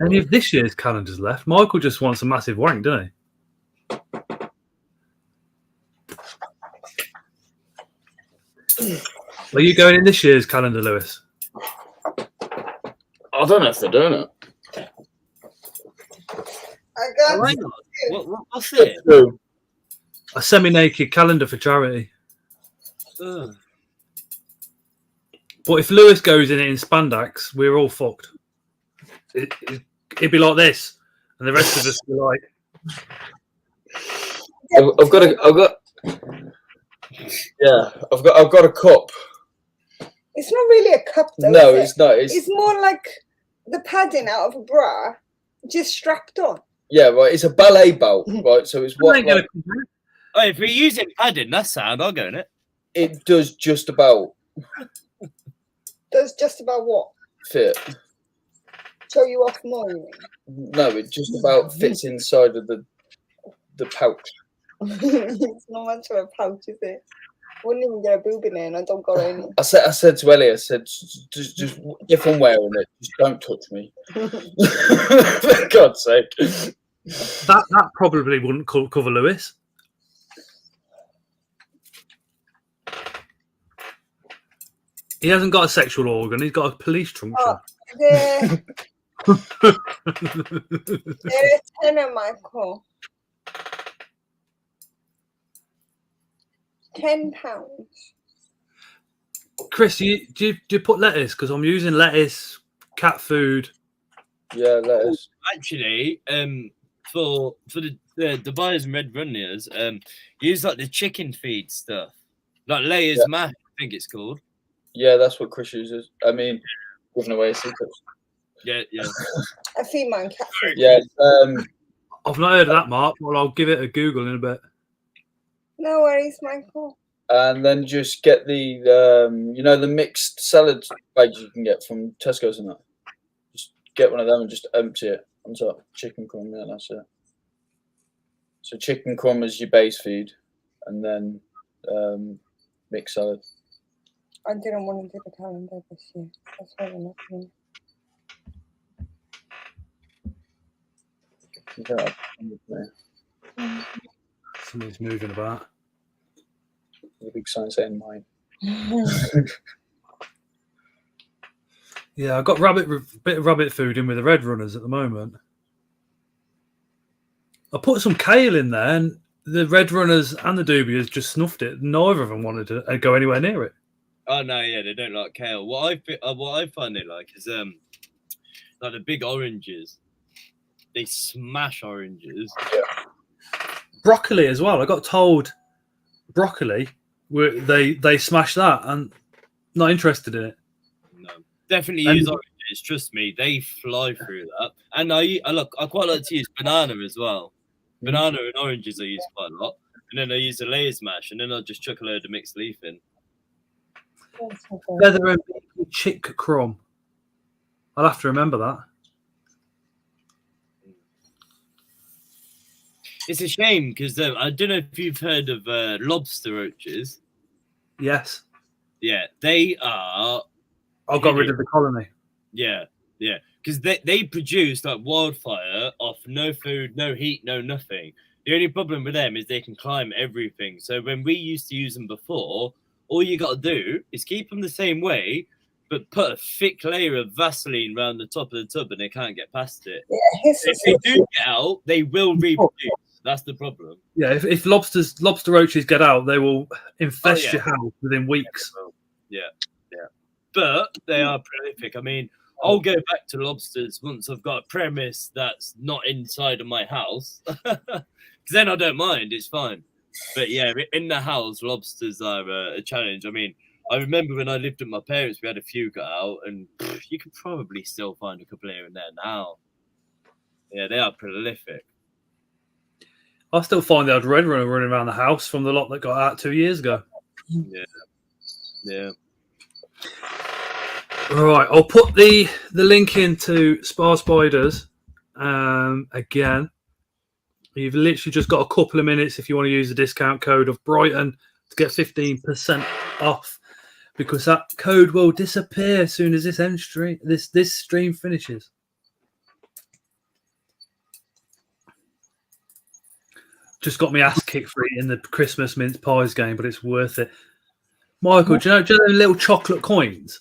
Any of this year's calendars left? Michael just wants a massive wank, doesn't he? Are you going in this year's calendar, Lewis? I don't know if they're doing it. I got what's it? A semi-naked calendar for charity. Ugh. But if Lewis goes in it in spandex, we're all fucked. It'd be like this, and the rest of us be like, I've got a cup. It's not really a cup, though. No, is it's not. It's more like the padding out of a bra, just strapped on. Yeah, right. It's a ballet belt, right? So it's what Oh, if we're using padding, that's sound. I'll go in it. it does just about Does just about what? fit. show you off more, you mean? No, it just about fits inside of the pouch. It's not much of a pouch, is it? Wouldn't even get a boob in it, and I don't got any. I said to Ellie, I said, just if I'm wearing it, just don't touch me. For God's sake. That probably wouldn't cover Lewis. He hasn't got a sexual organ. He's got a police truncheon. Oh, they're a tenner, Michael. £10. Chris, do you put lettuce? Because I'm using lettuce, cat food. Yeah, lettuce. Actually, for the buyers and red runners, use like the chicken feed stuff, like layers mash, I think it's called. Yeah, that's what Chris uses. I mean, giving away secrets. Yeah. I feed mine cat food. Yeah. I've not heard of that, Mark. Well, I'll give it a Google in a bit. No worries, Michael. And then just get the the mixed salad bags you can get from Tesco's and that. Just get one of them and just empty it on top. Chicken crumb, yeah, that's it. So chicken crumb is your base feed, and then mixed salad. I didn't want to do the calendar this year. That's why we're not doing Yeah. Somebody's moving about. A big sign saying mine. Yeah, I've got bit of rabbit food in with the red runners at the moment. I put some kale in there, and the red runners and the dubias just snuffed it. Neither of them wanted to go anywhere near it. Oh no, yeah, they don't like kale. What I find they like is like the big oranges. They smash oranges. Broccoli as well. I got told broccoli, they smash that, and not interested in it. No, definitely use oranges. Trust me, they fly through that. And I quite like to use banana as well. Banana and oranges I use quite a lot, and then I use the layers mash, and then I'll just chuck a load of mixed leaf in. Feather and chick crumb. I'll have to remember that. It's a shame because I don't know if you've heard of lobster roaches. Yes. Yeah, they are. I got rid of the colony. Yeah, because they produce like wildfire off no food, no heat, no nothing. The only problem with them is they can climb everything. So when we used to use them before, all you got to do is keep them the same way, but put a thick layer of Vaseline around the top of the tub and they can't get past it. Yeah, if they do get out, they will reproduce. That's the problem. Yeah, if lobster roaches get out, they will infest your house within weeks. Yeah. But they are prolific. I mean, I'll go back to lobsters once I've got a premise that's not inside of my house. Because then I don't mind, it's fine. But yeah, in the house, lobsters are a challenge. I mean, I remember when I lived with my parents, we had a few got out, and you can probably still find a couple here and there now. Yeah, they are prolific. I still find the odd red runner running around the house from the lot that got out 2 years ago. Yeah. All right, I'll put the link into Spar Spiders again. You've literally just got a couple of minutes if you want to use the discount code of Brighton to get 15% off, because that code will disappear as soon as this stream finishes. Just got me ass kicked for eating the Christmas mince pies game, but it's worth it. Michael, do you know the little chocolate coins?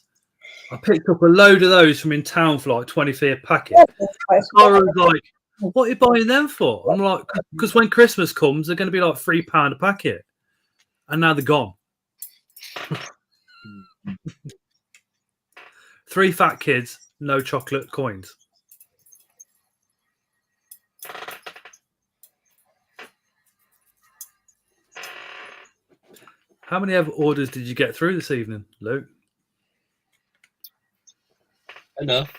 I picked up a load of those from in town for like 20p a packet. Sarah was like, "What are you buying them for?" I'm like, "Because when Christmas comes, they're going to be like £3 a packet," and now they're gone. 3 fat kids, no chocolate coins. How many other orders did you get through this evening, Luke? Enough.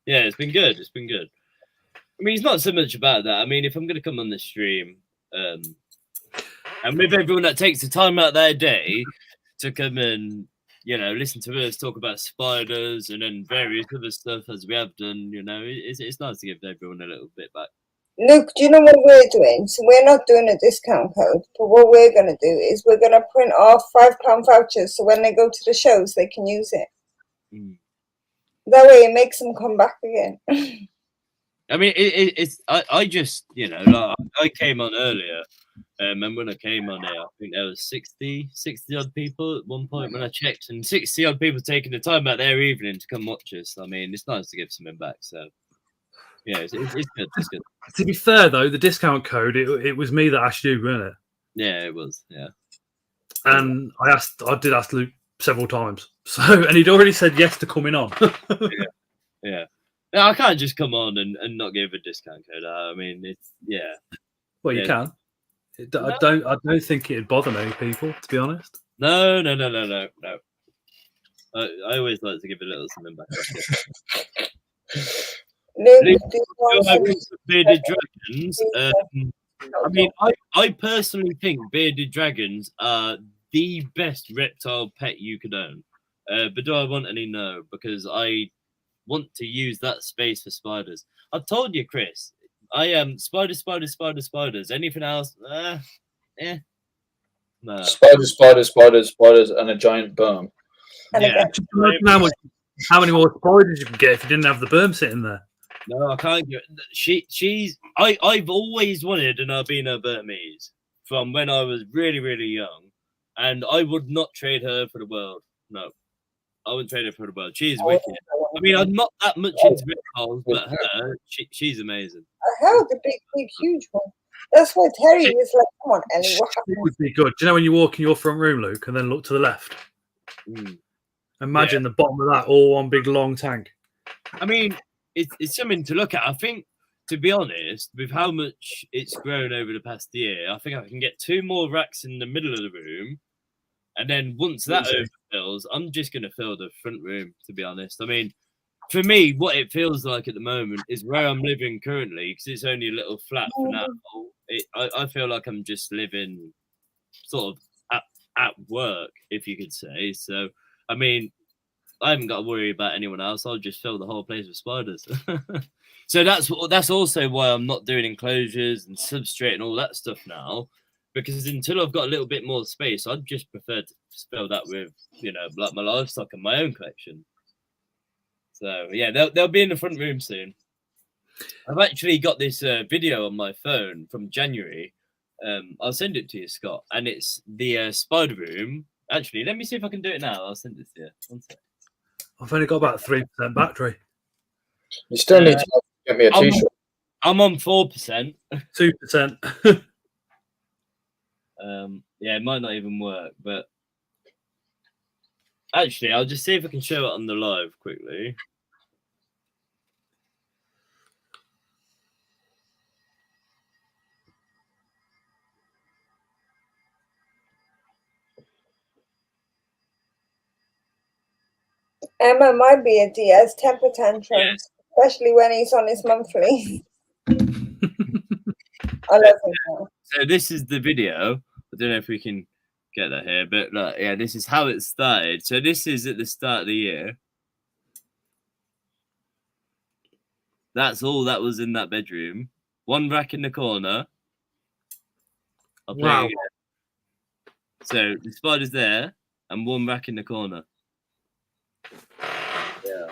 Yeah, it's been good. I mean, it's not so much about that. I mean, if I'm going to come on the stream, and with everyone that takes the time out of their day to come and you know, listen to us talk about spiders and then various other stuff as we have done. You know, it's nice to give everyone a little bit back. Luke, do you know what we're doing? So we're not doing a discount code, but what we're going to do is we're going to print off £5 vouchers so when they go to the shows, they can use it. Mm. That way it makes them come back again. I mean, I just, you know, like, I came on earlier, and when I came on here, I think there was 60 odd people at one point when I checked, and 60 odd people taking the time out their evening to come watch us. I mean, it's nice to give something back. So, yeah, it's good. It's good. To be fair, though, the discount code, it was me that asked you, wasn't it? Yeah, it was. Yeah. And I did ask Luke several times. So, and he'd already said yes to coming on. Yeah. No, I can't just come on and not give a discount code. I mean, it's Well, you can. I don't think it'd bother many people, to be honest. No. I always like to give a little something back. Bearded dragons. I mean, I personally think bearded dragons are the best reptile pet you could own. But do I want any? No, because I want to use that space for spiders. I've told you, Chris. I am spiders. Anything else? No. Spiders, and a giant berm. Yeah. How many more spiders you can get if you didn't have the berm sitting there? No, I can't get it. I've always wanted an albino Burmese from when I was really, really young, and I would not trade her for the world. No, I wouldn't trade her for the world. She's wicked. I mean, I'm not that much into reptiles, but her, she's amazing. I held the big, huge one. That's why Terry was like, "Come on, Ellie, what happened?" It would be good. Do you know when you walk in your front room, Luke, and then look to the left? Imagine the bottom of that, all one big long tank. I mean, it's something to look at. I think, to be honest, with how much it's grown over the past year, I think I can get 2 more racks in the middle of the room. And then once that overfills, I'm just going to fill the front room, to be honest. I mean, for me, what it feels like at the moment is where I'm living currently, because it's only a little flat for now. I feel like I'm just living sort of at work, if you could say. So, I mean, I haven't got to worry about anyone else. I'll just fill the whole place with spiders. So that's also why I'm not doing enclosures and substrate and all that stuff now, because until I've got a little bit more space, I'd just prefer to fill that with, you know, like my livestock and my own collection. So yeah, they'll be in the front room soon. I've actually got this video on my phone from January. I'll send it to you, Scott, and it's the spider room. Actually, let me see if I can do it now. I'll send it to you. One sec. I've only got about 3% battery. You still need to get me a t-shirt. I'm on 4%. 2%. Yeah, it might not even work, but actually, I'll just see if I can show it on the live quickly. Emma might be a Diaz temper tantrums, especially when he's on his monthly. I love him. So this is the video. I don't know if we can get that here, but look, yeah, this is how it started. So this is at the start of the year. That's all that was in that bedroom. 1 rack in the corner. I'll play it again. So the spider's there and 1 rack in the corner. Yeah.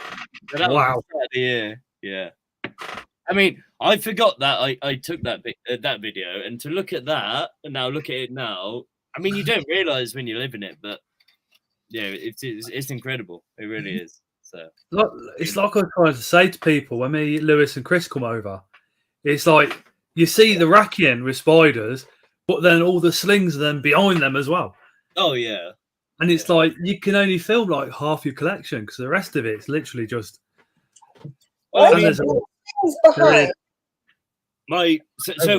So that was the start of the year. Yeah. I mean, I forgot that I took that video, and to look at that and now look at it now. I mean, you don't realize when you live in it, but yeah, it's incredible. It really is. So it's like I was trying to say to people when me, Lewis, and Chris come over. It's like you see the racking with spiders, but then all the slings are then behind them as well. Oh yeah. And it's like you can only film like half your collection because the rest of it's literally just. Well, I mean, so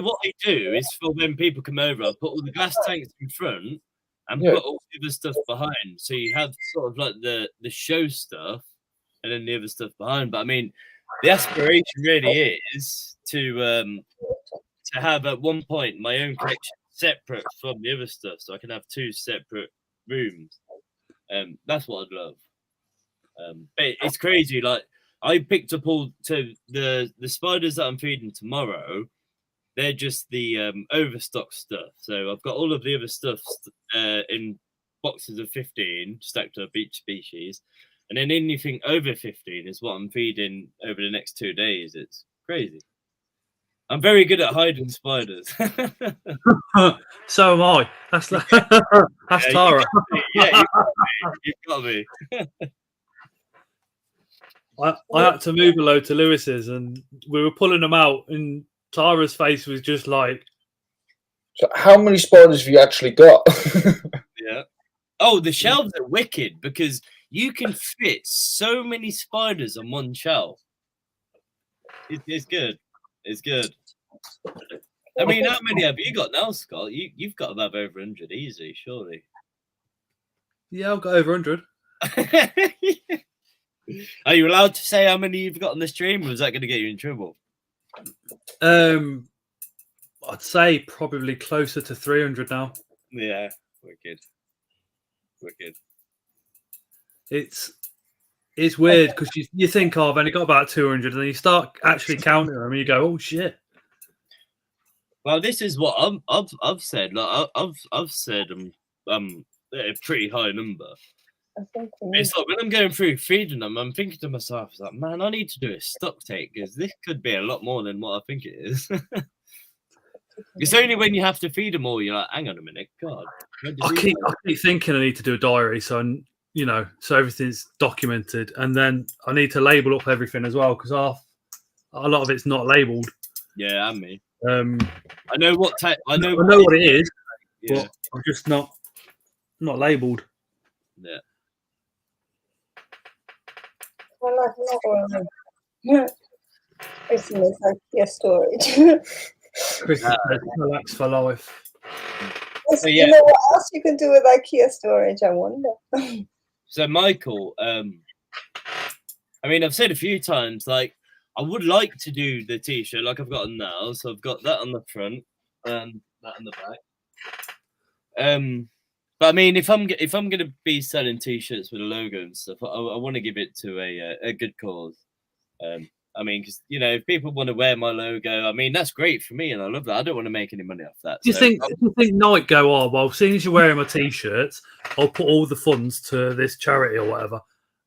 what I do is for when people come over, I put all the glass tanks in front and put all the other stuff behind. So you have sort of like the show stuff and then the other stuff behind. But I mean, the aspiration really is to have at one point my own collection separate from the other stuff, so I can have 2 separate rooms. That's what I'd love. But it's crazy. Like I picked up all to the spiders that I'm feeding tomorrow. They're just the overstock stuff. So I've got all of the other stuff in boxes of 15 stacked up each species, and then anything over 15 is what I'm feeding over the next 2 days. It's crazy. I'm very good at hiding spiders. So am I. That's that's Yeah, Tara. You've got me. I had to move a load to Lewis's, and we were pulling them out, and Tara's face was just like, So how many spiders have you actually got? Yeah. Oh, the shelves are wicked because you can fit so many spiders on one shelf. It's good. It's good. I mean, how many have you got now, Scott? You've got to have over 100 easy, surely. yeah, I've got over 100. Are you allowed to say how many you've got on the stream, or is that going to get you in trouble? I'd say probably closer to 300 now. Yeah, wicked. Wicked. It's weird because you think, oh, I've only got about 200, and then you start actually counting them, and you go, oh shit. Well, this is what I've said. Like I've said a pretty high number. It's like when I'm going through feeding them, I'm thinking to myself, like, man, I need to do a stock take because this could be a lot more than what I think it is. It's only when you have to feed them all, you're like, hang on a minute, God. I keep thinking I need to do a diary, so so everything's documented, and then I need to label up everything as well because a lot of it's not labeled. Yeah, and me. I know what I know what it is, yeah. but I'm just not labeled. Yeah. Well, like not Christmas, like your storage. Christmas, relax for life. So, You know what else you can do with IKEA storage? I wonder. So Michael, I mean, I've said a few times, like, I would like to do the t-shirt like I've got on now. So I've got that on the front and that on the back. But I mean, if I'm going to be selling t-shirts with a logo and stuff, I want to give it to a good cause. I mean, because if people want to wear my logo, I mean, that's great for me, and I love that. I don't want to make any money off that. Do you think Nike go, oh well, seeing as you're wearing my t-shirts, I'll put all the funds to this charity or whatever?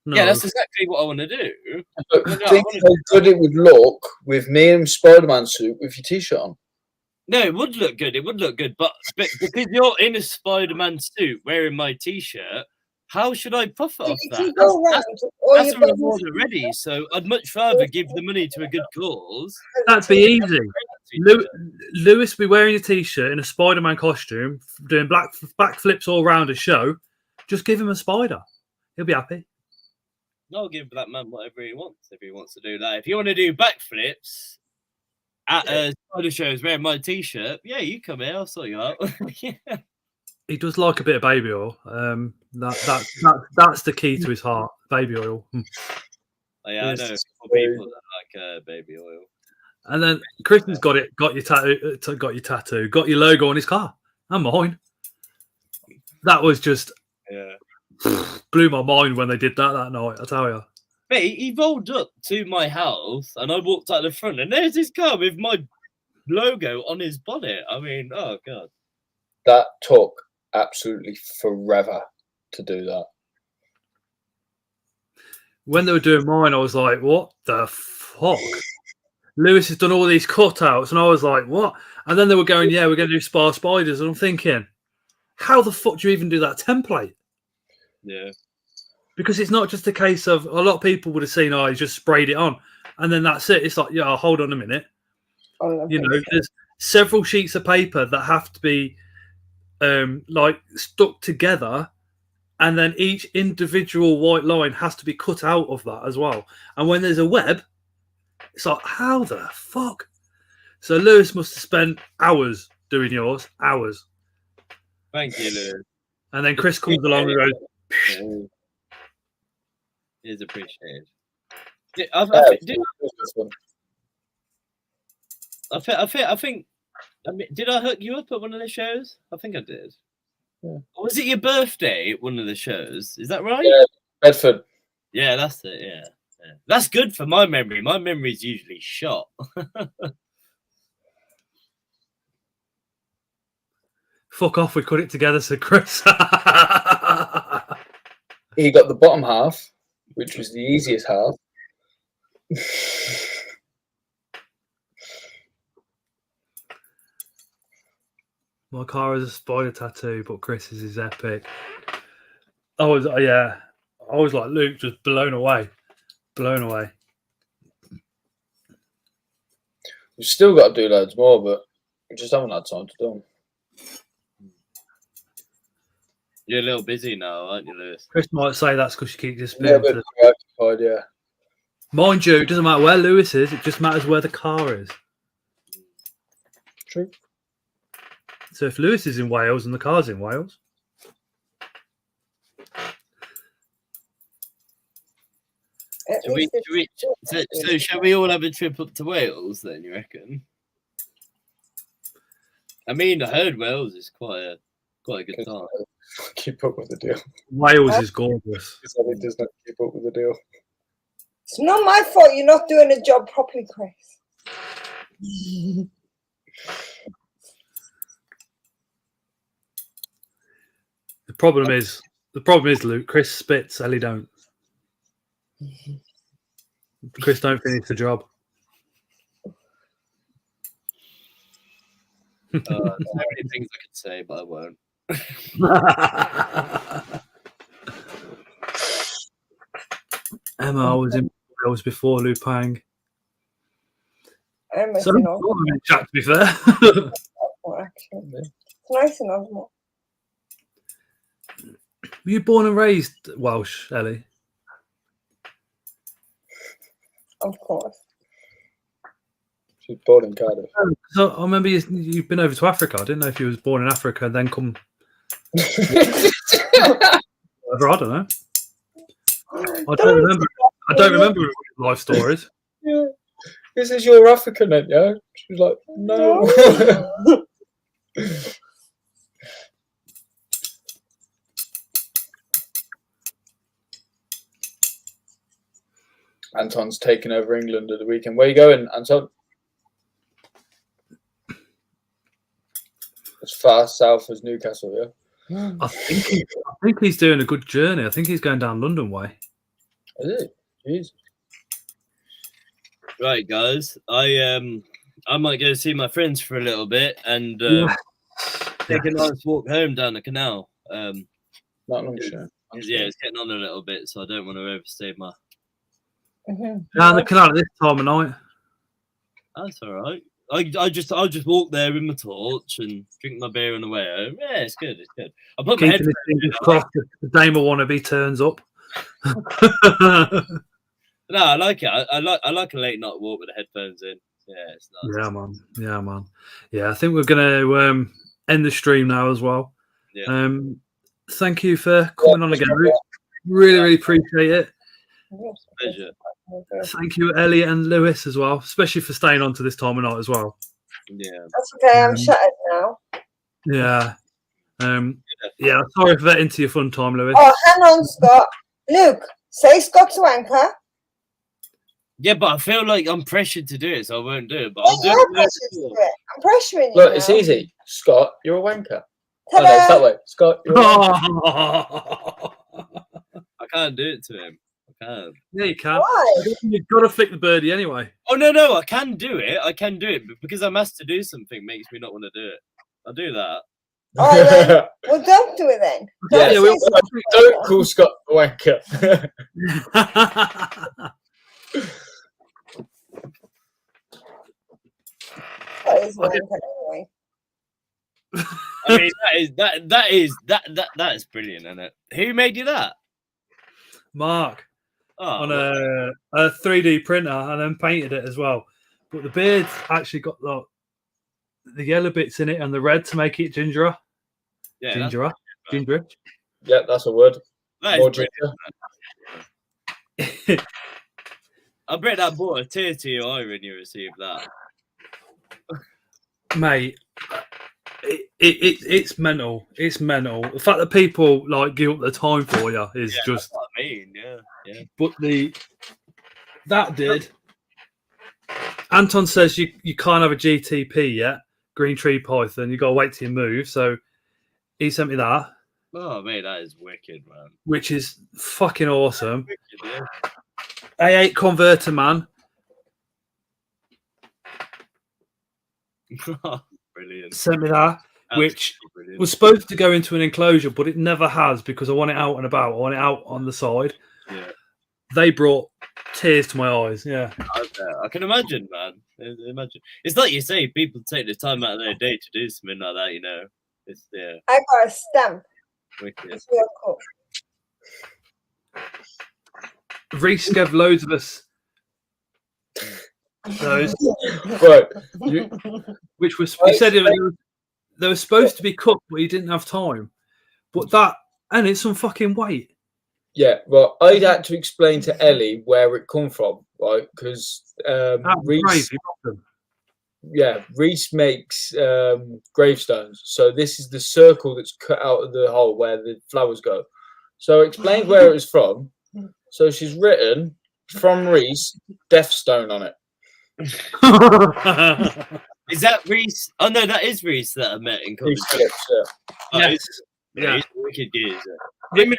No. Yeah, that's exactly what I want to do. But think how good it would look with me in Spider-Man suit with your t-shirt on. No, it would look good. It would look good, but because you're in a Spider-Man suit wearing my t-shirt, how should I profit off that? That's a reward already. So I'd much rather give the money to a good cause. That'd be easy. Lewis be wearing a t-shirt in a Spider-Man costume, doing backflips all around a show. Just give him a spider. He'll be happy. I'll give that man whatever he wants if he wants to do that. If you want to do backflips at spider shows wearing my t-shirt, yeah, you come here. I'll sort you out. Yeah. He does like a bit of baby oil. That's the key to his heart. Baby oil. Oh, yeah, I know people that like baby oil. And then Chris has got your tattoo, got your logo on his car and mine. That was just blew my mind when they did that night. I tell you. Mate, he rolled up to my house and I walked out the front and there's his car with my logo on his bonnet. I mean, oh God. That took absolutely forever to do that. When they were doing mine, I was like, what the fuck? Lewis has done all these cutouts, and I was like, what? And then they were going, yeah, we're going to do Spar Spiders. And I'm thinking, how the fuck do you even do that template? Yeah. Because it's not just a case of, a lot of people would have seen, oh, he just sprayed it on. And then that's it. It's like, yeah, hold on a minute. There's several sheets of paper that have to be stuck together, and then each individual white line has to be cut out of that as well. And when there's a web, it's like, how the fuck? So Lewis must have spent hours doing yours, hours. Thank you, Lewis. And then Chris comes along and goes, it is appreciated. I think. I mean, did I hook you up at one of the shows? I think I did. Was it your birthday at one of the shows? Is that right? Yeah, Bedford. Yeah, that's it. Yeah. That's good for my memory. My memory's usually shot. Fuck off, we cut it together, said Chris. He got the bottom half, which was the easiest half. My car has a spider tattoo, but Chris's is epic. I was like Luke, just blown away. Blown away. We've still got to do loads more, but we just haven't had time to do them. You're a little busy now, aren't you, Lewis? Chris might say that's because you keep Yeah, disappearing. but occupied, yeah. Mind you, it doesn't matter where Lewis is, it just matters where the car is. True. So if Lewis is in Wales and the car's in Wales, So shall we all have a trip up to Wales then, you reckon? I mean, I heard Wales is quite a good time. Keep up with the deal. Wales is gorgeous. He said he does not keep up with the deal. It's not my fault you're not doing a job properly, Chris. The problem is, Luke, Chris spits, Ellie don't. Chris don't finish the job. There's so many things I could say, but I won't. Emma, I was in Wales before Lupang. Emma's So in I'm Osmo, in chat, to be fair. actually. It's nice in Osmo. Were you born and raised Welsh, Ellie? Of course. She's born in Cardiff. So I remember you've been over to Africa. I didn't know if you was born in Africa and then come. Whatever, I don't know. I don't remember life stories. Yeah. This is your African, then, yeah? She was like, no. Anton's taking over England at the weekend. Where are you going, Anton? As far south as Newcastle, yeah? I think he's doing a good journey. I think he's going down London way. Is it? Jeez. Right, guys. I might go see my friends for a little bit and take a nice walk home down the canal. Not long sure. Yeah, it's getting on a little bit, so I don't want to overstay my. Down the canal at this time of night. That's all right. I'll just walk there with my torch and drink my beer on the way home. Yeah, it's good. It's good. I put my Keeping his headphones fingers crossed if the Dama wannabe turns up. No, I like it. I like a late night walk with the headphones in. Yeah, it's nice. Yeah, man. Yeah, I think we're going to end the stream now as well. Yeah. Thank you for coming on again, Luke. Really appreciate it. Pleasure. Thank you, Elliot and Lewis, as well, especially for staying on to this time of night as well. Yeah. That's okay, I'm shattered now. Yeah. Sorry for that into your fun time, Lewis. Oh, hang on, Scott. Luke, say Scott's wanker. Yeah, but I feel like I'm pressured to do it, so I won't do it. But Yeah, I'll do you're it. pressured to do it. I'm pressuring you. Look, it's now. easy. Scott, you're a wanker. Oh, Ta-da! no, it's that way. Scott, you're a wanker. I can't do it to him. I can't. Yeah, you can. Why? You've got to flick the birdie anyway. Oh no, I can do it. I can do it, but because I'm asked to do something makes me not want to do it. I'll do that. All right, then. Well, don't do it then. Yeah, Don't say don't call Scott a wanker. Scott is wanker anyway. I mean, that is brilliant, isn't it? Who made you that? Mark. Oh, On a 3D printer and then painted it as well. But the beard's actually got the yellow bits in it and the red to make it gingerer. yeah, Ginger. Yeah, that's a word. that More is brilliant. ginger. I bet that brought a tear to your eye when you received that. Mate, It's mental. It's mental. The fact that people like give up their time for you is Yeah, just. that's what I mean. Yeah, yeah. But that did. Anton says you can't have a GTP yet. Green Tree Python. You got to wait till you move. So he sent me that, Oh man, that is wicked, man. which is fucking awesome. Wicked, A8 converter man. yeah. Brilliant. Sent me that, which Absolutely brilliant. was supposed to go into an enclosure, but it never has because I want it out and about. I want it out on the side. Yeah. They brought tears to my eyes. Yeah. I can imagine, man. Imagine. It's like you say, people take the time out of their day to do something like that, you know. It's I got a stamp. wicked. It's real cool. Reese gave loads of us those, Right. which was he said they were supposed to be cooked, but he didn't have time. But that and it's some fucking weight. Yeah, well, I'd had to explain to Ellie where it come from, right? Because Reese, Reese makes gravestones. So this is the circle that's cut out of the hole where the flowers go. So explain where it was from. So she's written from Reese, Death Stone on it. Is that Reese? Oh no, that is Reese that I met in college. Reese Phillips, Oh, Yes. yeah, he's a wicked dude.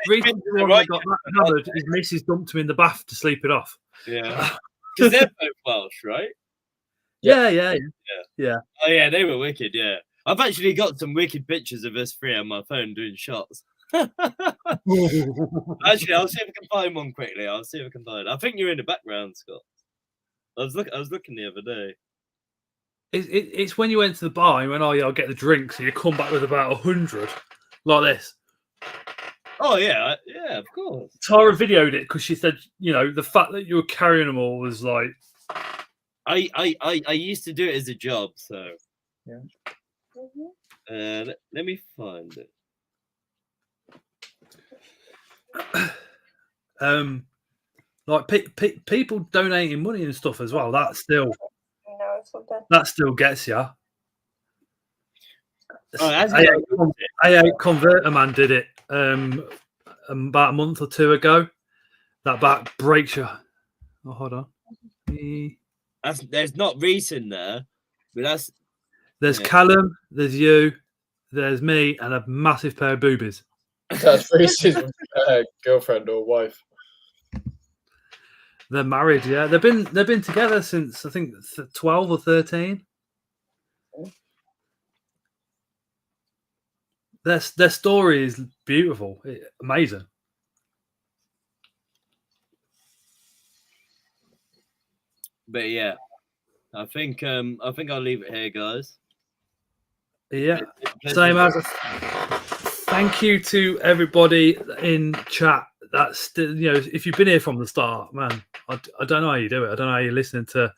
Reese got that covered. His missus dumped him in the bath to sleep it off. Yeah, because they're both Welsh, right? Yeah. Oh yeah, they were wicked. Yeah, I've actually got some wicked pictures of us three on my phone doing shots. Actually, I'll see if I can find one quickly. I'll see if I can find it. I think you're in the background, Scott. I was looking the other day. It's when you went to the bar and you went, oh yeah, I'll get the drinks, and you come back with about 100 like this. Oh yeah, yeah, of course. Tara videoed it because she said, you know, the fact that you were carrying them all was like. I used to do it as a job, so Yeah. let me find it. Like people donating money and stuff as well. That still gets you. A8 Converter Man did it about a month or two ago. That back breaks you. Oh, hold on. There's not Reese in there, but there's Callum, there's you, there's me, and a massive pair of boobies. That's Reese's girlfriend or wife. They're married, yeah. They've been together since I think 12 or 13. Their story is beautiful, amazing. But yeah, I think I'll leave it here, guys. Yeah, same as. Thank you to everybody in chat. That's still, you know, if you've been here from the start, man, I don't know how you do it. I don't know how you're listening to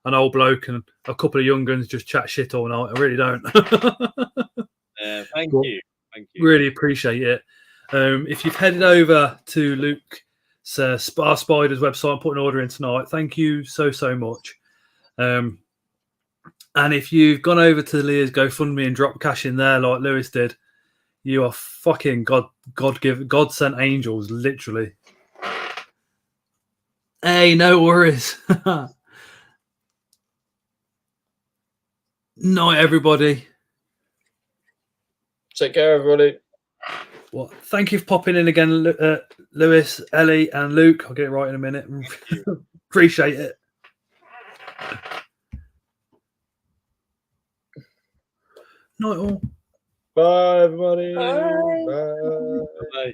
an old bloke and a couple of young guns just chat shit all night. I really don't. Thank you. Really appreciate it. If you've headed over to Luke's Spar Spiders website and put an order in tonight, thank you so much. And if you've gone over to Leah's GoFundMe and dropped cash in there like Lewis did, you are fucking God sent angels, literally. Hey, no worries. Night, everybody. Take care, everybody. Well, thank you for popping in again, Lewis, Ellie, and Luke. I'll get it right in a minute. Appreciate it. Night all. Bye, everybody. Bye. Bye. Bye.